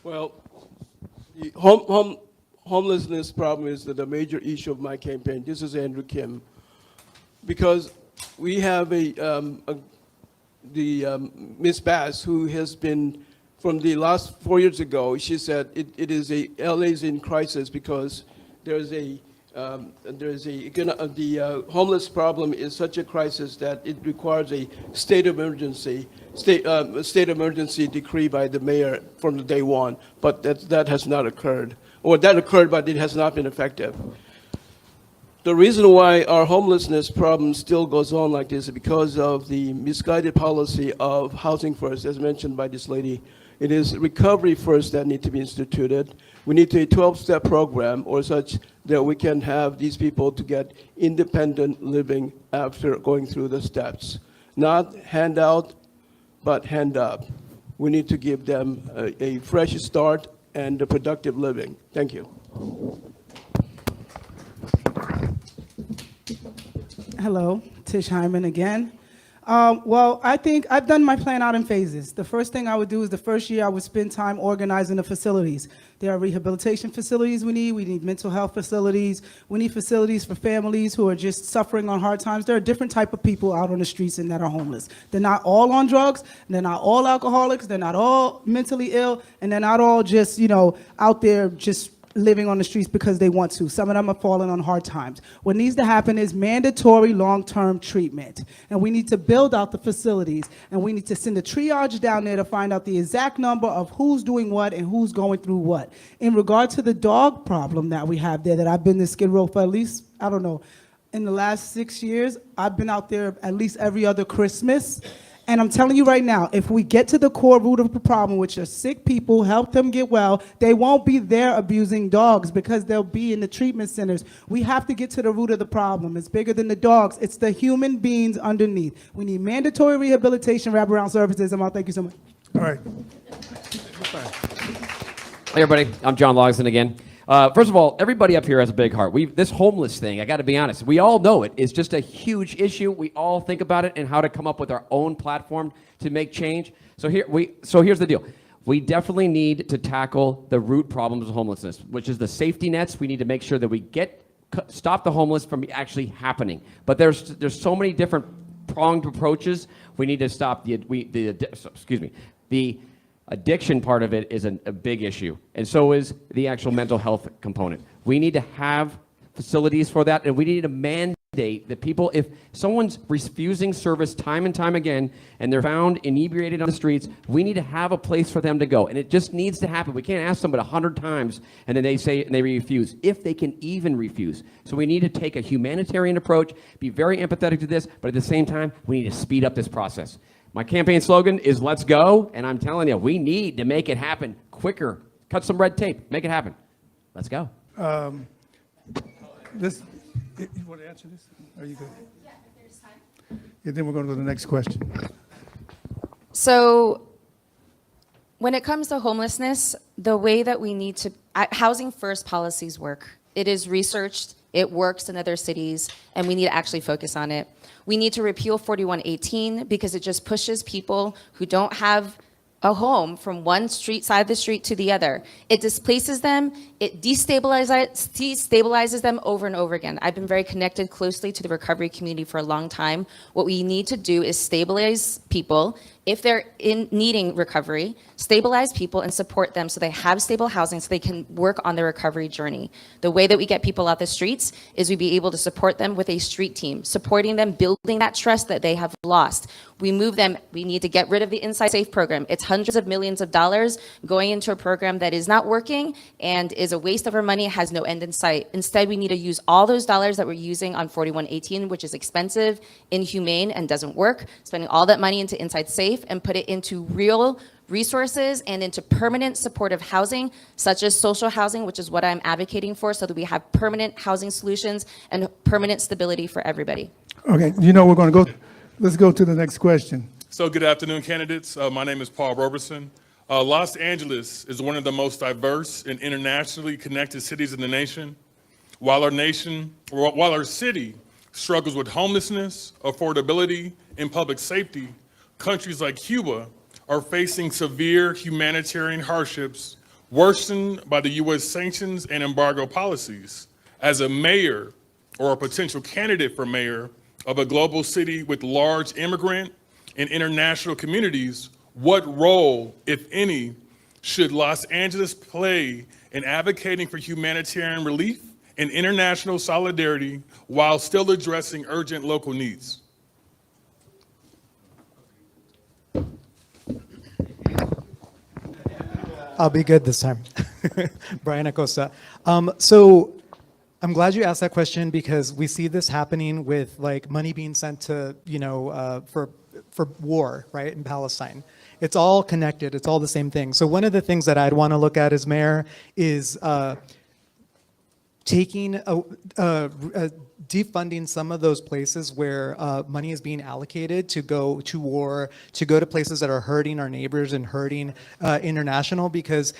Well, the homelessness problem is the major issue of my campaign. This is Andrew Kim. Because we have Ms. Bass, who has been, from the last 4 years ago, she said LA is in crisis because the homeless problem is such a crisis that it requires a state of emergency decree by the mayor from the day one. But that has not occurred, or that occurred, but it has not been effective. The reason why our homelessness problem still goes on like this is because of the misguided policy of housing first, as mentioned by this lady. It is recovery first that need to be instituted. We need a 12-step program or such that we can have these people to get independent living after going through the steps. Not handout, but hand up. We need to give them a fresh start and a productive living. Thank you. Hello, Tish Hyman again. Well, I think I've done my plan out in phases. The first thing I would do is the first year I would spend time organizing the facilities. There are rehabilitation facilities we need mental health facilities, we need facilities for families who are just suffering on hard times. There are different type of people out on the streets and that are homeless. They're not all on drugs, they're not all alcoholics, they're not all mentally ill, and they're not all just, out there just living on the streets because they want to. Some of them are falling on hard times. What needs to happen is mandatory long-term treatment. And we need to build out the facilities. And we need to send a triage down there to find out the exact number of who's doing what and who's going through what. In regard to the dog problem that we have there, that I've been to Skid Row for at least, I don't know, in the last 6 years, I've been out there at least every other Christmas. And I'm telling you right now, if we get to the core root of the problem, which are sick people, help them get well, they won't be there abusing dogs because they'll be in the treatment centers. We have to get to the root of the problem. It's bigger than the dogs. It's the human beings underneath. We need mandatory rehabilitation, wraparound services. Thank you so much. All right. Hey everybody, I'm John Logsdon again. First of all, everybody up here has a big heart. This homeless thing, I got to be honest, we all know it is just a huge issue. We all think about it and how to come up with our own platform to make change. So here's the deal. We definitely need to tackle the root problems of homelessness, which is the safety nets. We need to make sure that we stop the homeless from actually happening. But there's so many different pronged approaches. We need to stop the addiction part of it is a big issue, and so is the actual mental health component. We need to have facilities for that, and we need to mandate that people, if someone's refusing service time and time again, and they're found inebriated on the streets, we need to have a place for them to go, and it just needs to happen. We can't ask somebody 100 times, and then they say and they refuse, if they can even refuse. So we need to take a humanitarian approach, be very empathetic to this, but at the same time, we need to speed up this process. My campaign slogan is "Let's go," and I'm telling you, we need to make it happen quicker. Cut some red tape, make it happen. Let's go. You want to answer this? Are you good? Yeah, if there's time. Yeah, then we're going to go to the next question. So when it comes to homelessness, the way that we need to, housing first policies work. It is researched, it works in other cities, and we need to actually focus on it. We need to repeal 4118 because it just pushes people who don't have a home from one side of the street to the other. It displaces them, it destabilizes them over and over again. I've been very connected closely to the recovery community for a long time. What we need to do is stabilize people, if they're in needing recovery, stabilize people and support them so they have stable housing so they can work on their recovery journey. The way that we get people out the streets is we be able to support them with a street team, supporting them, building that trust that they have lost. We move them, we need to get rid of the Inside Safe program. It's hundreds of millions of dollars going into a program that is not working and is a waste of our money, has no end in sight. Instead, we need to use all those dollars that we're using on 4118, which is expensive, inhumane, and doesn't work, spending all that money into Inside Safe and put it into real resources and into permanent supportive housing, such as social housing, which is what I'm advocating for, so that we have permanent housing solutions and permanent stability for everybody. Okay, you know we're going to go. Let's go to the next question. So good afternoon, candidates. My name is Paul Roberson. Los Angeles is one of the most diverse and internationally connected cities in the nation. While our city struggles with homelessness, affordability, and public safety, countries like Cuba are facing severe humanitarian hardships worsened by the U.S. sanctions and embargo policies. As a mayor or a potential candidate for mayor of a global city with large immigrant and international communities, what role, if any, should Los Angeles play in advocating for humanitarian relief and international solidarity while still addressing urgent local needs? I'll be good this time. Brian Acosta. So I'm glad you asked that question because we see this happening with like money being sent to, for war, right, in Palestine. It's all connected. It's all the same thing. So one of the things that I'd want to look at as mayor is taking defunding some of those places where money is being allocated to go to war, to go to places that are hurting our neighbors and hurting international, because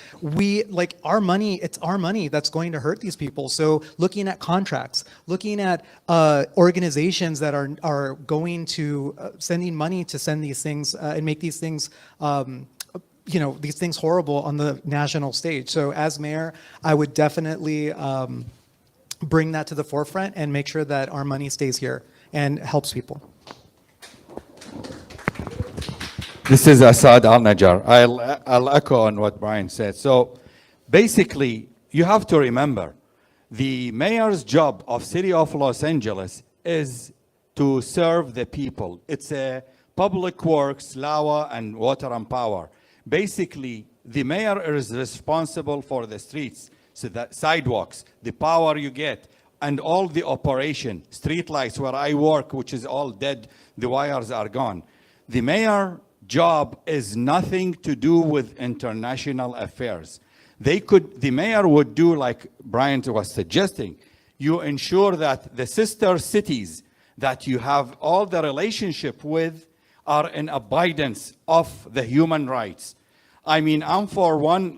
our money, it's our money that's going to hurt these people. So looking at contracts, looking at organizations that are going to sending money to send these things and make these things these things horrible on the national stage. So as mayor, I would definitely bring that to the forefront and make sure that our money stays here and helps people. This is Assad Al-Najjar. I'll echo on what Brian said. So basically, you have to remember, the mayor's job of City of Los Angeles is to serve the people. It's a public works, LAWA, and water and power. Basically, the mayor is responsible for the streets, so the sidewalks, the power you get, and all the operation, street lights where I work, which is all dead, the wires are gone. The mayor job is nothing to do with international affairs. The mayor would do like Brian was suggesting. You ensure that the sister cities that you have all the relationship with are in abidance of the human rights. I mean, I'm for one,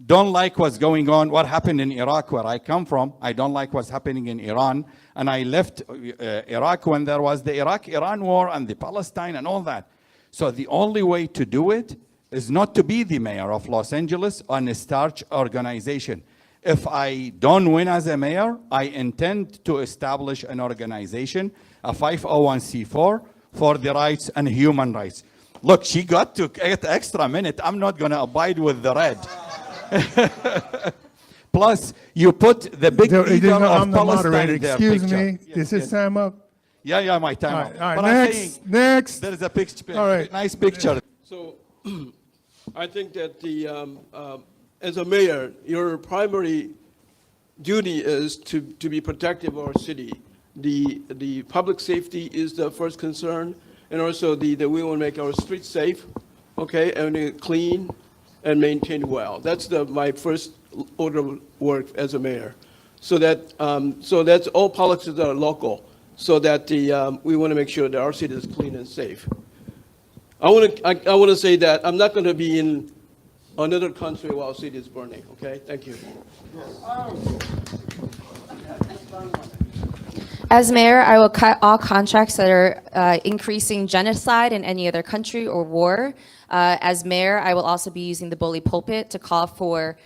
don't like what's going on, what happened in Iraq where I come from. I don't like what's happening in Iran. And I left Iraq when there was the Iraq-Iran war and the Palestine and all that. So the only way to do it is not to be the mayor of Los Angeles on a starch organization. If I don't win as a mayor, I intend to establish an organization, a 501c4, for the rights and human rights. Look, she got to get extra minute. I'm not going to abide with the red. Plus, you put the big leader of I'm the Palestine moderator. in their Excuse picture. me. Is his time up? Yeah, my time up. All right, But I'm next, saying next. there is a picture, All right. nice picture. So I think that as a mayor, your primary duty is to be protective of our city. The public safety is the first concern, and also we want to make our streets safe, okay, and clean and maintained well. That's my first order of work as a mayor. So that's all policies that are local, so that we want to make sure that our city is clean and safe. I want to say that I'm not going to be in another country while the city is burning, okay? Thank you. As mayor, I will cut all contracts that are increasing genocide in any other country or war. As mayor, I will also be using the bully pulpit to call for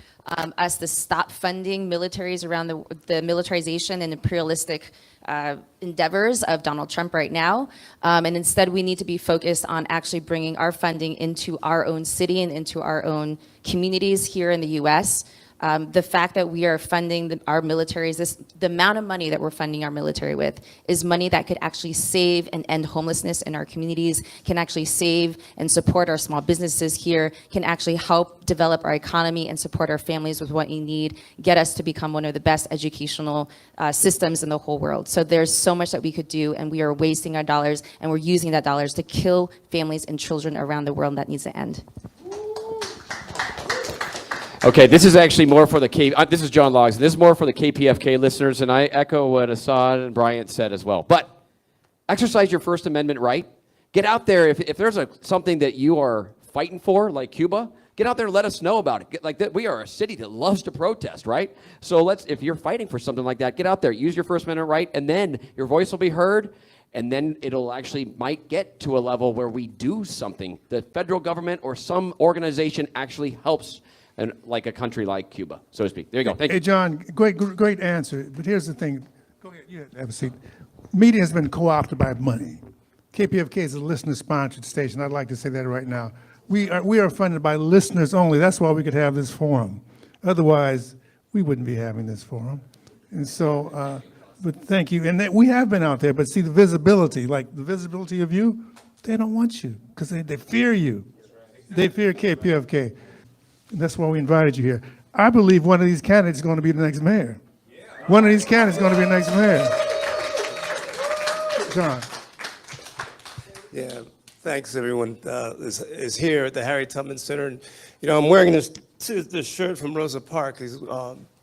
us to stop funding militaries around the militarization and imperialistic endeavors of Donald Trump right now. And instead, we need to be focused on actually bringing our funding into our own city and into our own communities here in the US. The fact that we are funding our militaries, the amount of money that we're funding our military with is money that could actually save and end homelessness in our communities, can actually save and support our small businesses here, can actually help develop our economy and support our families with what we need, get us to become one of the best educational systems in the whole world. So there's so much that we could do, and we are wasting our dollars, and we're using that dollars to kill families and children around the world. That needs to end. Okay, this is actually more for the this is John Logs. This is more for the KPFK listeners, and I echo what Assad and Bryant said as well. But exercise your First Amendment right. Get out there. If there's something that you are fighting for, like Cuba, get out there and let us know about it. We are a city that loves to protest, right? So if you're fighting for something like that, get out there, use your First Amendment right, and then your voice will be heard, and then it'll actually might get to a level where we do something. The federal government or some organization actually helps. And like a country like Cuba, so to speak. There you go. Thank you. Hey, John, great answer. But here's the thing. Go ahead. You have a seat. Media has been co-opted by money. KPFK is a listener-sponsored station. I'd like to say that right now. We are funded by listeners only. That's why we could have this forum. Otherwise, we wouldn't be having this forum. And so, but thank you. And we have been out there. But see, the visibility, like the visibility of you, they don't want you because they fear you. They fear KPFK. And that's why we invited you here. I believe one of these candidates is going to be the next mayor. One of these candidates is going to be the next mayor. John. Yeah, thanks everyone is here at the Harriet Tubman Center. And, I'm wearing this shirt from Rosa Parks.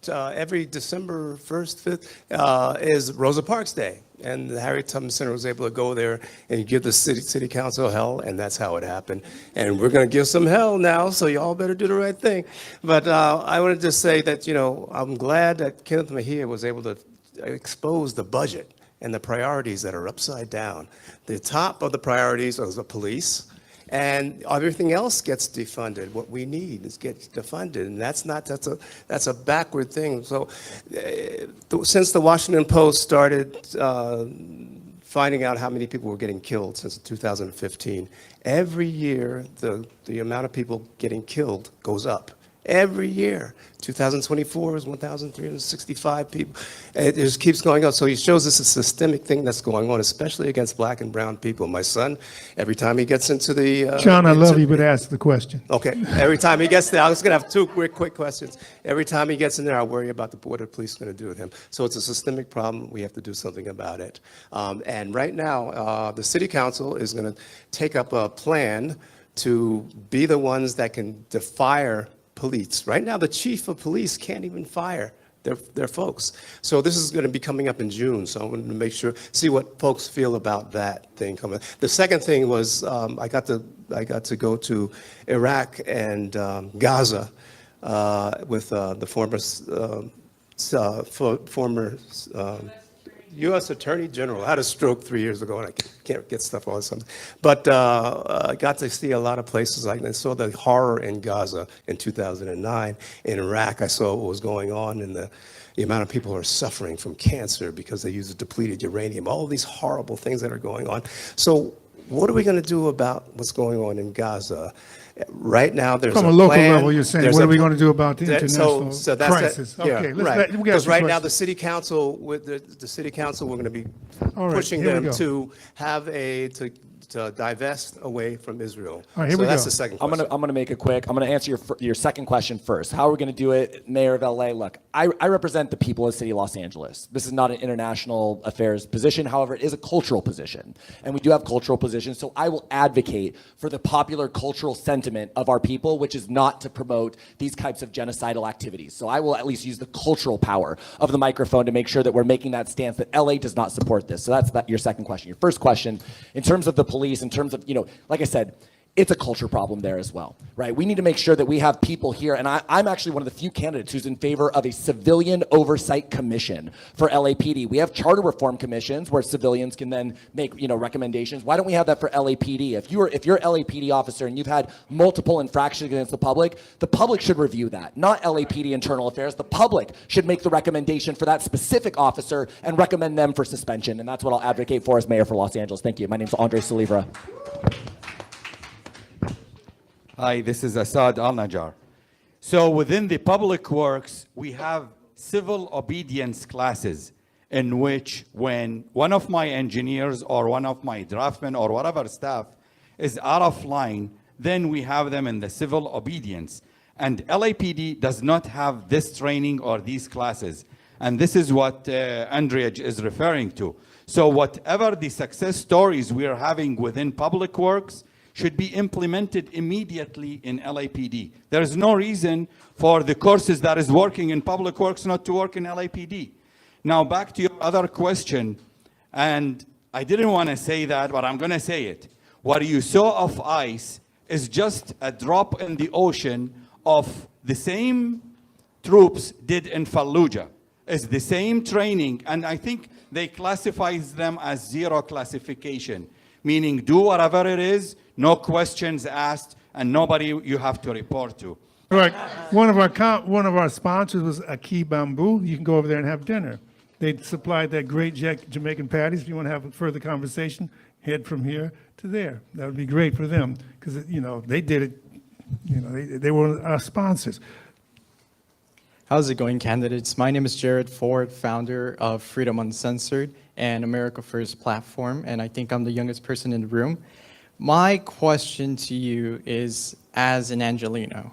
Every December 1st, 5th is Rosa Parks Day. And the Harriet Tubman Center was able to go there and give the city council hell, and that's how it happened. And we're going to give some hell now, so y'all better do the right thing. But I want to just say that, I'm glad that Kenneth Mejia was able to expose the budget and the priorities that are upside down. The top of the priorities are the police, and everything else gets defunded. What we need is gets defunded, and that's a backward thing. So, since the Washington Post started finding out how many people were getting killed since 2015, every year the amount of people getting killed goes up. Every year. 2024 was 1,365 people. It just keeps going up. So he shows us a systemic thing that's going on, especially against black and brown people. My son, every time he gets into the... John, I love you, but ask the question. Okay. Every time he gets there, I was going to have two quick questions. Every time he gets in there, I worry about what the police are going to do with him. So it's a systemic problem. We have to do something about it. And right now, the city council is going to take up a plan to be the ones that can fire police. Right now, the chief of police can't even fire their folks. So this is going to be coming up in June. So I wanted to make sure, see what folks feel about that thing coming. The second thing was I got to go to Iraq and Gaza with the former U.S. Attorney General. I had a stroke 3 years ago, and I can't get stuff all the time. But I got to see a lot of places. I saw the horror in Gaza in 2009. In Iraq, I saw what was going on and the amount of people who are suffering from cancer because they use depleted uranium, all these horrible things that are going on. So what are we going to do about what's going on in Gaza? Right now, there's From a local level, you're saying, what are we going to do about the international crisis? Okay, right. Because right now, the city council, with the city council, we're going to be pushing them to have to divest away from Israel. All right, here so we that's go. the second I'm question. gonna make it quick. I'm gonna answer your second question first. How are we gonna do it, Mayor of LA? Look, I represent the people of the city of Los Angeles. This is not an international affairs position. However, it is a cultural position, and we do have cultural positions. So I will advocate for the popular cultural sentiment of our people, which is not to promote these types of genocidal activities. So I will at least use the cultural power of the microphone to make sure that we're making that stance that LA does not support this. So that's your second question. Your first question, in terms of the police, in terms of, like I said, it's a culture problem there as well, right? We need to make sure that we have people here, and I'm actually one of the few candidates who's in favor of a civilian oversight commission for LAPD. We have charter reform commissions where civilians can then make, recommendations. Why don't we have that for LAPD? If you're an LAPD officer and you've had multiple infractions against the public should review that, not LAPD internal affairs. The public should make the recommendation for that specific officer and recommend them for suspension, and that's what I'll advocate for as mayor for Los Angeles. Thank you. My name's Andre Salivra. Hi, this is Assad Al-Najjar. So within the public works, we have civil obedience classes in which when one of my engineers or one of my draftsmen or whatever staff is out of line, then we have them in the civil obedience. And LAPD does not have this training or these classes. And this is what Andrea is referring to. So whatever the success stories we are having within public works should be implemented immediately in LAPD. There is no reason for the courses that is working in public works not to work in LAPD. Now back to your other question, and I didn't want to say that, but I'm going to say it. What you saw of ICE is just a drop in the ocean of the same troops did in Fallujah. It's the same training, and I think they classify them as zero classification, meaning do whatever it is, no questions asked, and nobody you have to report to. Right. One of our sponsors was Aki Bamboo. You can go over there and have dinner. They supplied that great Jamaican patties. If you want to have a further conversation, head from here to there. That would be great for them because they did it. They were our sponsors. How's it going, candidates? My name is Jared Ford, founder of Freedom Uncensored and America First platform, and I think I'm the youngest person in the room. My question to you is, as an Angelino,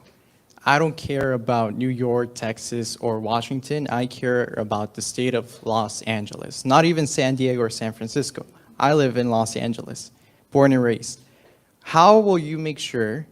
I don't care about New York, Texas, or Washington. I care about the state of Los Angeles, not even San Diego or San Francisco. I live in Los Angeles, born and raised. How will you make sure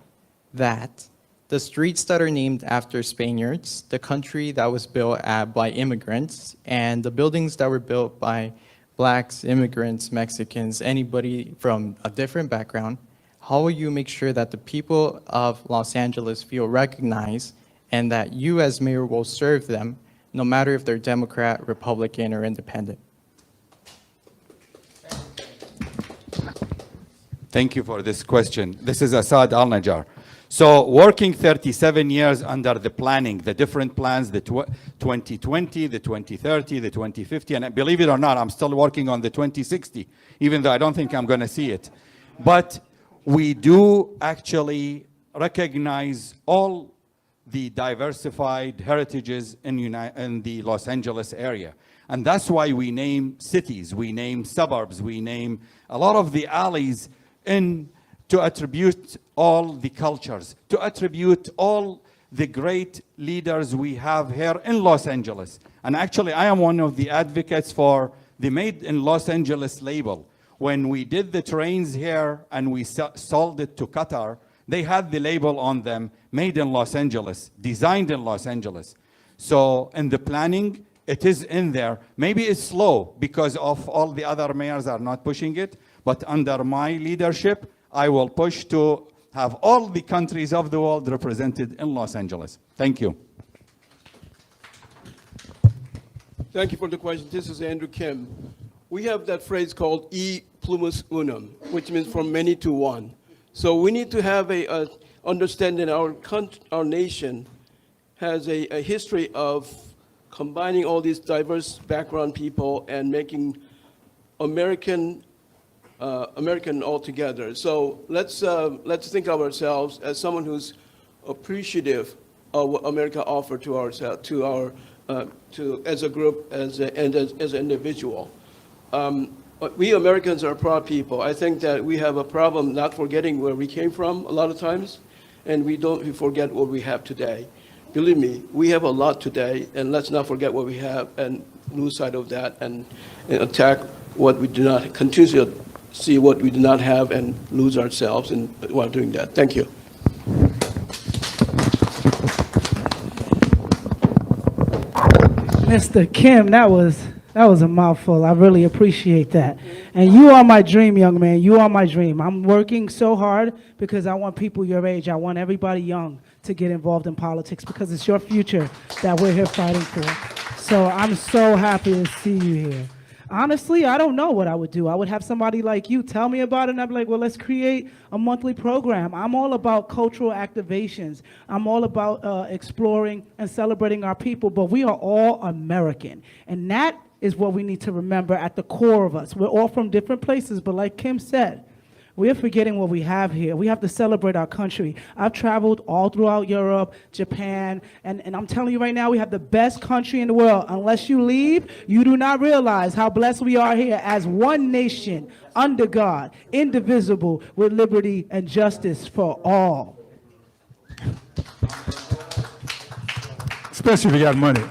that the streets that are named after Spaniards, the country that was built by immigrants, and the buildings that were built by Blacks, immigrants, Mexicans, anybody from a different background, how will you make sure that the people of Los Angeles feel recognized and that you as mayor will serve them no matter if they're Democrat, Republican, or independent? Thank you for this question. This is Assad Al-Najjar. So working 37 years under the planning, the different plans, the 2020, the 2030, the 2050, and believe it or not, I'm still working on the 2060, even though I don't think I'm going to see it. But we do actually recognize all the diversified heritages in the Los Angeles area. And that's why we name cities, we name suburbs, we name a lot of the alleys to attribute all the cultures, to attribute all the great leaders we have here in Los Angeles. And actually, I am one of the advocates for the Made in Los Angeles label. When we did the trains here and we sold it to Qatar, they had the label on them, Made in Los Angeles, designed in Los Angeles. So in the planning, it is in there. Maybe it's slow because of all the other mayors are not pushing it, but under my leadership, I will push to have all the countries of the world represented in Los Angeles. Thank you. Thank you for the question. This is Andrew Kim. We have that phrase called e plumus unum, which means from many to one. So we need to have a understanding our nation has a history of combining all these diverse background people and making American all together. So let's think of ourselves as someone who's appreciative of what America offered to ourselves, as a group, and as an individual. We Americans are proud people. I think that we have a problem not forgetting where we came from a lot of times, and we forget what we have today. Believe me, we have a lot today, and let's not forget what we have and lose sight of that and attack what we do not, continue to see what we do not have and lose ourselves while doing that. Thank you. Mr. Kim, that was That was a mouthful. I really appreciate that. And you are my dream, young man. You are my dream. I'm working so hard because I want people your age. I want everybody young to get involved in politics because it's your future that we're here fighting for. So I'm so happy to see you here. Honestly, I don't know what I would do. I would have somebody like you tell me about it, and I'd be like, well, let's create a monthly program. I'm all about cultural activations. I'm all about exploring and celebrating our people, but we are all American. And that is what we need to remember at the core of us. We're all from different places, but like Kim said, we're forgetting what we have here. We have to celebrate our country. I've traveled all throughout Europe, Japan, and I'm telling you right now, we have the best country in the world. Unless you leave, you do not realize how blessed we are here as one nation, under God, indivisible, with liberty and justice for all. Especially if you got money.